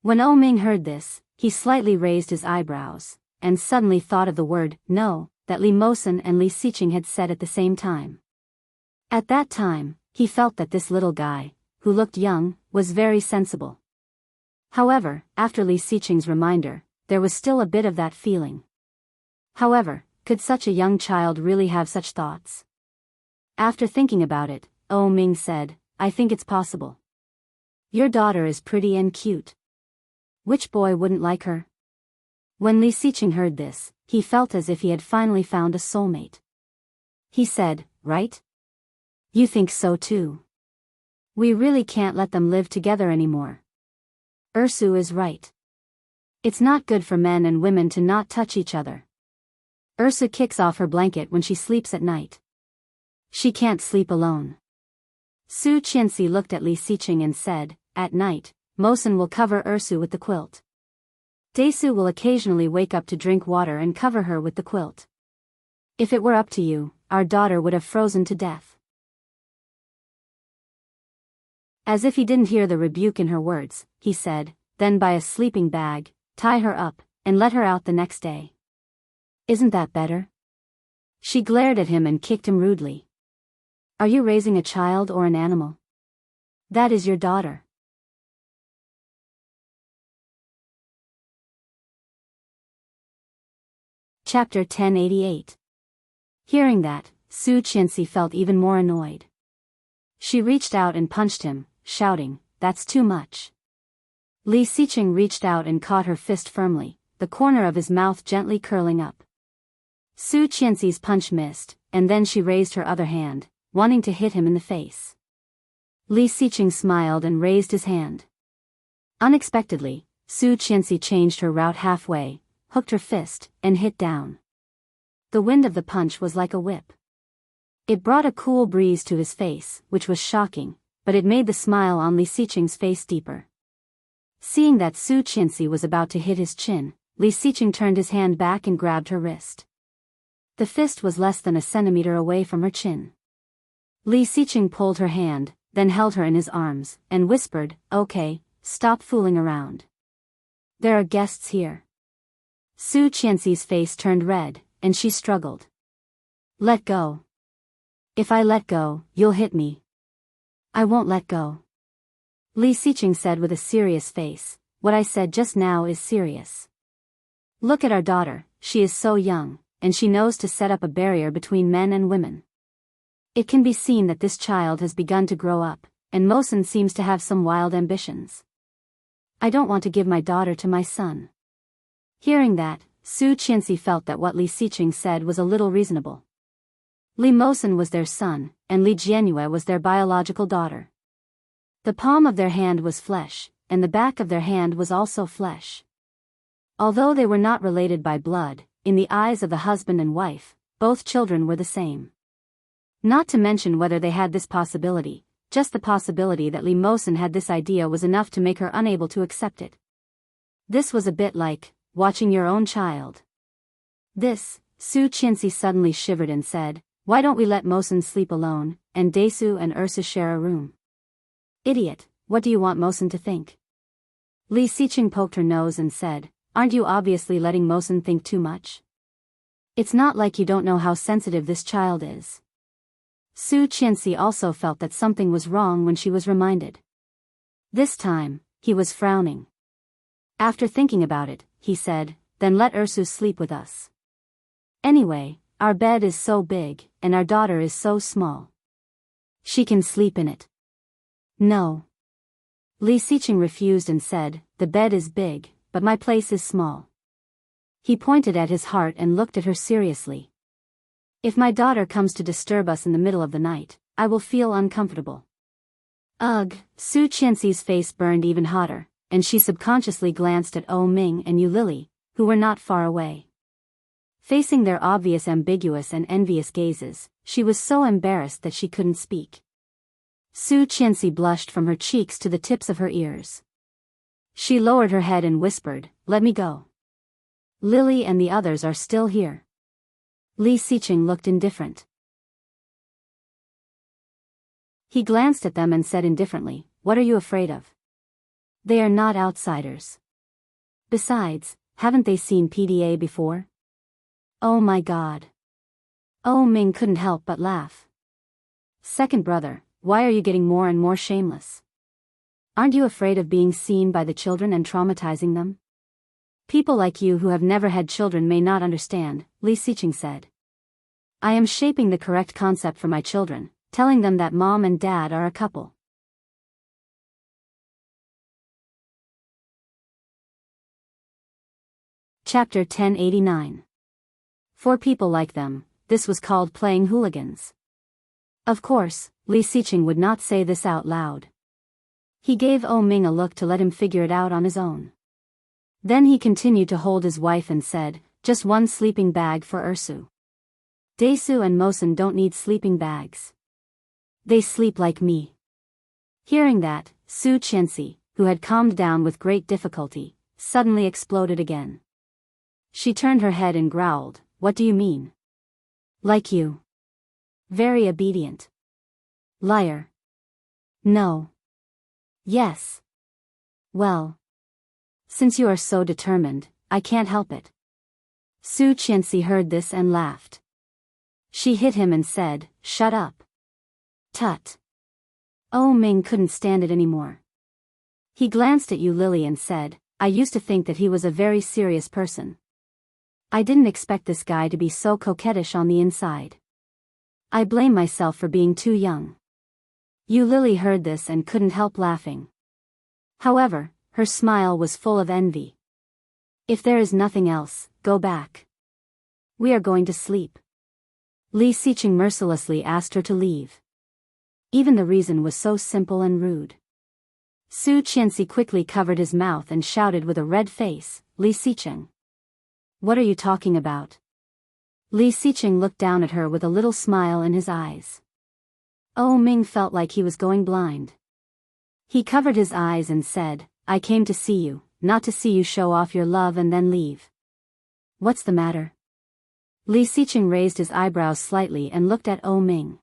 When Oh Ming heard this, he slightly raised his eyebrows, and suddenly thought of the word, no, that Li Mosen and Li Xiqing had said at the same time. At that time, he felt that this little guy, who looked young, was very sensible. However, after Li Xiqing's reminder, there was still a bit of that feeling. However, could such a young child really have such thoughts? After thinking about it, Ming said, I think it's possible. Your daughter is pretty and cute. Which boy wouldn't like her? When Li Xiqing heard this, he felt as if he had finally found a soulmate. He said, right? You think so too. We really can't let them live together anymore. Ursu is right. It's not good for men and women to not touch each other. Ursu kicks off her blanket when she sleeps at night. She can't sleep alone. Su Qianxi looked at Li Xiqing and said, at night, Mosen will cover Ursu with the quilt. Desu will occasionally wake up to drink water and cover her with the quilt. If it were up to you, our daughter would have frozen to death. As if he didn't hear the rebuke in her words, he said, then buy a sleeping bag, tie her up, and let her out the next day. Isn't that better? She glared at him and kicked him rudely. Are you raising a child or an animal? That is your daughter. Chapter 1088. Hearing that, Su Qianxi felt even more annoyed. She reached out and punched him, shouting, that's too much. Li Xiqing reached out and caught her fist firmly, the corner of his mouth gently curling up. Su Qianxi's punch missed, and then she raised her other hand, wanting to hit him in the face. Li Xiqing smiled and raised his hand. Unexpectedly, Su Qianxi changed her route halfway, hooked her fist, and hit down. The wind of the punch was like a whip. It brought a cool breeze to his face, which was shocking, but it made the smile on Li Xiqing's face deeper. Seeing that Su Qianxi was about to hit his chin, Li Xiqing turned his hand back and grabbed her wrist. The fist was less than a centimeter away from her chin. Li Xiqing pulled her hand, then held her in his arms, and whispered, okay, stop fooling around. There are guests here. Su Qianxi's face turned red, and she struggled. Let go. If I let go, you'll hit me. I won't let go. Li Xiqing said with a serious face, what I said just now is serious. Look at our daughter, she is so young, and she knows to set up a barrier between men and women. It can be seen that this child has begun to grow up, and Mosen seems to have some wild ambitions. I don't want to give my daughter to my son. Hearing that, Su Qianxi felt that what Li Xiqing said was a little reasonable. Li Mosen was their son, and Li Jianyue was their biological daughter. The palm of their hand was flesh, and the back of their hand was also flesh. Although they were not related by blood, in the eyes of the husband and wife, both children were the same. Not to mention whether they had this possibility, just the possibility that Li Mosen had this idea was enough to make her unable to accept it. This was a bit like watching your own child. This, Su Qianxi suddenly shivered and said, why don't we let Mosen sleep alone, and Desu and Ursa share a room? Idiot, what do you want Mosen to think? Li Xiqing poked her nose and said, aren't you obviously letting Mosen think too much? It's not like you don't know how sensitive this child is. Su Qianxi also felt that something was wrong when she was reminded. This time, he was frowning. After thinking about it, he said, then let Ursu sleep with us. Anyway, our bed is so big, and our daughter is so small. She can sleep in it. No. Li Xiqing refused and said, the bed is big, but my place is small. He pointed at his heart and looked at her seriously. If my daughter comes to disturb us in the middle of the night, I will feel uncomfortable. Ugh, Su Qianxi's face burned even hotter, and she subconsciously glanced at Ming and Yu Lily, who were not far away. Facing their obvious ambiguous and envious gazes, she was so embarrassed that she couldn't speak. Su Qianxi blushed from her cheeks to the tips of her ears. She lowered her head and whispered, let me go. Lily and the others are still here. Li Xiqing looked indifferent. He glanced at them and said indifferently, what are you afraid of? They are not outsiders. Besides, haven't they seen PDA before? Oh my God. Oh Ming couldn't help but laugh. Second brother, why are you getting more and more shameless? Aren't you afraid of being seen by the children and traumatizing them? People like you who have never had children may not understand, Li Xiqing said. I am shaping the correct concept for my children, telling them that mom and dad are a couple. Chapter 1089. For people like them, this was called playing hooligans. Of course, Li Xiqing would not say this out loud. He gave Oh Ming a look to let him figure it out on his own. Then he continued to hold his wife and said, just one sleeping bag for Ursu. Daesu and Mosen don't need sleeping bags. They sleep like me. Hearing that, Su Qianxi, who had calmed down with great difficulty, suddenly exploded again. She turned her head and growled, what do you mean? Like you. Very obedient. Liar. No. Yes. Well. Since you are so determined, I can't help it. Su Qianxi heard this and laughed. She hit him and said, shut up. Tut. Oh Ming couldn't stand it anymore. He glanced at Yu Lily and said, I used to think that he was a very serious person. I didn't expect this guy to be so coquettish on the inside. I blame myself for being too young. Yu Lily heard this and couldn't help laughing. However, her smile was full of envy. If there is nothing else, go back. We are going to sleep. Li Xiqing mercilessly asked her to leave. Even the reason was so simple and rude. Su Qianxi quickly covered his mouth and shouted with a red face, Li Xiqing. What are you talking about? Li Xiqing looked down at her with a little smile in his eyes. Oh Ming felt like he was going blind. He covered his eyes and said, I came to see you, not to see you show off your love and then leave. What's the matter? Li Xiqing raised his eyebrows slightly and looked at Oh Ming.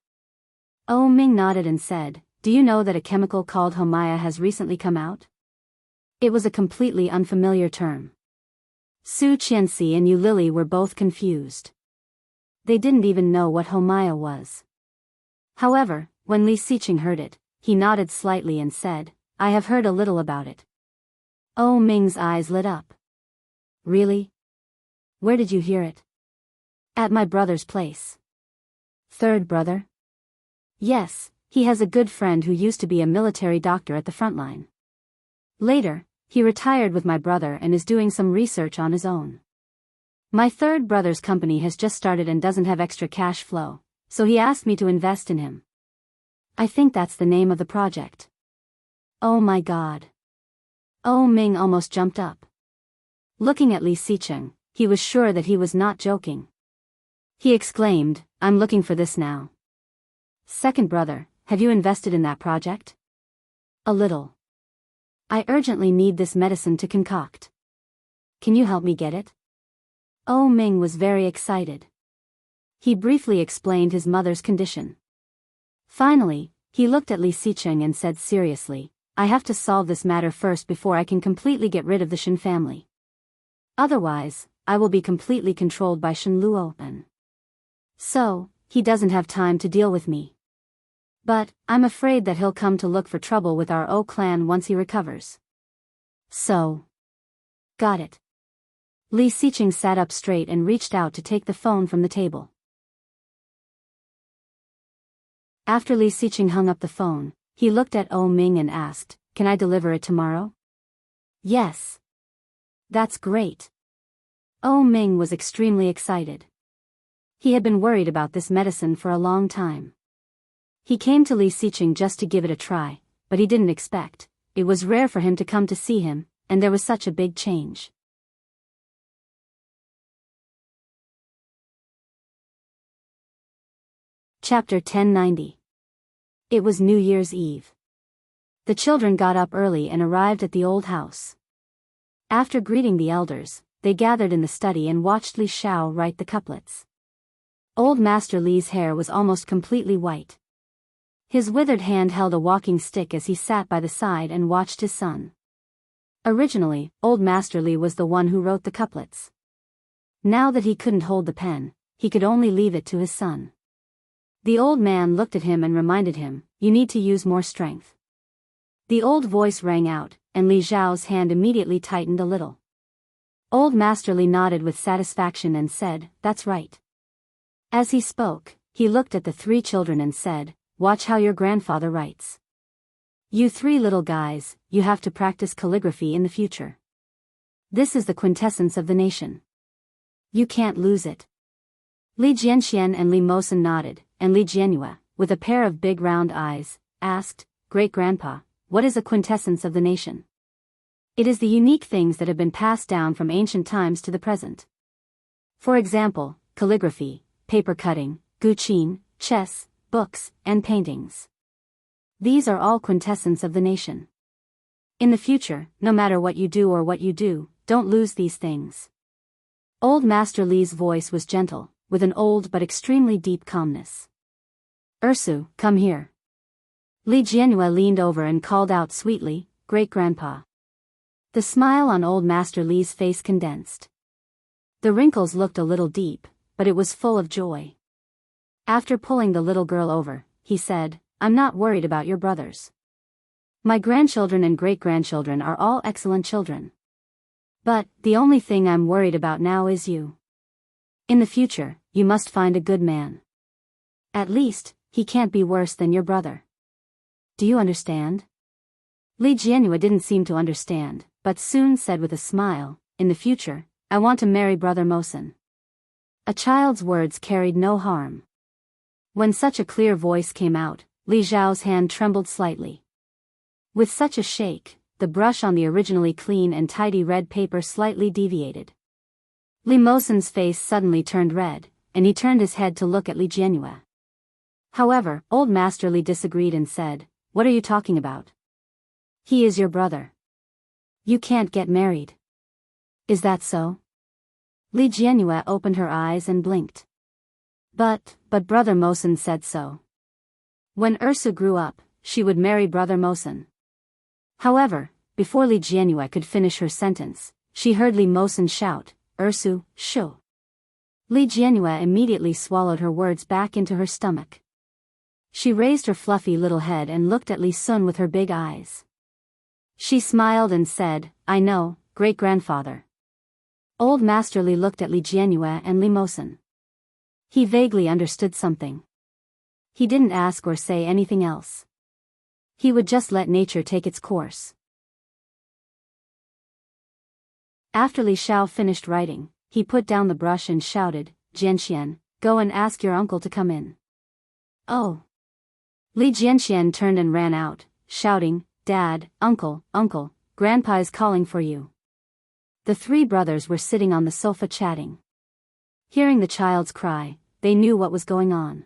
Oh Ming nodded and said, do you know that a chemical called homaya has recently come out? It was a completely unfamiliar term. Su Qianxi and Yu Lily were both confused. They didn't even know what homaya was. However, when Li Xiqing heard it, he nodded slightly and said, I have heard a little about it. Oh Ming's eyes lit up. Really? Where did you hear it? At my brother's place. Third brother? Yes, he has a good friend who used to be a military doctor at the front line. Later, he retired with my brother and is doing some research on his own. My third brother's company has just started and doesn't have extra cash flow, so he asked me to invest in him. I think that's the name of the project. Oh my God. Oh Ming almost jumped up. Looking at Li Xiqing, he was sure that he was not joking. He exclaimed, I'm looking for this now. Second brother, have you invested in that project? A little. I urgently need this medicine to concoct. Can you help me get it? Oh Ming was very excited. He briefly explained his mother's condition. Finally, he looked at Li Xiqing and said seriously, I have to solve this matter first before I can completely get rid of the Shen family. Otherwise, I will be completely controlled by Shen Luopen. So, he doesn't have time to deal with me. But, I'm afraid that he'll come to look for trouble with our O clan once he recovers. So. Got it. Li Xiqing sat up straight and reached out to take the phone from the table. After Li Xiqing hung up the phone, he looked at Oh Ming and asked, can I deliver it tomorrow? Yes. That's great. Oh Ming was extremely excited. He had been worried about this medicine for a long time. He came to Li Xiqing just to give it a try, but he didn't expect. It was rare for him to come to see him, and there was such a big change. Chapter 1090. It was New Year's Eve. The children got up early and arrived at the old house. After greeting the elders, they gathered in the study and watched Li Xiao write the couplets. Old Master Li's hair was almost completely white. His withered hand held a walking stick as he sat by the side and watched his son. Originally, Old Master Li was the one who wrote the couplets. Now that he couldn't hold the pen, he could only leave it to his son. The old man looked at him and reminded him, "You need to use more strength." The old voice rang out, and Li Zhao's hand immediately tightened a little. Old Master Li nodded with satisfaction and said, "That's right." As he spoke, he looked at the three children and said, "Watch how your grandfather writes. You three little guys, you have to practice calligraphy in the future. This is the quintessence of the nation. You can't lose it." Li Jianxian and Li Mosen nodded, and Li Jianyue, with a pair of big round eyes, asked, "Great-grandpa, what is a quintessence of the nation?" It is the unique things that have been passed down from ancient times to the present. For example, calligraphy, paper cutting, guqin, chess, books, and paintings. These are all quintessence of the nation. In the future, no matter what you do or what you do, don't lose these things. Old Master Li's voice was gentle, with an old but extremely deep calmness. "Ursu, come here." Li Jianyue leaned over and called out sweetly, "Great-grandpa." The smile on Old Master Li's face condensed. The wrinkles looked a little deep, but it was full of joy. After pulling the little girl over, he said, "I'm not worried about your brothers. My grandchildren and great-grandchildren are all excellent children. But, the only thing I'm worried about now is you. In the future, you must find a good man. At least, he can't be worse than your brother. Do you understand?" Li Jianyue didn't seem to understand, but soon said with a smile, "In the future, I want to marry Brother Mosen." A child's words carried no harm. When such a clear voice came out, Li Zhao's hand trembled slightly. With such a shake, the brush on the originally clean and tidy red paper slightly deviated. Li Mosen's face suddenly turned red, and he turned his head to look at Li Jianyue. However, Old Master Li disagreed and said, "What are you talking about? He is your brother. You can't get married." "Is that so?" Li Jianyue opened her eyes and blinked. But Brother Mosen said so. When Ursu grew up, she would marry Brother Mosen." However, before Li Jianyue could finish her sentence, she heard Li Mosen shout, "Ursu, shoo." Li Jianyue immediately swallowed her words back into her stomach. She raised her fluffy little head and looked at Li Sun with her big eyes. She smiled and said, "I know, great-grandfather." Old Master Li looked at Li Jianyue and Li Mosen. He vaguely understood something. He didn't ask or say anything else. He would just let nature take its course. After Li Xiao finished writing, he put down the brush and shouted, "Jianxian, go and ask your uncle to come in." "Oh." Li Jianxian turned and ran out, shouting, "Dad, uncle, Grandpa is calling for you." The three brothers were sitting on the sofa chatting. Hearing the child's cry, they knew what was going on.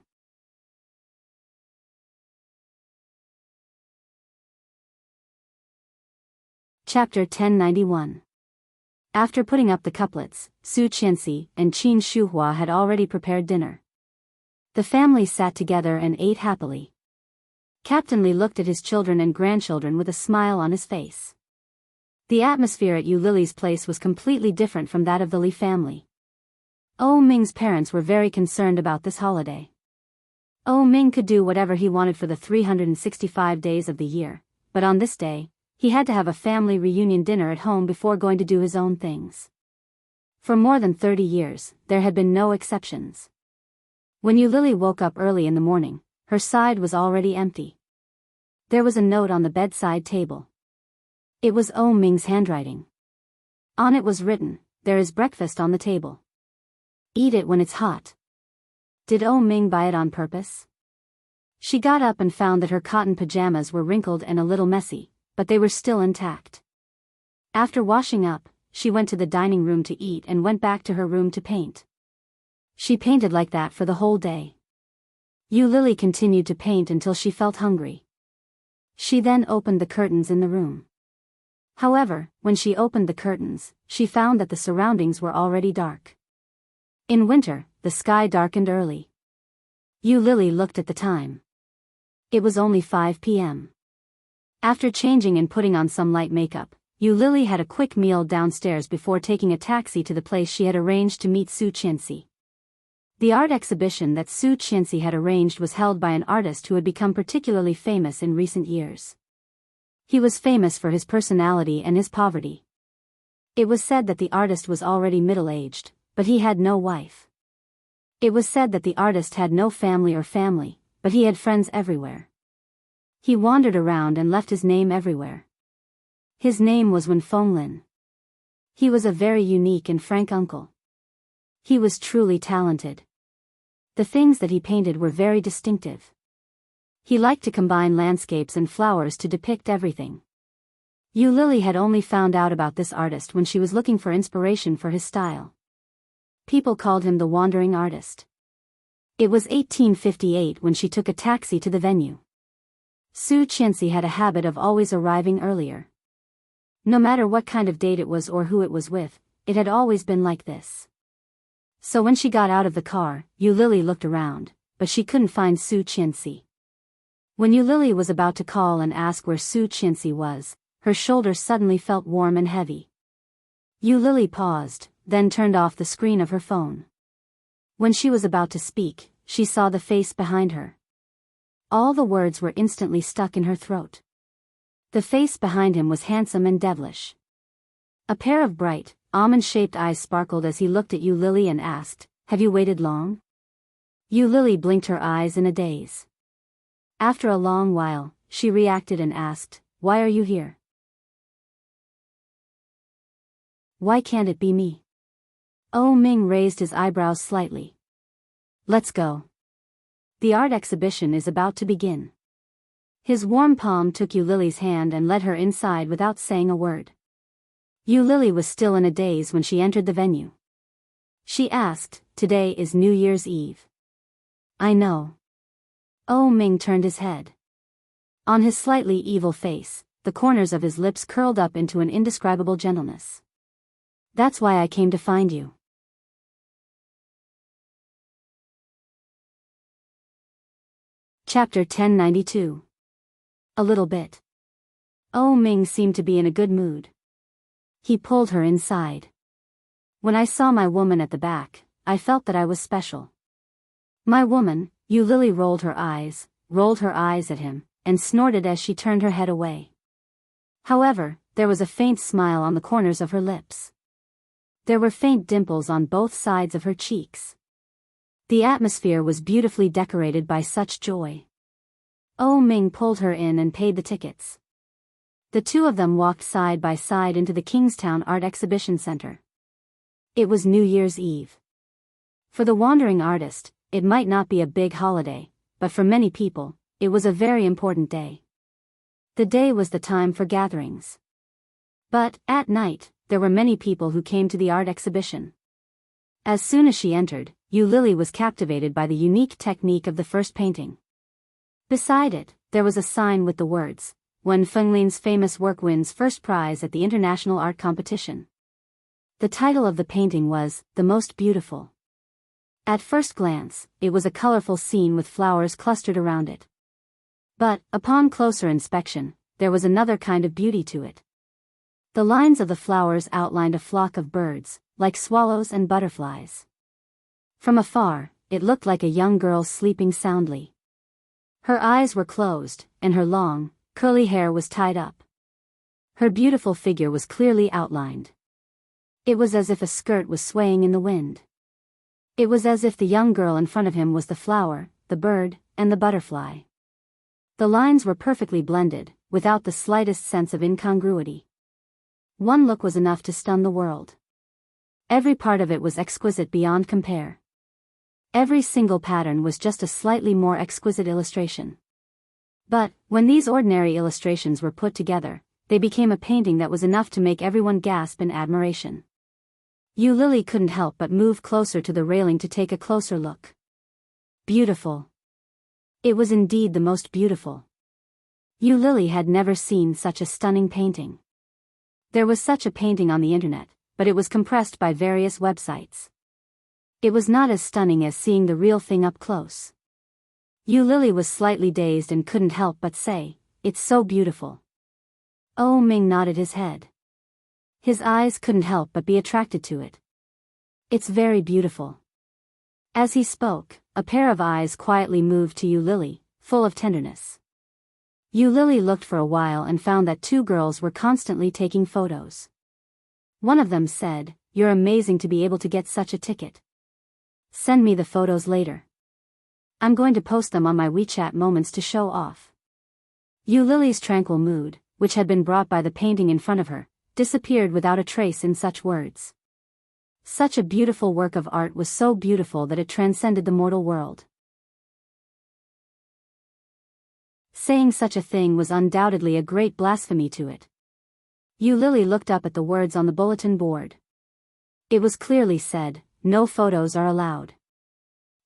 Chapter 1091. After putting up the couplets, Su Qianxi and Qin Shuhua had already prepared dinner. The family sat together and ate happily. Captain Li looked at his children and grandchildren with a smile on his face. The atmosphere at Yu Lily's place was completely different from that of the Li family. Oh Ming's parents were very concerned about this holiday. Oh Ming could do whatever he wanted for the 365 days of the year, but on this day, he had to have a family reunion dinner at home before going to do his own things. For more than 30 years, there had been no exceptions. When Yu Lily woke up early in the morning, her side was already empty. There was a note on the bedside table. It was Oh Ming's handwriting. On it was written, "There is breakfast on the table. Eat it when it's hot." Did Oh Ming buy it on purpose? She got up and found that her cotton pajamas were wrinkled and a little messy, but they were still intact. After washing up, she went to the dining room to eat and went back to her room to paint. She painted like that for the whole day. Yu Lily continued to paint until she felt hungry. She then opened the curtains in the room. However, when she opened the curtains, she found that the surroundings were already dark. In winter, the sky darkened early. Yu Lily looked at the time. It was only 5 p.m. After changing and putting on some light makeup, Yu Lily had a quick meal downstairs before taking a taxi to the place she had arranged to meet Su Qianxi. The art exhibition that Su Qianxi had arranged was held by an artist who had become particularly famous in recent years. He was famous for his personality and his poverty. It was said that the artist was already middle-aged, but he had no wife. It was said that the artist had no family, but he had friends everywhere. He wandered around and left his name everywhere. His name was Wen Fenglin. He was a very unique and frank uncle. He was truly talented. The things that he painted were very distinctive. He liked to combine landscapes and flowers to depict everything. Yu Lily had only found out about this artist when she was looking for inspiration for his style. People called him the wandering artist. It was 1858 when she took a taxi to the venue. Su Qianxi had a habit of always arriving earlier. No matter what kind of date it was or who it was with, it had always been like this. So when she got out of the car, Yu Lily looked around, but she couldn't find Su Qianxi. When Yu Lily was about to call and ask where Su Qianxi was, her shoulders suddenly felt warm and heavy. Yu Lily paused, then turned off the screen of her phone. When she was about to speak, she saw the face behind her. All the words were instantly stuck in her throat. The face behind him was handsome and devilish. A pair of bright, almond-shaped eyes sparkled as he looked at Yu Lily and asked, "Have you waited long?" Yu Lily blinked her eyes in a daze. After a long while, she reacted and asked, "Why are you here? Why can't it be me?" Oh Ming raised his eyebrows slightly. "Let's go. The art exhibition is about to begin." His warm palm took Yu Lily's hand and led her inside without saying a word. Yu Lily was still in a daze when she entered the venue. She asked, "Today is New Year's Eve." "I know." Oh Ming turned his head. On his slightly evil face, the corners of his lips curled up into an indescribable gentleness. "That's why I came to find you." Chapter 1092. A little bit. Oh Ming seemed to be in a good mood. He pulled her inside. "When I saw my woman at the back, I felt that I was special." "My woman?" Yu Lily rolled her eyes at him, and snorted as she turned her head away. However, there was a faint smile on the corners of her lips. There were faint dimples on both sides of her cheeks. The atmosphere was beautifully decorated by such joy. Oh Ming pulled her in and paid the tickets. The two of them walked side by side into the Kingstown Art Exhibition Center. It was New Year's Eve. For the wandering artist, it might not be a big holiday, but for many people, it was a very important day. The day was the time for gatherings. But, at night, there were many people who came to the art exhibition. As soon as she entered, Yu Lily was captivated by the unique technique of the first painting. Beside it, there was a sign with the words, "Wen Fenglin's famous work wins first prize at the International Art Competition." The title of the painting was, "The Most Beautiful." At first glance, it was a colorful scene with flowers clustered around it. But, upon closer inspection, there was another kind of beauty to it. The lines of the flowers outlined a flock of birds, like swallows and butterflies. From afar, it looked like a young girl sleeping soundly. Her eyes were closed, and her long, curly hair was tied up. Her beautiful figure was clearly outlined. It was as if a skirt was swaying in the wind. It was as if the young girl in front of him was the flower, the bird, and the butterfly. The lines were perfectly blended, without the slightest sense of incongruity. One look was enough to stun the world. Every part of it was exquisite beyond compare. Every single pattern was just a slightly more exquisite illustration. But, when these ordinary illustrations were put together, they became a painting that was enough to make everyone gasp in admiration. Yu Lily couldn't help but move closer to the railing to take a closer look. Beautiful. It was indeed the most beautiful. Yu Lily had never seen such a stunning painting. There was such a painting on the internet, but it was compressed by various websites. It was not as stunning as seeing the real thing up close. Yu Lily was slightly dazed and couldn't help but say, "It's so beautiful." Oh Ming nodded his head. His eyes couldn't help but be attracted to it. It's very beautiful. As he spoke, a pair of eyes quietly moved to Yu Lily, full of tenderness. Yu Lily looked for a while and found that two girls were constantly taking photos. One of them said, "You're amazing to be able to get such a ticket. Send me the photos later. I'm going to post them on my WeChat moments to show off." Yu Lily's tranquil mood, which had been brought by the painting in front of her, disappeared without a trace in such words. Such a beautiful work of art was so beautiful that it transcended the mortal world. Saying such a thing was undoubtedly a great blasphemy to it. Yu Lily looked up at the words on the bulletin board. It was clearly said, "No photos are allowed."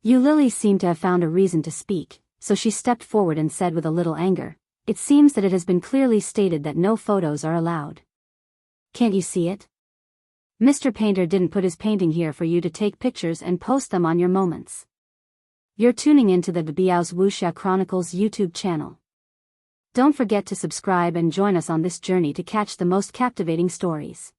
Yu Lily seemed to have found a reason to speak, so she stepped forward and said with a little anger, "It seems that it has been clearly stated that no photos are allowed. Can't you see it? Mr. Painter didn't put his painting here for you to take pictures and post them on your moments. You're tuning into the Biyao's Wuxia Chronicles YouTube channel. Don't forget to subscribe and join us on this journey to catch the most captivating stories.